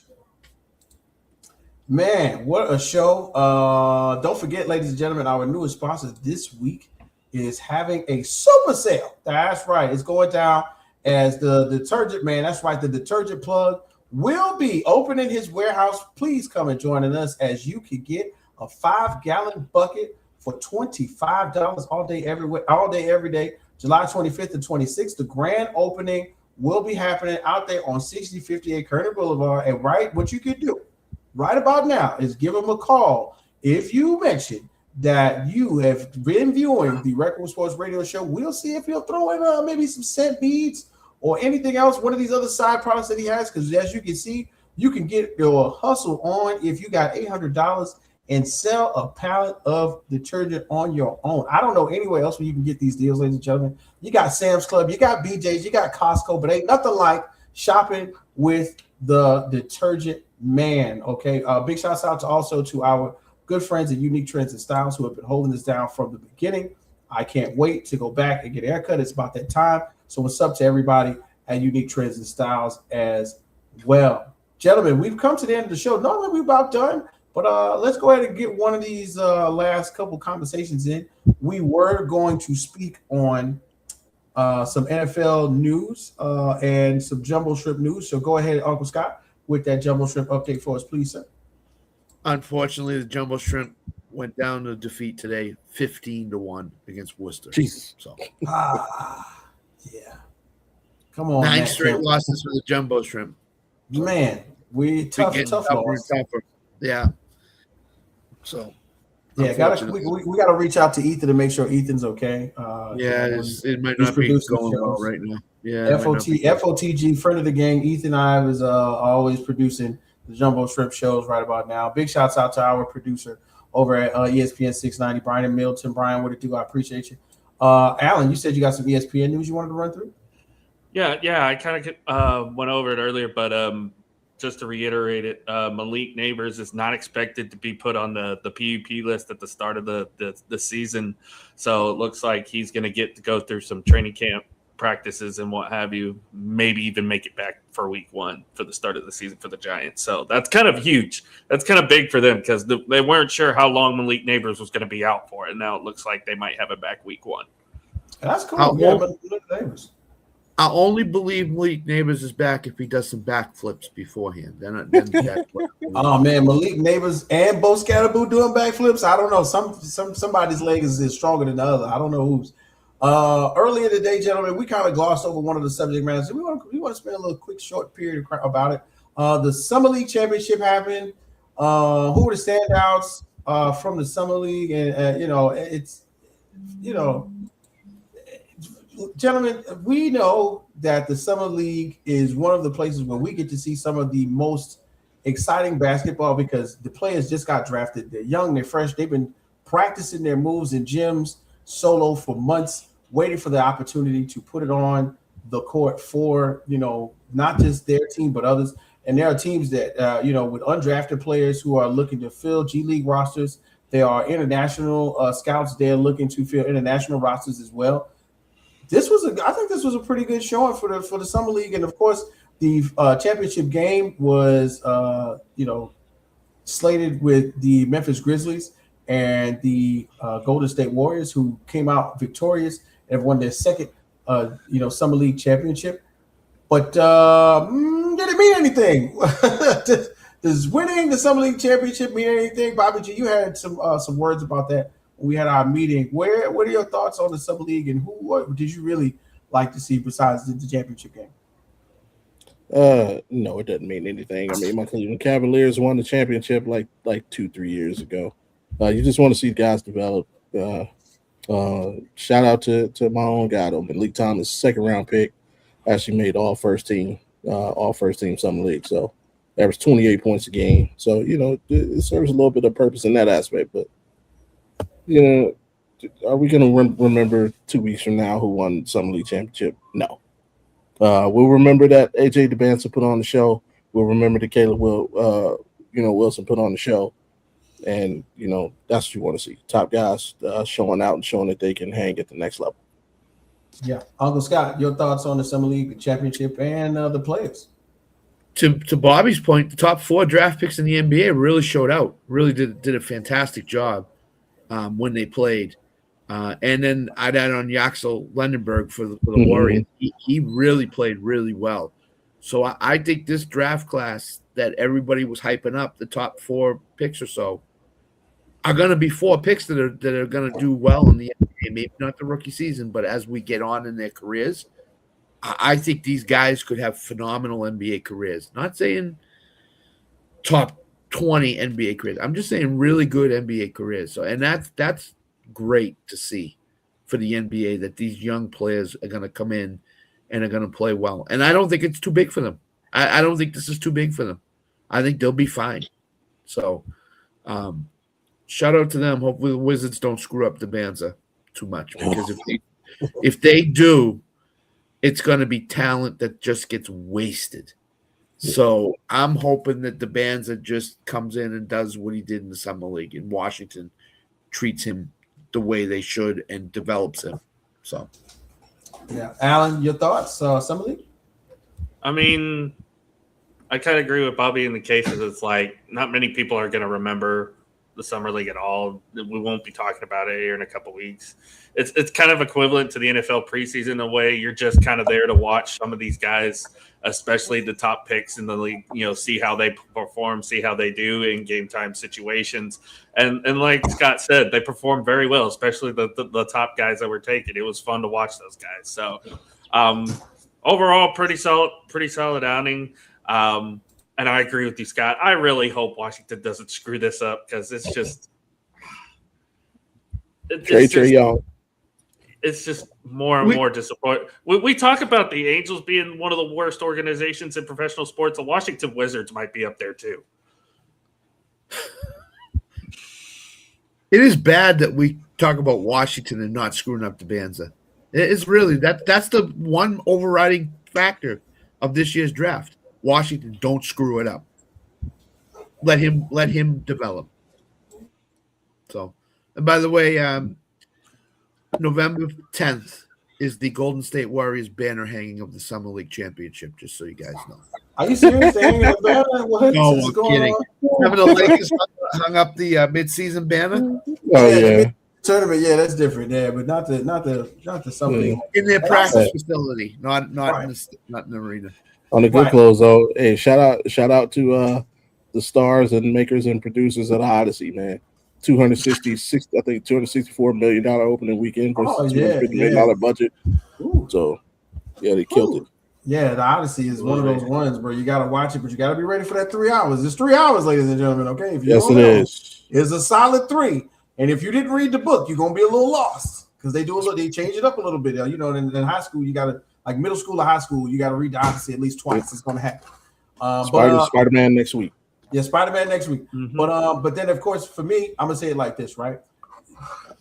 Man, what a show. Don't forget, ladies and gentlemen, our newest sponsor this week is having a super sale. That's right. It's going down as the detergent man. That's right. The detergent plug will be opening his warehouse. Please come and join us as you can get a 5-gallon bucket for $25 all day, every day, July 25th and 26th. The grand opening will be happening out there on 6058 Kerner Boulevard. And what you can do right about now is give them a call. If you mention that you have been viewing the RecRomSports Radio Show, we'll see if he'll throw in maybe some scent beads or anything else, one of these other side products that he has, because as you can see, you can get your hustle on if you got $800 and sell a pallet of detergent on your own. I don't know anywhere else where you can get these deals, ladies and gentlemen. You got Sam's Club, you got BJ's, you got Costco, but ain't nothing like shopping with the detergent man, okay? Big shouts out also to our good friends at Unique Trends and Styles who have been holding this down from the beginning. I can't wait to go back and get a haircut. It's about that time. So what's up to everybody at Unique Trends and Styles as well. Gentlemen, we've come to the end of the show. Normally we're about done, but let's go ahead and get one of these last couple conversations in. We were going to speak on some NFL news and some Jumbo Shrimp news. So go ahead, Uncle Scott, with that Jumbo Shrimp update for us, please, sir. Unfortunately, the Jumbo Shrimp went down to defeat today, 15-1 against Worcester. Jesus. So, yeah. Come on, 9 straight losses for the Jumbo Shrimp. Man, we tough loss. Yeah. So, yeah, we gotta reach out to Ethan to make sure Ethan's okay. It might not be going well right now. Yeah, FOTG, friend of the gang, Ethan Ive is always producing the Jumbo Shrimp shows right about now. Big shouts out to our producer over at ESPN 690, Brian Milton. Brian, what it do? I appreciate you. Alan, you said you got some ESPN news you wanted to run through? Yeah, I kind of went over it earlier, but just to reiterate it, Malik Neighbors is not expected to be put on the PUP list at the start of the season. So it looks like he's going to get to go through some training camp practices and what have you, maybe even make it back for week 1 for the start of the season for the Giants. So that's kind of huge. That's kind of big for them because they weren't sure how long Malik Neighbors was going to be out for. And now it looks like they might have it back week 1. That's cool. Neighbors. I only believe Malik Neighbors is back if he does some backflips beforehand. Then oh man, Malik Neighbors and Bo Scatterboo doing backflips. I don't know. Somebody's leg is stronger than the other. I don't know whose. Earlier today, gentlemen, we kind of glossed over one of the subject matters. We want to spend a little quick short period about it. The Summer League Championship happened. Who were the standouts from the Summer League? And gentlemen, we know that the Summer League is one of the places where we get to see some of the most exciting basketball because the players just got drafted. They're young, they're fresh. They've been practicing their moves in gyms solo for months, waiting for the opportunity to put it on the court for, not just their team, but others. And there are teams that, with undrafted players who are looking to fill G League rosters. There are international scouts there looking to fill international rosters as well. I think this was a pretty good showing for the summer league, and of course the championship game was slated with the Memphis Grizzlies and the Golden State Warriors, who came out victorious and won their second summer league championship. But did it mean anything? Does winning the summer league championship mean anything? Bobby G, you had some words about that when we had our meeting. What are your thoughts on the summer league, and what did you really like to see besides the championship game? No, it doesn't mean anything. I mean, my Cleveland Cavaliers won the championship like 2-3 years ago. You just want to see guys develop. Shout out to my own guy, though, Malik Thomas, second round pick, actually made all first team summer league. So averaged 28 points a game. So it serves a little bit of purpose in that aspect. But are we going to remember 2 weeks from now who won the summer league championship? No. We'll remember that AJ DeBanza put on the show. We'll remember that Caleb Wilson put on the show. And, that's what you want to see. Top guys showing out and showing that they can hang at the next level. Yeah. Uncle Scott, your thoughts on the Summer League championship and the players? To Bobby's point, the top 4 draft picks in the NBA really showed out, really did a fantastic job when they played. And then I'd add on Yaxel Lendenberg for the Warriors. He really played really well. So I think this draft class that everybody was hyping up, the top 4 picks or so, are going to be 4 picks that are going to do well in the NBA. Maybe not the rookie season, but as we get on in their careers, I think these guys could have phenomenal NBA careers. Not saying top 20 NBA careers. I'm just saying really good NBA careers. So, and that's great to see for the NBA that these young players are going to come in and are going to play well. And I don't think it's too big for them. I don't think this is too big for them. I think they'll be fine. So, shout out to them. Hopefully the Wizards don't screw up DeBanza too much, because if they do, it's going to be talent that just gets wasted. So I'm hoping that DeBanza just comes in and does what he did in the Summer League, and Washington treats him the way they should and develops him. So, yeah, Alan, your thoughts, Summer League? I mean, I kind of agree with Bobby in the cases. It's like not many people are going to remember the Summer League at all. We won't be talking about it here in a couple of weeks. It's kind of equivalent to the NFL preseason in a way. You're just kind of there to watch some of these guys, especially the top picks in the league, see how they perform, see how they do in game time situations. And like Scott said, they performed very well, especially the top guys that were taken. It was fun to watch those guys. So overall, pretty solid outing. And I agree with you, Scott. I really hope Washington doesn't screw this up, because it's just it's just more and more disappointing. We talk about the Angels being one of the worst organizations in professional sports. The Washington Wizards might be up there too. It is bad that we talk about Washington and not screwing up DeBanza. It's really that's the one overriding factor of this year's draft. Washington, don't screw it up. Let him develop. So, and by the way, November 10th is the Golden State Warriors banner hanging of the Summer League Championship, just so you guys know. Are you serious? Hanging a banner? No, I'm kidding. Remember the Lakers hung up the midseason banner? Oh yeah. Tournament, yeah, that's different. Yeah, but not the Summer League. In their practice facility, not right. not in the arena. On the good close, though, hey, shout out to the stars and makers and producers of the Odyssey, man. $264 million opening weekend versus $250 million budget. Ooh. So, yeah, they killed it. Yeah, the Odyssey is one of those ones where you got to watch it, but you got to be ready for that 3 hours. It's 3 hours, ladies and gentlemen, okay? If you yes, it is. It's a solid 3. And if you didn't read the book, you're going to be a little lost, because they change it up a little bit. In high school, you got to, like middle school or high school, you got to read the Odyssey at least twice. It's going to happen. Spider-Man next week. Yeah, Spider-Man next week. Mm-hmm. But then, of course, for me, I'm going to say it like this, right?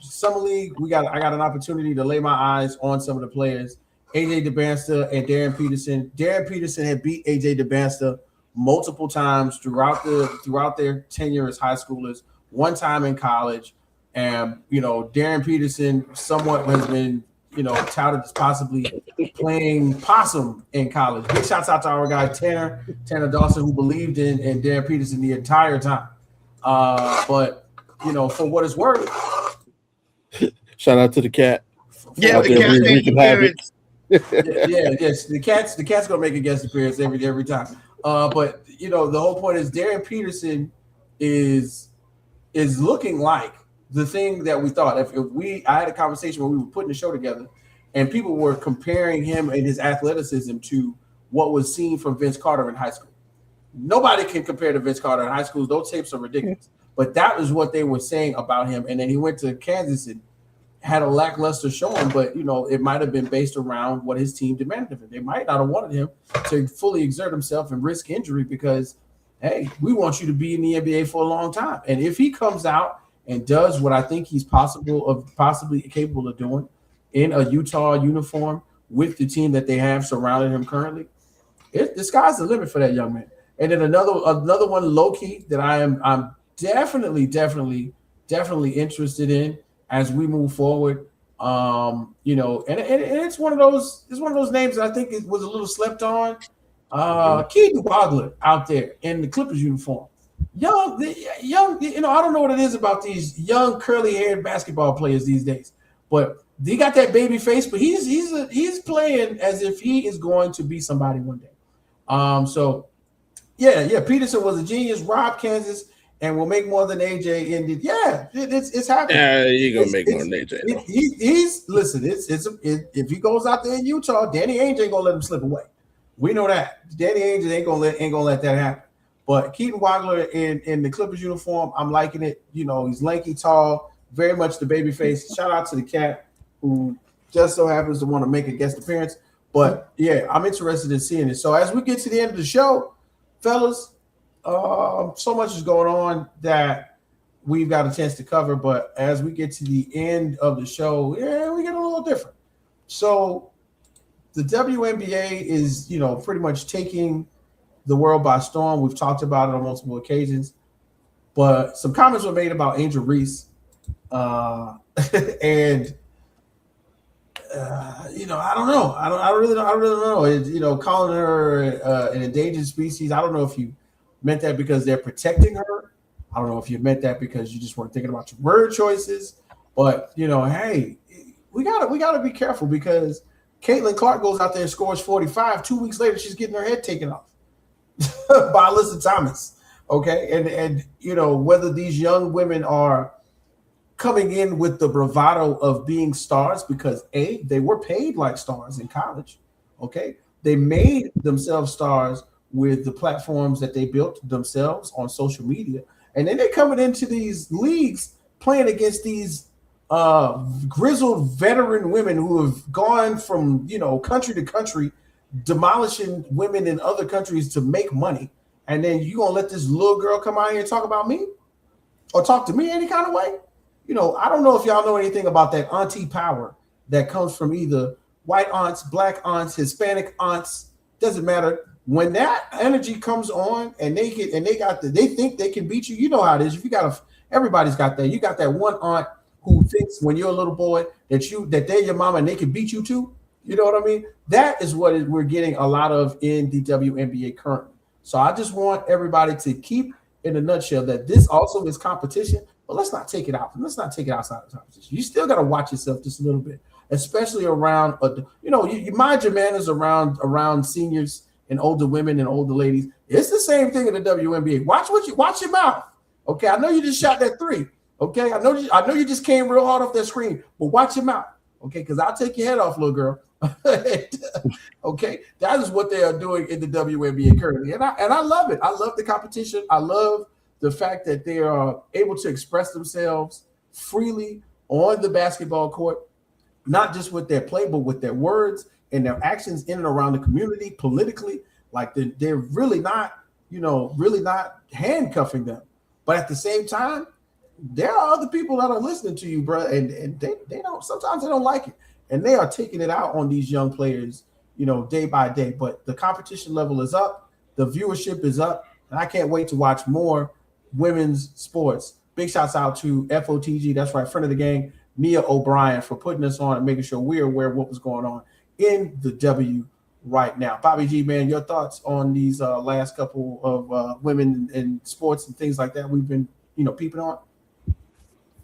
Summer League, I got an opportunity to lay my eyes on some of the players. AJ DeBanza and Darren Peterson. Darren Peterson had beat AJ DeBanza multiple times throughout their tenure as high schoolers. one time in college. And, Darren Peterson somewhat has been, touted as possibly playing possum in college. Big shouts out to our guy, Tanner Dawson, who believed in Darren Peterson the entire time. But, for what it's worth. Shout out to the cat. Yeah, the cat makes appearance. Yes, the cat's gonna make a guest appearance every time. But the whole point is Darren Peterson is looking like the thing that we thought. I had a conversation when we were putting the show together, and people were comparing him and his athleticism to what was seen from Vince Carter in high school. Nobody can compare to Vince Carter in high school. Those tapes are ridiculous. But that was what they were saying about him. And then he went to Kansas and had a lackluster showing, but it might have been based around what his team demanded of him. They might not have wanted him to fully exert himself and risk injury because, hey, we want you to be in the NBA for a long time. And if he comes out and does what I think he's possibly capable of doing in a Utah uniform with the team that they have surrounding him currently, the sky's the limit for that young man. And then another one low key that I'm definitely interested in as we move forward. And it's one of those names that I think it was a little slept on. Keaton Wagler out there in the Clippers uniform. Young, I don't know what it is about these young curly-haired basketball players these days, but he got that baby face, but he's playing as if he is going to be somebody one day. Peterson was a genius, robbed Kansas, and will make more than AJ ended. Yeah, it's happening. Yeah, you're gonna make more than AJ. If he goes out there in Utah, Danny Ainge ain't gonna let him slip away. We know that. Danny Ainge ain't gonna let that happen. But Keaton Wagler in the Clippers uniform, I'm liking it. He's lanky, tall, very much the baby face. Shout out to the cat who just so happens to want to make a guest appearance. But yeah, I'm interested in seeing it. So as we get to the end of the show, fellas, so much is going on that we've got a chance to cover. But as we get to the end of the show, we get a little different. So the WNBA is, pretty much taking the world by storm. We've talked about it on multiple occasions, but some comments were made about Angel Reese, and I don't know. I really don't know. Calling her an endangered species. I don't know if you meant that because they're protecting her. I don't know if you meant that because you just weren't thinking about your word choices. But hey, we gotta be careful because Caitlin Clark goes out there and scores 45. 2 weeks later, she's getting her head taken off by Alyssa Thomas. Okay, and whether these young women are coming in with the bravado of being stars because they were paid like stars in college. Okay, they made themselves stars with the platforms that they built themselves on social media, and then they're coming into these leagues playing against these grizzled veteran women who have gone from country to country, demolishing women in other countries to make money, and then you gonna let this little girl come out here and talk about me or talk to me any kind of way? I don't know if y'all know anything about that auntie power that comes from either white aunts, black aunts, Hispanic aunts. Doesn't matter. When that energy comes on and they think they can beat you. You know how it is. If you everybody's got that. You got that one aunt who thinks when you're a little boy that they're your mama and they can beat you too. You know what I mean? That is what we're getting a lot of in the WNBA currently. So I just want everybody to keep in a nutshell that this also is competition, but let's not take it out. Let's not take it outside of competition. You still got to watch yourself just a little bit, especially around, you mind your manners around seniors and older women and older ladies. It's the same thing in the WNBA. Watch your mouth. Okay, I know you just shot that three. Okay, I know you just came real hard off that screen, but watch your mouth. Okay, because I'll take your head off, little girl. Okay, that is what they are doing in the WNBA currently, and I love it. I love the competition. I love the fact that they are able to express themselves freely on the basketball court, not just with their play, but with their words and their actions in and around the community politically. Like they're really not handcuffing them, but at the same time, there are other people that are listening to you, bro, and they don't. Sometimes they don't like it. And they are taking it out on these young players, day by day. But the competition level is up. The viewership is up. And I can't wait to watch more women's sports Big shouts out to FOTG, that's right, friend of the game, Mia O'Brien, for putting us on and making sure we're aware of what was going on in the W right now. Bobby G, man, your thoughts on these last couple of women in sports and things like that we've been, peeping on?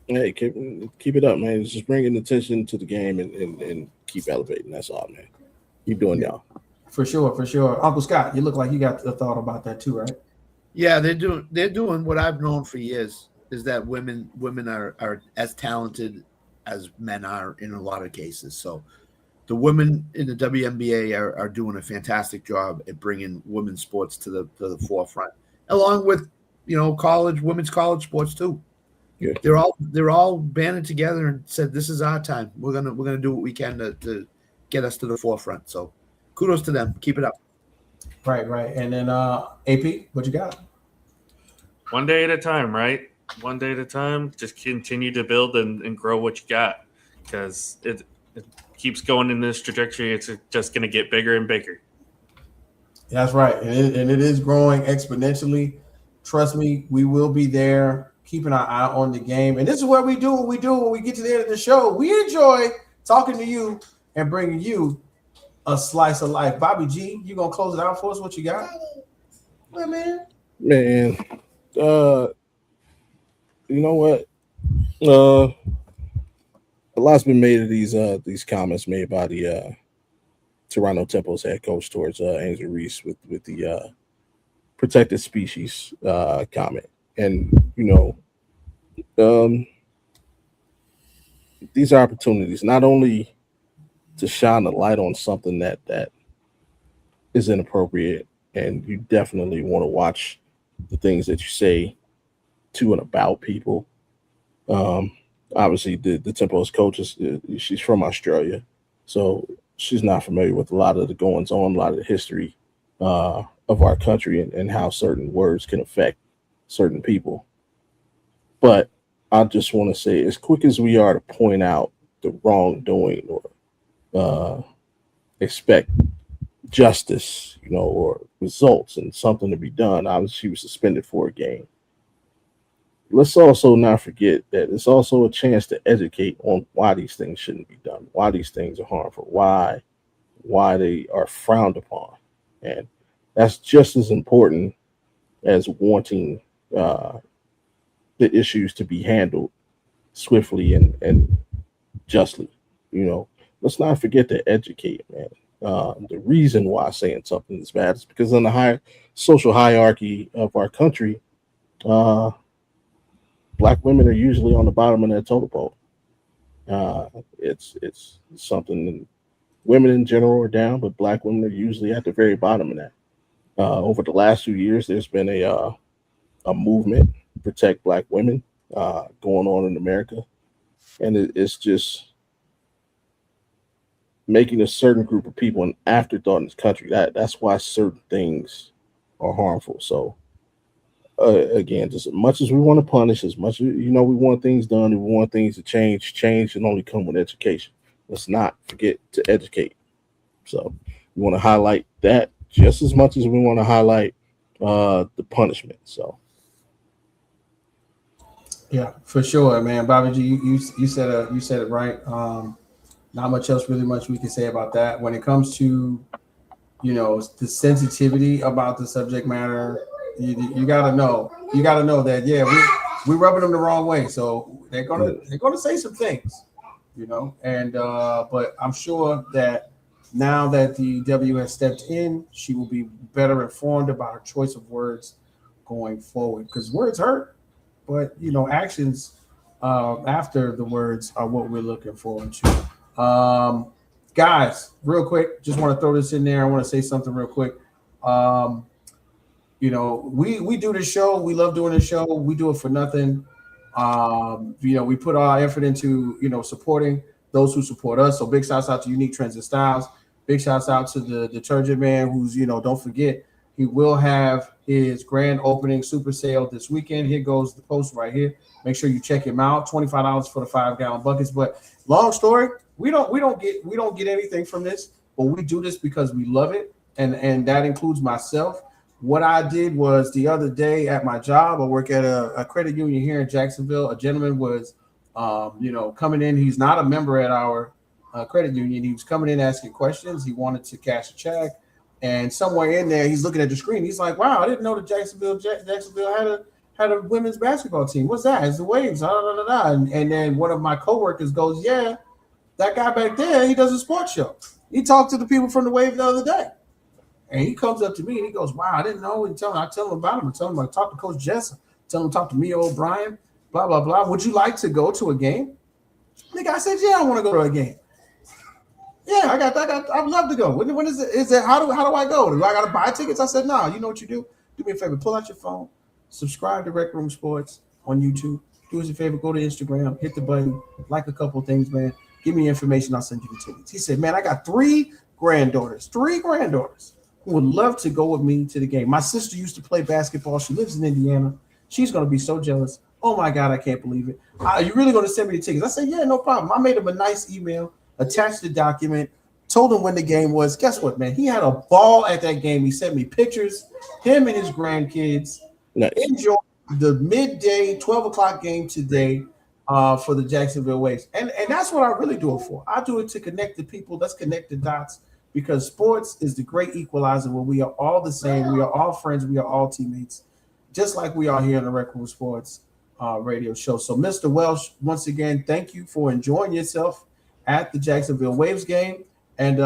Hey, keep it up, man. It's just bringing attention to the game and keep elevating. That's all, man. Keep doing y'all. For sure. Uncle Scott, you look like you got a thought about that too, right? Yeah, they're doing what I've known for years, is that women are as talented as men are in a lot of cases. So the women in the WNBA are doing a fantastic job at bringing women's sports to the forefront, along with women's college sports too. Yeah. They're all banded together and said, "This is our time. We're gonna do what we can to get us to the forefront." So kudos to them. Keep it up. Right. And then AP, what you got? One day at a time, right? One day at a time. Just continue to build and grow what you got, because it keeps going in this trajectory. It's just going to get bigger and bigger. That's right, and it is growing exponentially. Trust me, we will be there, keeping our eye on the game. And this is what we do when we get to the end of the show. We enjoy talking to you and bringing you a slice of life. Bobby G, you gonna close it out for us? What you got? What, man? Man, you know what? A lot's been made of these comments made by the Toronto Temple's head coach towards Angel Reese with the protected species comment. And these are opportunities not only to shine a light on something that is inappropriate, and you definitely want to watch the things that you say to and about people. Obviously, the Temple's coach she's from Australia, so she's not familiar with a lot of the goings on, a lot of the history of our country and how certain words can affect certain people. But I just want to say, as quick as we are to point out the wrongdoing or expect justice, or results and something to be done. Obviously, she was suspended for a game. Let's also not forget that it's also a chance to educate on why these things shouldn't be done, why these things are harmful, why they are frowned upon. And that's just as important as wanting the issues to be handled swiftly and justly. Let's not forget to educate, man. The reason why saying something is bad is because in the high social hierarchy of our country, Black women are usually on the bottom of that totem pole. It's something women in general are down, but Black women are usually at the very bottom of that. Over the last few years, there's been a movement to protect Black women going on in America, and it's just making a certain group of people an afterthought in this country. That's why certain things are harmful. So again, just as much as we want to punish, as much as we want things done, we want things to change can only come with education. Let's not forget to educate. So we want to highlight that just as much as we want to highlight the punishment. So yeah, for sure, man. Bobby G, you said it right. Not much else we can say about that. When it comes to, the sensitivity about the subject matter, you gotta know that, yeah, we rubbing them the wrong way. So they're gonna say some things, and but I'm sure that now that the W has stepped in, she will be better informed about her choice of words going forward, because words hurt, but actions after the words are what we're looking forward to. Guys, real quick, just want to throw this in there. I want to say something real quick. We do this show. We love doing this show. We do it for nothing. We put our effort into, supporting those who support us. So big shouts out to Unique Trends and Styles. Big shouts out to the Detergent Man, who's, don't forget, he will have his grand opening super sale this weekend. Here goes the post right here. Make sure you check him out. $25 for the 5-gallon buckets. But long story, we don't get anything from this, but we do this because we love it, and that includes myself. what I did was the other day at my job, I work at a credit union here in Jacksonville. A gentleman was, coming in. He's not a member at our credit union. He was coming in asking questions. He wanted to cash a check, and somewhere in there, he's looking at the screen. He's like, "Wow, I didn't know that Jacksonville had a women's basketball team. What's that? It's the Waves." And then one of my coworkers goes, "Yeah, that guy back there, he does a sports show. He talked to the people from the Wave the other day." And he comes up to me and he goes, "Wow, I didn't know." And I tell him about him. I tell him I talked to Coach Jess. Tell him to talk to Mia O'Brien. Blah blah blah. Would you like to go to a game? The guy said, "Yeah, I want to go to a game." Yeah, I'd love to go. When is it? Is it how do I go? Do I got to buy tickets? I said, "No. You know what you do? Do me a favor. Pull out your phone. Subscribe to Rec Room Sports on YouTube. Do us a favor. Go to Instagram. Hit the button. Like a couple things, man. Give me information. I'll send you the tickets." He said, "Man, I got three granddaughters who would love to go with me to the game. My sister used to play basketball. She lives in Indiana. She's going to be so jealous. Oh, my God, I can't believe it. Are you really going to send me the tickets?" I said, "Yeah, no problem." I made him a nice email, attached the document, told him when the game was. Guess what, man? He had a ball at that game. He sent me pictures, him and his grandkids. Nice. Enjoy the midday 12 o'clock game today for the Jacksonville Waves. And that's what I really do it for. I do it to connect the people. Let's connect the dots. Because sports is the great equalizer where we are all the same. We are all friends. We are all teammates, just like we are here in the RecRoomSports radio show. So, Mr. Welsh, once again, thank you for enjoying yourself at the Jacksonville Waves game. And,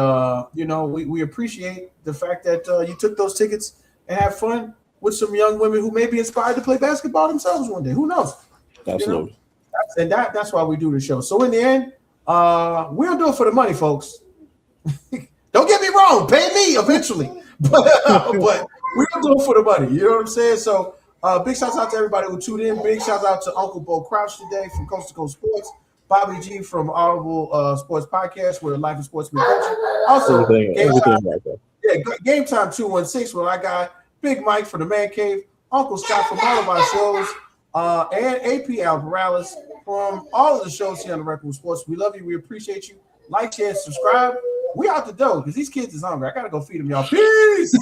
we appreciate the fact that you took those tickets and have fun with some young women who may be inspired to play basketball themselves one day. Who knows? Absolutely. And that's why we do the show. So, in the end, we don't do it for the money, folks. Don't get me wrong, pay me eventually, but we don't do it for the money. You know what I'm saying? So big shouts out to everybody who tuned in. Big shouts out to Uncle Bo Crouch today from Coast to Coast Sports, Bobby G from Audible Sports Podcast, where Life of Sportsman coaching. Also, Game Time 216, where I got Big Mike from the Man Cave, Uncle Scott from all of our shows, and AP Al Morales from all of the shows here on the RecRoomSports. We love you. We appreciate you. Like, share, subscribe. We out the door because these kids is hungry. I gotta go feed them, y'all. Peace.